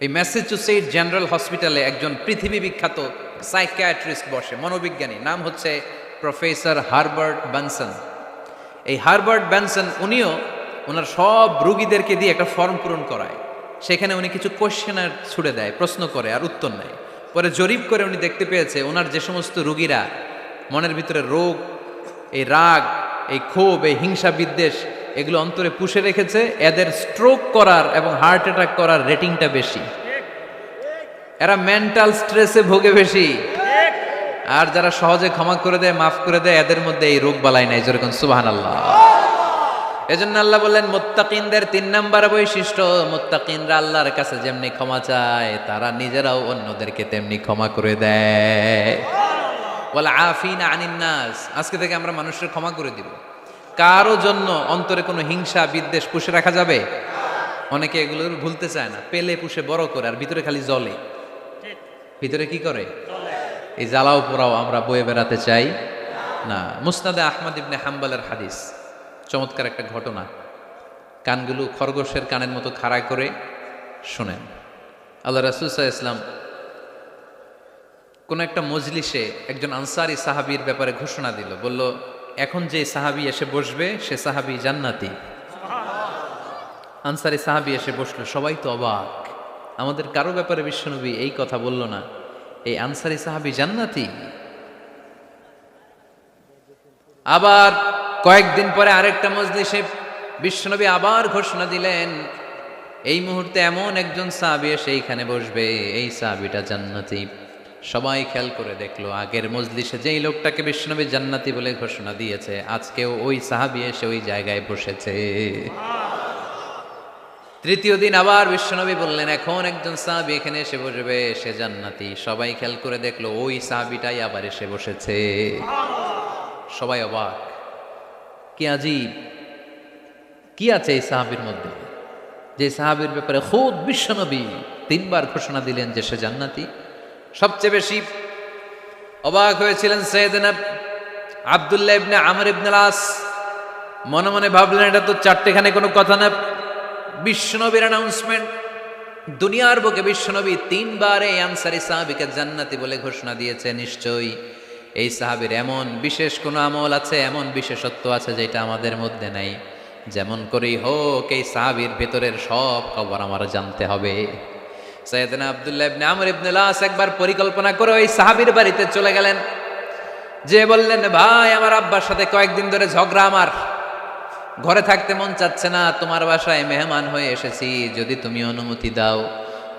Speaker 1: এই ম্যাসাচুসেট জেনারেল হসপিটালে একজন পৃথিবী বিখ্যাত সাইকিয়াট্রিস্ট বসে, মনোবিজ্ঞানী, নাম হচ্ছে প্রফেসর হারবার্ট বেনসন। এই হারবার্ট বেনসন উনিও ওনার সব রোগীদেরকে দিয়ে একটা ফর্ম পূরণ করায়। সেখানে উনি কিছু কোশ্চেনার ছুড়ে দেয়, প্রশ্ন করে আর উত্তর নেয়। পরে জরিপ করে উনি দেখতে পেয়েছে ওনার যে সমস্ত রোগীরা মনের ভিতরে রোগ, এই রাগ, এই ক্ষোভ, এই হিংসা বিদ্বেষ এগুলো অন্তরে পুষে রেখেছে, এদের স্ট্রোক করার এবং হার্ট অ্যাটাক করার রেটিংটা বেশি। এরা মেন্টাল স্ট্রেসে ভোগে বেশি। আর যারা সহজে ক্ষমা করে দেয়, মাফ করে দেয়, এদের মধ্যে এই রোগ বালাই নাই। যেরকম সুবহানাল্লাহ। এজন্য আল্লাহ বললেন মুত্তাকিনদের 3 নাম্বার বৈশিষ্ট্য, মুত্তাকিনরা আল্লাহর কাছে যেমনি ক্ষমা চায়, তারা নিজেরাও অন্যদেরকে তেমনি ক্ষমা করে দেয়। ওয়াল আফিনা আনিন নাস, আজকে থেকে আমরা মানুষের ক্ষমা করে দিব। কারো জন্য অন্তরে কোনো হিংসা বিদ্বেষ পুষে রাখা যাবে? অনেকে এগুলো ভুলতে চায় না, পেলে পুষে বড় করে, আর ভিতরে খালি জ্বলে। ভিতরে কি করে? এই জ্বালাও পোড়াও আমরা বয়ে বেড়াতে চাই না। মুসনাদে আহমদ ইবনে হাম্বলের হাদিস, চমৎকার একটা ঘটনা। কানগুলো খরগোশের কানের মতো খাড়া করে শোনেন। আল্লাহ রাসূল সাল্লাল্লাহু আলাইহি ওয়াসাল্লাম কোন একটা মজলিসে একজন আনসারী সাহাবীর ব্যাপারে ঘোষণা দিল, বলল এখন যে সাহাবী এসে বসবে সে সাহাবী জান্নাতি। আনসারী সাহাবী এসে বসলো, সবাই তো অবাক, আমাদের কারো ব্যাপারে বিশ্বনবী এই কথা বলল না, এই আনসারী সাহাবী জান্নাতি। আবার কয়েকদিন পরে আরেকটা মজলিসে বিশ্বনবী আবার ঘোষণা দিলেন, এই মুহূর্তে এমন একজন সাহাবী এসে এইখানে বসবে, এই সাহাবীটা জান্নাতি। সবাই খেয়াল করে দেখলো, আগের মজলিসে যেই লোকটাকে বিশ্বনবী জান্নাতি বলে ঘোষণা দিয়েছে, আজকেও ওই সাহাবী এসে ওই জায়গায় বসেছে। তৃতীয় দিন আবার বিশ্বনবী বললেন, এখন একজন সাহাবী এখানে এসে বসবে, সে জান্নাতি। সবাই খেয়াল করে দেখলো, ওই সাহাবীটাই আবার এসে বসেছে। সবাই অবাক, কি আজীব, কি আছে এই সাহাবীর মধ্যে, যে সাহাবীর ব্যাপারে খুদ বিশ্বনবী 3 বার ঘোষণা দিলেন যে সে জান্নাতি। সবচেয়ে বেশি অবাক হয়েছিলেন সাইয়েদনা আব্দুল্লাহ ইবনে আমর ইবনে আস। মনে মনে ভাবলেন, এটা তো চারটেখানে কোনো কথা না, বিশ্বনবীর অ্যানাউন্সমেন্ট। দুনিয়ার বুকে বিশ্বনবী 3 বার এই আনসারী সাহাবীকে জান্নাতি বলে ঘোষণা দিয়েছে, নিশ্চয়ই এই সাহাবীর এমন বিশেষ কোনো আমল আছে, এমন বিশেষত্ব আছে যেটা আমাদের মধ্যে নাই। যেমন করেই হোক এই সাহাবীর ভেতরের সব খবর আমার জানতে হবে। সাইয়েদনা আব্দুল্লাহ ইবনে আমর ইবনে আস একবার পরিকল্পনা করে ওই সাহাবীর বাড়িতে চলে গেলেন, যে বললেন, ভাই আমার আব্বার সাথে কয়েকদিন ধরে ঝগড়া, আমার ঘরে থাকতে মন চাচ্ছে না, তোমার বাসায় মেহমান হয়ে এসেছি, যদি তুমি অনুমতি দাও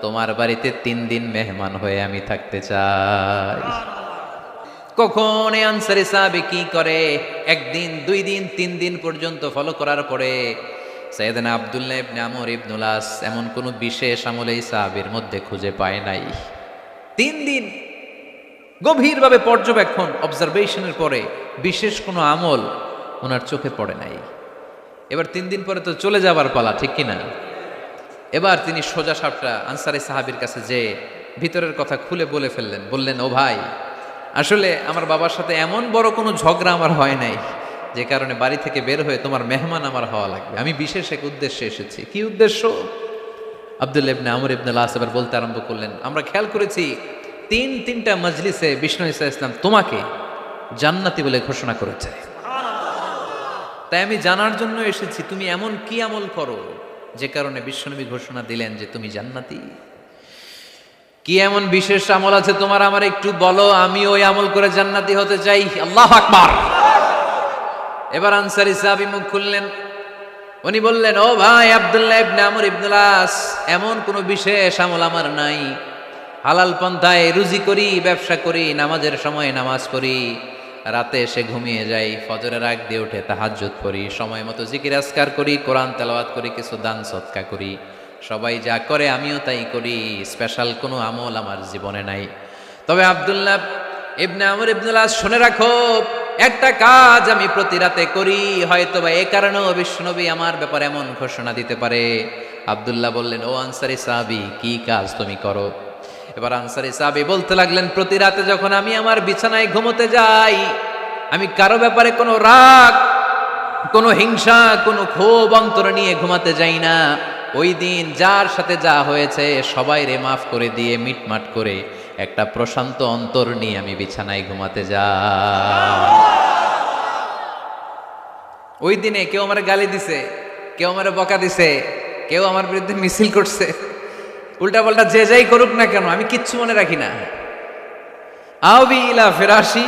Speaker 1: তোমার বাড়িতে 3 দিন মেহমান হয়ে আমি থাকতে চাই। কখন এই আনসারী সাহাবী কি করে, 1 দিন 2 দিন 3 দিন পর্যন্ত ফলো করার পরে সাইয়েদনা আব্দুল্লাহ ইবনে আমর ইবনে আস এমন কোনো বিশেষ আমল এই সাহাবীর মধ্যে খুঁজে পায় নাই। 3 দিন গভীরভাবে পর্যবেক্ষণ, অবজারভেশনের পরে বিশেষ কোনো আমল ওনার চোখে পড়ে নাই। এবার 3 দিন পরে তো চলে যাবার পালা, ঠিক কিনা? এবার তিনি সোজা সাপটা আনসারী সাহাবীর কাছে যে ভিতরের কথা খুলে বলে ফেললেন, বললেন, ও ভাই, আসলে আমার বাবার সাথে এমন বড় কোনো ঝগড়া আমার হয় নাই যে কারণে বাড়ি থেকে বের হয়ে তোমার মেহমান আমার হওয়া লাগবে। আমি বিশেষ এক উদ্দেশ্যে এসেছি। কি উদ্দেশ্য? আব্দুল্লাহ ইবনে আমর ইবনে আস এবার বলতে আরম্ভ করলেন, আমরা খেয়াল করেছি 3টা মজলিসে বিষ্ণু ঈসা ইসলাম তোমাকে জান্নাতি বলে ঘোষণা করেছে, তাই আমি জানার জন্য এসেছি তুমি এমন কি আমল করো যে কারণে বিশ্বনবী ঘোষণা দিলেন যে তুমি জান্নাতি। কি এমন বিশেষ আমল আছে তোমার, আমার একটু বলো, আমি ওই আমল করে জান্নাতি হতে চাই। আল্লাহু আকবার। এবার আনসারী সাহাবী মুখ খুললেন, ও উনি বললেন, ও ভাই আব্দুল্লাহ ইবনে আমর ইবনুল আস, এমন কোনো বিশেষ আমল আমার নাই। হালাল পন্থায় রুজি করি, ব্যবসা করি, নামাজের সময় নামাজ পড়ি, রাতে এসে ঘুমিয়ে যাই, ফজরের আগ দিয়ে উঠে তাহাজ্জুদ পড়ি, সময় মতো জিকির আজকার করি, কোরআন তেলাওয়াত করি, কিছু দান সদকা করি। সবাই যা করে আমিও তাই করি, স্পেশাল কোনো আমল আমার জীবনে নাই। তবে আব্দুল্লাহ ইবনে আমর ইবনুল আস, শুনে রাখো, একটা কাজ আমি প্রতি রাতে করি, হয়তো বা এই কারণেও বিশ্বনবী আমার ব্যাপারে এমন ঘোষণা দিতে পারে। আব্দুল্লাহ বললেন, ও আনসারী সাহাবী, কি কাজ তুমি করো? এবার আনসারী সাহাবী বলতে লাগলেন, প্রতি রাতে যখন আমি আমার বিছানায় ঘুমোতে যাই, আমি কারো ব্যাপারে কোনো রাগ, কোনো হিংসা, কোনো ক্ষোভ অন্তরে নিয়ে ঘুমাতে যাই না। ওই দিন যার সাথে যা হয়েছে সবাই রে মাফ করে দিয়ে মিটমাট করে একটা প্রশান্ত অন্তর নিয়ে আমি বিছানায় ঘুমাতে যাই। ওই দিনে কেউ আমার গালি দিছে, কেউ আমার বকা দিছে, কেউ আমার বিরুদ্ধে মিছিল করছে, উল্টা পাল্টা যে যাই করুক না কেন, আমি কিচ্ছু মনে রাখি না। আওবি ইলা ফিরাশি,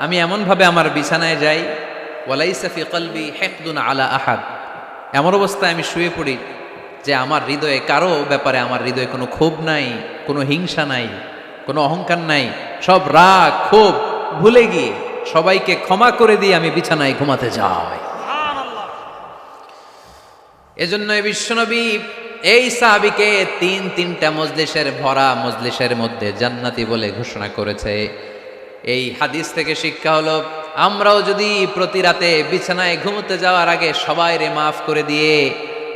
Speaker 1: আমি এমন ভাবে আমার বিছানায় যাই, ওয়ালাইসা ফি কলবি হিকদুন আলা আহাদ, এমন অবস্থায় আমি শুয়ে পড়ি যে আমার হৃদয়ে কারো ব্যাপারে, আমার হৃদয়ে কোনো ক্ষোভ নাই, কোনো হিংসা নাই, কোনো অহংকার নাই, সব রাগ ক্ষোভ ভুলে গিয়ে সবাইকে ক্ষমা করে দিয়ে আমি বিছানায় ঘুমাতে যাই। এজন্য বিশ্বনবী এই সাহাবীকে তিনটা মজলিসের ভরা মজলিসের মধ্যে জান্নাতি বলে ঘোষণা করেছে। এই হাদিস থেকে শিক্ষা হলো, আমরাও যদি প্রতি রাতে বিছানায় ঘুমোতে যাওয়ার আগে সবাই রে মাফ করে দিয়ে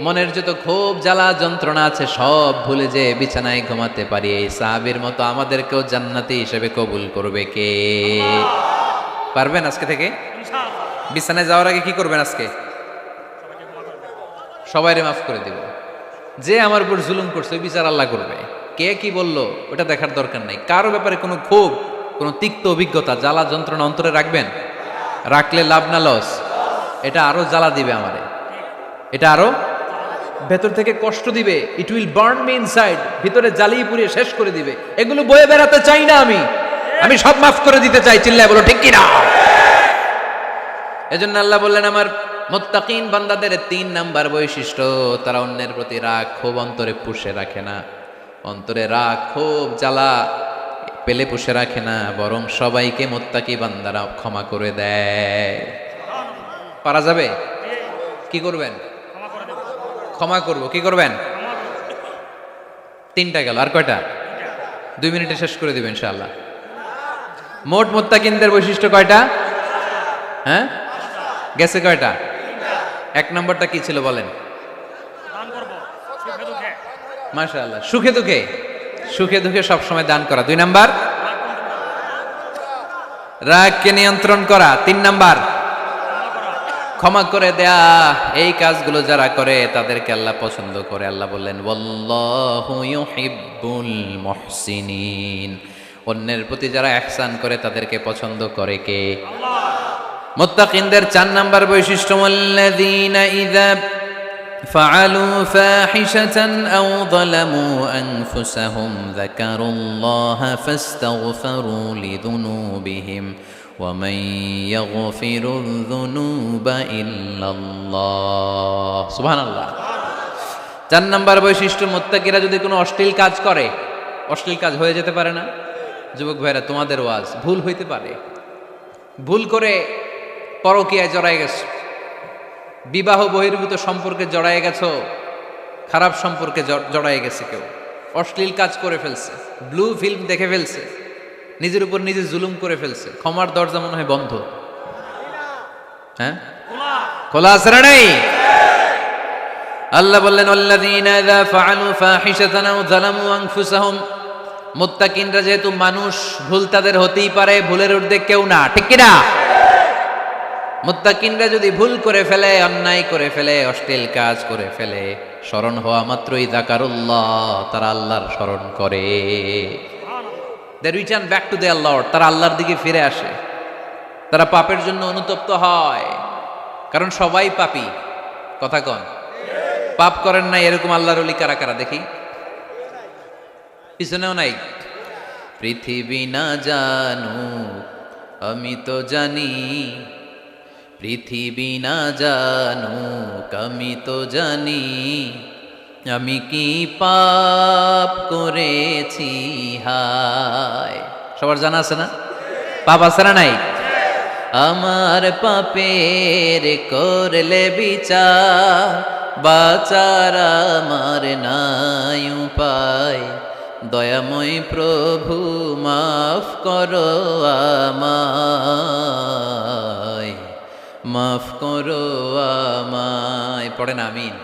Speaker 1: মনের যত ক্ষোভ জ্বালা যন্ত্রণা আছে সব ভুলে যে বিছানায় ঘুমাতে পারি, এই সাহাবীর মতো আমাদেরকেও জান্নাতি হিসেবে কবুল করবে কে? পারবেন আজকে থেকে? বিছানায় যাওয়ার আগে কি করবেন? আজকে সবাইরে মাফ করে দিব। যে আমার উপর জুলুম করছে ওই বিচার আল্লাহ করবে। কে কি বললো ওটা দেখার দরকার নাই। কারো ব্যাপারে কোনো ক্ষোভ, কোনো তিক্ত অভিজ্ঞতা, জ্বালা যন্ত্রণা অন্তরে রাখবেন? রাখলে লাভ না লস? এটা আরো জ্বালা দিবে আমারে, এটা আরো ভেতর থেকে কষ্ট দিবে। It will burn me inside, ভিতরে জ্বালিয়ে পুড়িয়ে শেষ করে দিবে। এগুলো বয়ে বেড়াতে চাই না আমি সব মাফ করে দিতে চাই। চিল্লায় বলো ঠিক কিনা? এজন্য আল্লাহ বললেন, আমার মুত্তাকিন বান্দাদের 3 নাম্বার বৈশিষ্ট্য, তারা অন্যের প্রতি রাগ ক্ষোভ অন্তরে পুষে রাখে না। অন্তরে রাগ ক্ষোভ জ্বালা পেলে পুষে রাখে না, বরং সবাইকে মুত্তাকি বান্দারা ক্ষমা করে দেয়। পারা যাবে? কি করবেন? ক্ষমা করব। কি করবেন? 3টা গেল, আর কয়টা? 2 মিনিটে শেষ করে দিবেন ইনশাআল্লাহ। মোট মুত্তাকিনদের বৈশিষ্ট্য কয়টা? হ্যাঁ, গেছে কয়টা? 1 নম্বরটা কি ছিল বলেন? মাশাআল্লাহ, সুখে দুঃখে, সুখে দুঃখে সবসময় দান করা। 2 নাম্বার, রাগকে নিয়ন্ত্রণ করা। 3 নাম্বার, ক্ষমা করে দেয়া। এই কাজগুলো যারা করে তাদেরকে আল্লাহ পছন্দ করে। আল্লাহ বললেন, ওয়াল্লাহু ইউহিব্বুল মুহসিনিন, অন্যের প্রতি যারা ইহসান করে তাদেরকে পছন্দ করে কে? মুত্তাকিনদের 4 নাম্বার বৈশিষ্ট্য, আল্লাযীনা ইযা ফাআলু ফাহিশাতান আও যালামু আনফুসাহুম যাকারুল্লাহা ফাস্তাগফিরু লিযুনুবিহিম ওয়া মান ইয়াগফিরুয যুনুবা ইল্লাল্লাহ। সুবহানাল্লাহ। 4 নাম্বার বৈশিষ্ট্য, মুত্তাকিরা যদি কোনো অশ্লীল কাজ করে, অশ্লীল কাজ হয়ে যেতে পারে না? যুবক ভাইরা, তোমাদের ওয়াজ, ভুল হইতে পারে। ভুল করে পরকীয়ায় জড়ায় গেছো, বিবাহ বহির্ভূত সম্পর্কে জড়ায় গেছো, খারাপ সম্পর্কে জড়ায় গেছে, কেউ অশ্লীল কাজ করে ফেলছে, ব্লু ফিল্ম দেখে ফেলছে, নিজের উপর নিজে জুলুম করে ফেলছে, ক্ষমার দরজা মনে হয় বন্ধ। হ্যাঁ, খোলা আছে না নাই? আল্লাহ বললেন, আল্লাযীনা ইযা ফাআলু ফাহিশাতান আও যালামু আনফুসাহুম, মুত্তাকিনরা যেহেতু মানুষ, ভুল তাদের হতেই পারে, ভুলের ঊর্ধ্বে কেউ না, ঠিক কি না? মুত্তাকিনরা যদি ভুল করে ফেলে, অন্যায় করে ফেলে, অশ্লীল কাজ করে ফেলে, স্মরণ হওয়া মাত্রই যাকারুল্লাহ, তারা আল্লাহর স্মরণ করে। They return back to their lord, তারা আল্লাহর দিকে ফিরে আসে, তারা পাপের জন্য অনুতপ্ত হয়। কারণ সবাই পাপী, কথা কন। পাপ করেন নাই এরকম আল্লাহর ওলি কারা কারা দেখি? পিছনেও নাই। পৃথিবী না জানু আমি তো জানি, পৃথিবী না জানুক আমি তো জানি আমি কি পাপ করেছি হায়। সবার জানা আছে না? পাপ আছে না নাই? আমার পাপের করলে বিচার, বাচার আমার নাই উপায়। দয়াময় প্রভু মাফ করো আমায়, মাফ করো আমায়। পড়েন আমিন।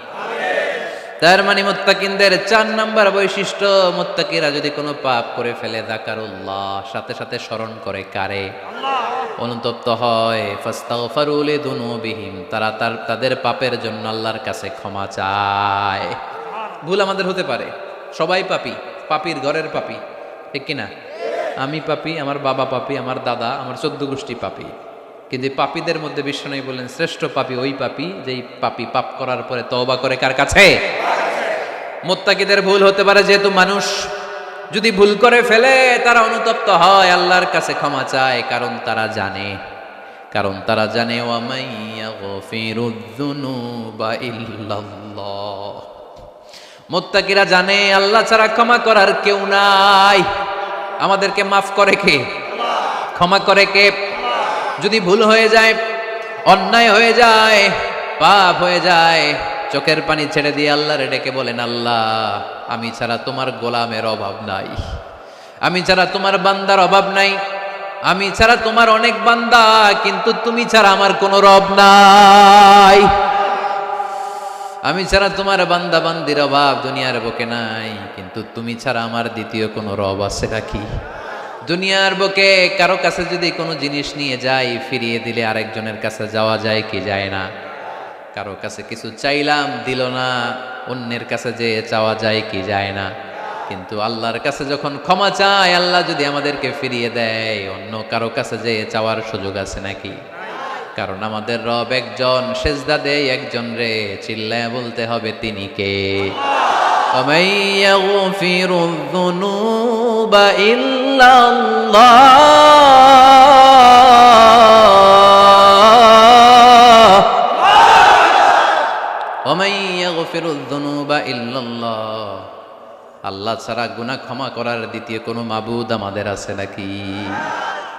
Speaker 1: তার মানে মুত্তাকিনদের ৪ নাম্বার বৈশিষ্ট্য, মুত্তাকিরা যদি কোনো পাপ করে ফেলে যাকারুল্লাহ, সাথে সাথে স্মরণ করে কারে? অনুতপ্ত হয়। ফাস্তাগফারু লিযুনুবিহিম, তারা তাদের পাপের জন্য আল্লাহর কাছে ক্ষমা চায়। ভুল আমাদের হতে পারে, সবাই পাপী, পাপীর ঘরের পাপী, ঠিক কিনা? আমি পাপী, আমার বাবা পাপী, আমার দাদা, আমার 14 গোষ্ঠী পাপী। কিন্তু পাপীদের মধ্যে বিশ্বনবী বললেন শ্রেষ্ঠ পাপী ওই পাপী যেই পাপী পাপ করার পরে তওবা করে কার কাছে? মুত্তাকিদের ভুল হতে পারে, যেহেতু মানুষ যদি ভুল করে ফেলে তারা অনুতপ্ত হয়, আল্লাহর কাছে ক্ষমা চায়, কারণ তারা জানে ওয়া মাইয়াগফিরুয যুনুবা ইল্লাল্লাহ। মুত্তাকিরা জানে আল্লাহ ছাড়া ক্ষমা করার কেউ নাই। আমাদেরকে মাফ করে কে? ক্ষমা করে কে? যদি ভুল হয়ে যায়, অন্যায় হয়ে যায়, পাপ হয়ে যায়, চোখের পানি ছেড়ে দিয়ে আল্লাহরে ডেকে বলেন, আল্লাহ আমি ছাড়া তোমার গোলামের অভাব নাই, আমি ছাড়া তোমার বান্দার অভাব নাই, আমি ছাড়া তোমার অনেক বান্দা, কিন্তু তুমি ছাড়া আমার কোনো রব নাই। আমি ছাড়া তোমার বান্দা বান্দির অভাব দুনিয়ার বুকে নাই, কিন্তু তুমি ছাড়া আমার দ্বিতীয় কোনো রব আছে নাকি? দুনিয়ার বুকে কারো কাছে যদি কোনো জিনিস নিয়ে যাই, ফিরিয়ে দিলে আরেকজনের কাছে যাওয়া যায় কি যায় না? কারো কাছে কিছু চাইলাম দিল না, অন্যের কাছে যে চাওয়া যায় কি যায় না? কিন্তু আল্লাহর কাছে যখন ক্ষমা চাই, আল্লাহ যদি আমাদেরকে ফিরিয়ে দেয়, অন্য কারো কাছে যে চাওয়ার সুযোগ আছে নাকি? কারণ আমাদের রব একজন, সেজদা দেয় একজন রে, চিল্লায় বলতে হবে তিনি কে? وَمَن يَغْفِرُ الذُّنُوبَ إِلَّا اللَّهُ وَمَن يَغْفِرُ الذُّنُوبَ إِلَّا اللَّهُ। আল্লাহ ছাড়া গুনাহ ক্ষমা করার দ্বিতীয় কোনো মাবুদ আমাদের আছে নাকি?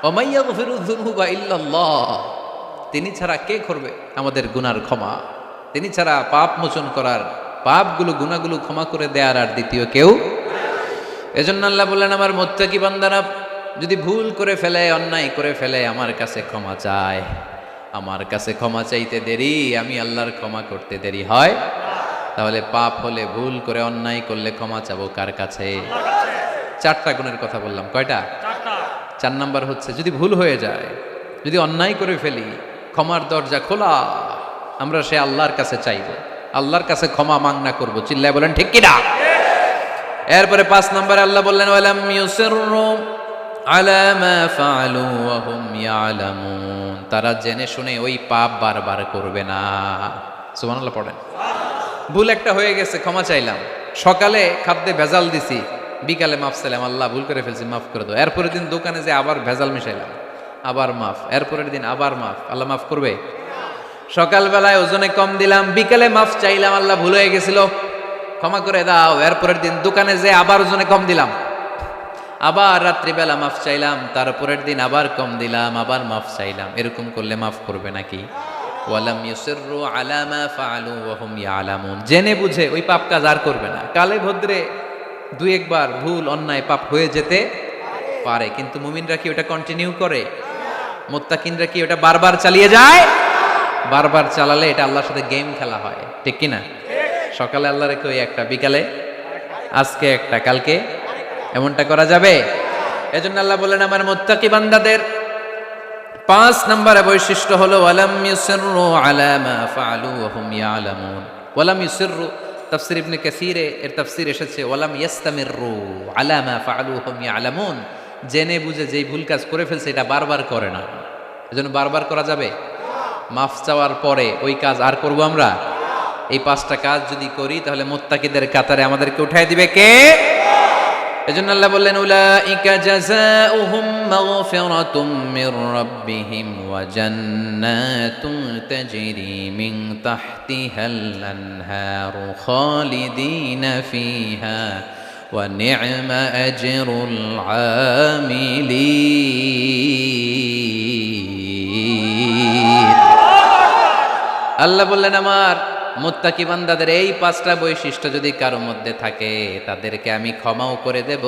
Speaker 1: وَمَن يَغْفِرُ الذُّنُوبَ إِلَّا اللَّهُ। তিনি ছাড়া কে করবে আমাদের গুনার ক্ষমা? তিনি ছাড়া পাপ মোচন করার, পাপগুলো গুনাহগুলো ক্ষমা করে দেয়ার আর দ্বিতীয় কেউ। এজন্য আল্লাহ বললেন, আমার মুত্তাকি বান্দারা যদি ভুল করে ফেলে, অন্যায় করে ফেলে, আমার কাছে ক্ষমা চায়। আমার কাছে ক্ষমা চাইতে দেরি, আমি আল্লাহর ক্ষমা করতে দেরি হয়? তাহলে পাপ হলে, ভুল করে অন্যায় করলে ক্ষমা চাবো কার কাছে? 4টা গুণের কথা বললাম, কয়টা? 4 নাম্বার হচ্ছে যদি ভুল হয়ে যায়, যদি অন্যায় করে ফেলি, ক্ষমার দরজা খোলা, আমরা সে আল্লাহর কাছে চাইব, আল্লাহর কাছে ক্ষমা মাংনা করব। চিল্লায় বলেন ঠিক কিনা? এরপরে 5 নম্বরে আল্লাহ বললেন, ওয়ালাম ইউসিররু আলা মা ফাআলু ওয়া হুম ইয়ালামুন, তারা জেনে শুনে ওই পাপ বারবার করবে না। সুবহানাল্লাহ পড়েন। ভুল একটা হয়ে গেছে, ক্ষমা চাইলাম, সকালে খাদ্যে ভেজাল দিছি, বিকালে মাফ চাইলাম, আল্লাহ ভুল করে ফেলছি মাফ করে দাও। এরপরের দিন দোকানে যে আবার ভেজাল মিশাইলাম, আবার মাফ, এরপরের দিন আবার মাফ, আল্লাহ মাফ করবে? সকালবেলায় ওজনে কম দিলাম, বিকেলে মাফ চাইলাম, আল্লাহ ভুল হয়ে গেছিল ক্ষমা করে দাও। এরপরের দিন দোকানে যে আবার ওজনে কম দিলাম, আবার রাত্রিবেলা মাফ চাইলাম, তারপরের দিন আবার কম দিলাম, আবার মাফ চাইলাম। এরকম করলে মাফ করবে নাকি? ওয়ালাম ইউসিররু আলা মা ফাআলু ওয়া হুম ইয়ালামুন, জেনে বুঝে ওই পাপ কাজ আর করবে না। কালে ভদ্রে 2-1 বার ভুল অন্যায় পাপ হয়ে যেতে পারে, কিন্তু মুমিনরা কি ওটা কন্টিনিউ করে? মুত্তাকিনরা কি ওটা বারবার চালিয়ে যায়? বারবার চালালে এটা আল্লাহর সাথে গেম খেলা হয়, ঠিক কিনা? সকালে আল্লাহ রেখে ওই একটা, বিকালে আজকে একটা, কালকে এমনটা করা যাবে? এজন্য আল্লাহ বললেন, আমার মুত্তাকি বান্দাদের 5 নম্বরে বৈশিষ্ট্য হলো ওয়ালাম ইউসিররু আলা মা ফাআলু ওয়া হুম ইয়ালামুন। ওয়ালাম ইউসিররু, তাফসীর ইবনে কাসীরে এর তাফসীর এসেছে ওয়ালাম ইয়াস্তামিররু আলা মা ফাআলু ওয়া হুম ইয়ালামুন, জেনে বুঝে যেই ভুল কাজ করে ফেলছে এটা বারবার করে না। এজন্য বারবার করা যাবে? মাফ চাওয়ার পরে ওই কাজ আর করব আমরা? এই 5টা কাজ যদি করি তাহলে মুত্তাকিদের কাতারে আমাদেরকে উঠাই দিবে কে? এজন্য আল্লাহ বললেন উলাইকা জাযাউহুম মাগফিরাতুম মির রাব্বিহিম ওয়া জান্নাতুন তাজরি মিন তাহতিহাল আনহারু খালিদিনা ফিহা ওয়া নি'মা আজরুল আমিলিন। আল্লাহ বললেন আমার মুত্তাকি বান্দাদের এই 5টা বৈশিষ্ট্য যদি কারো মধ্যে থাকে তাদেরকে আমি ক্ষমাও করে দেব।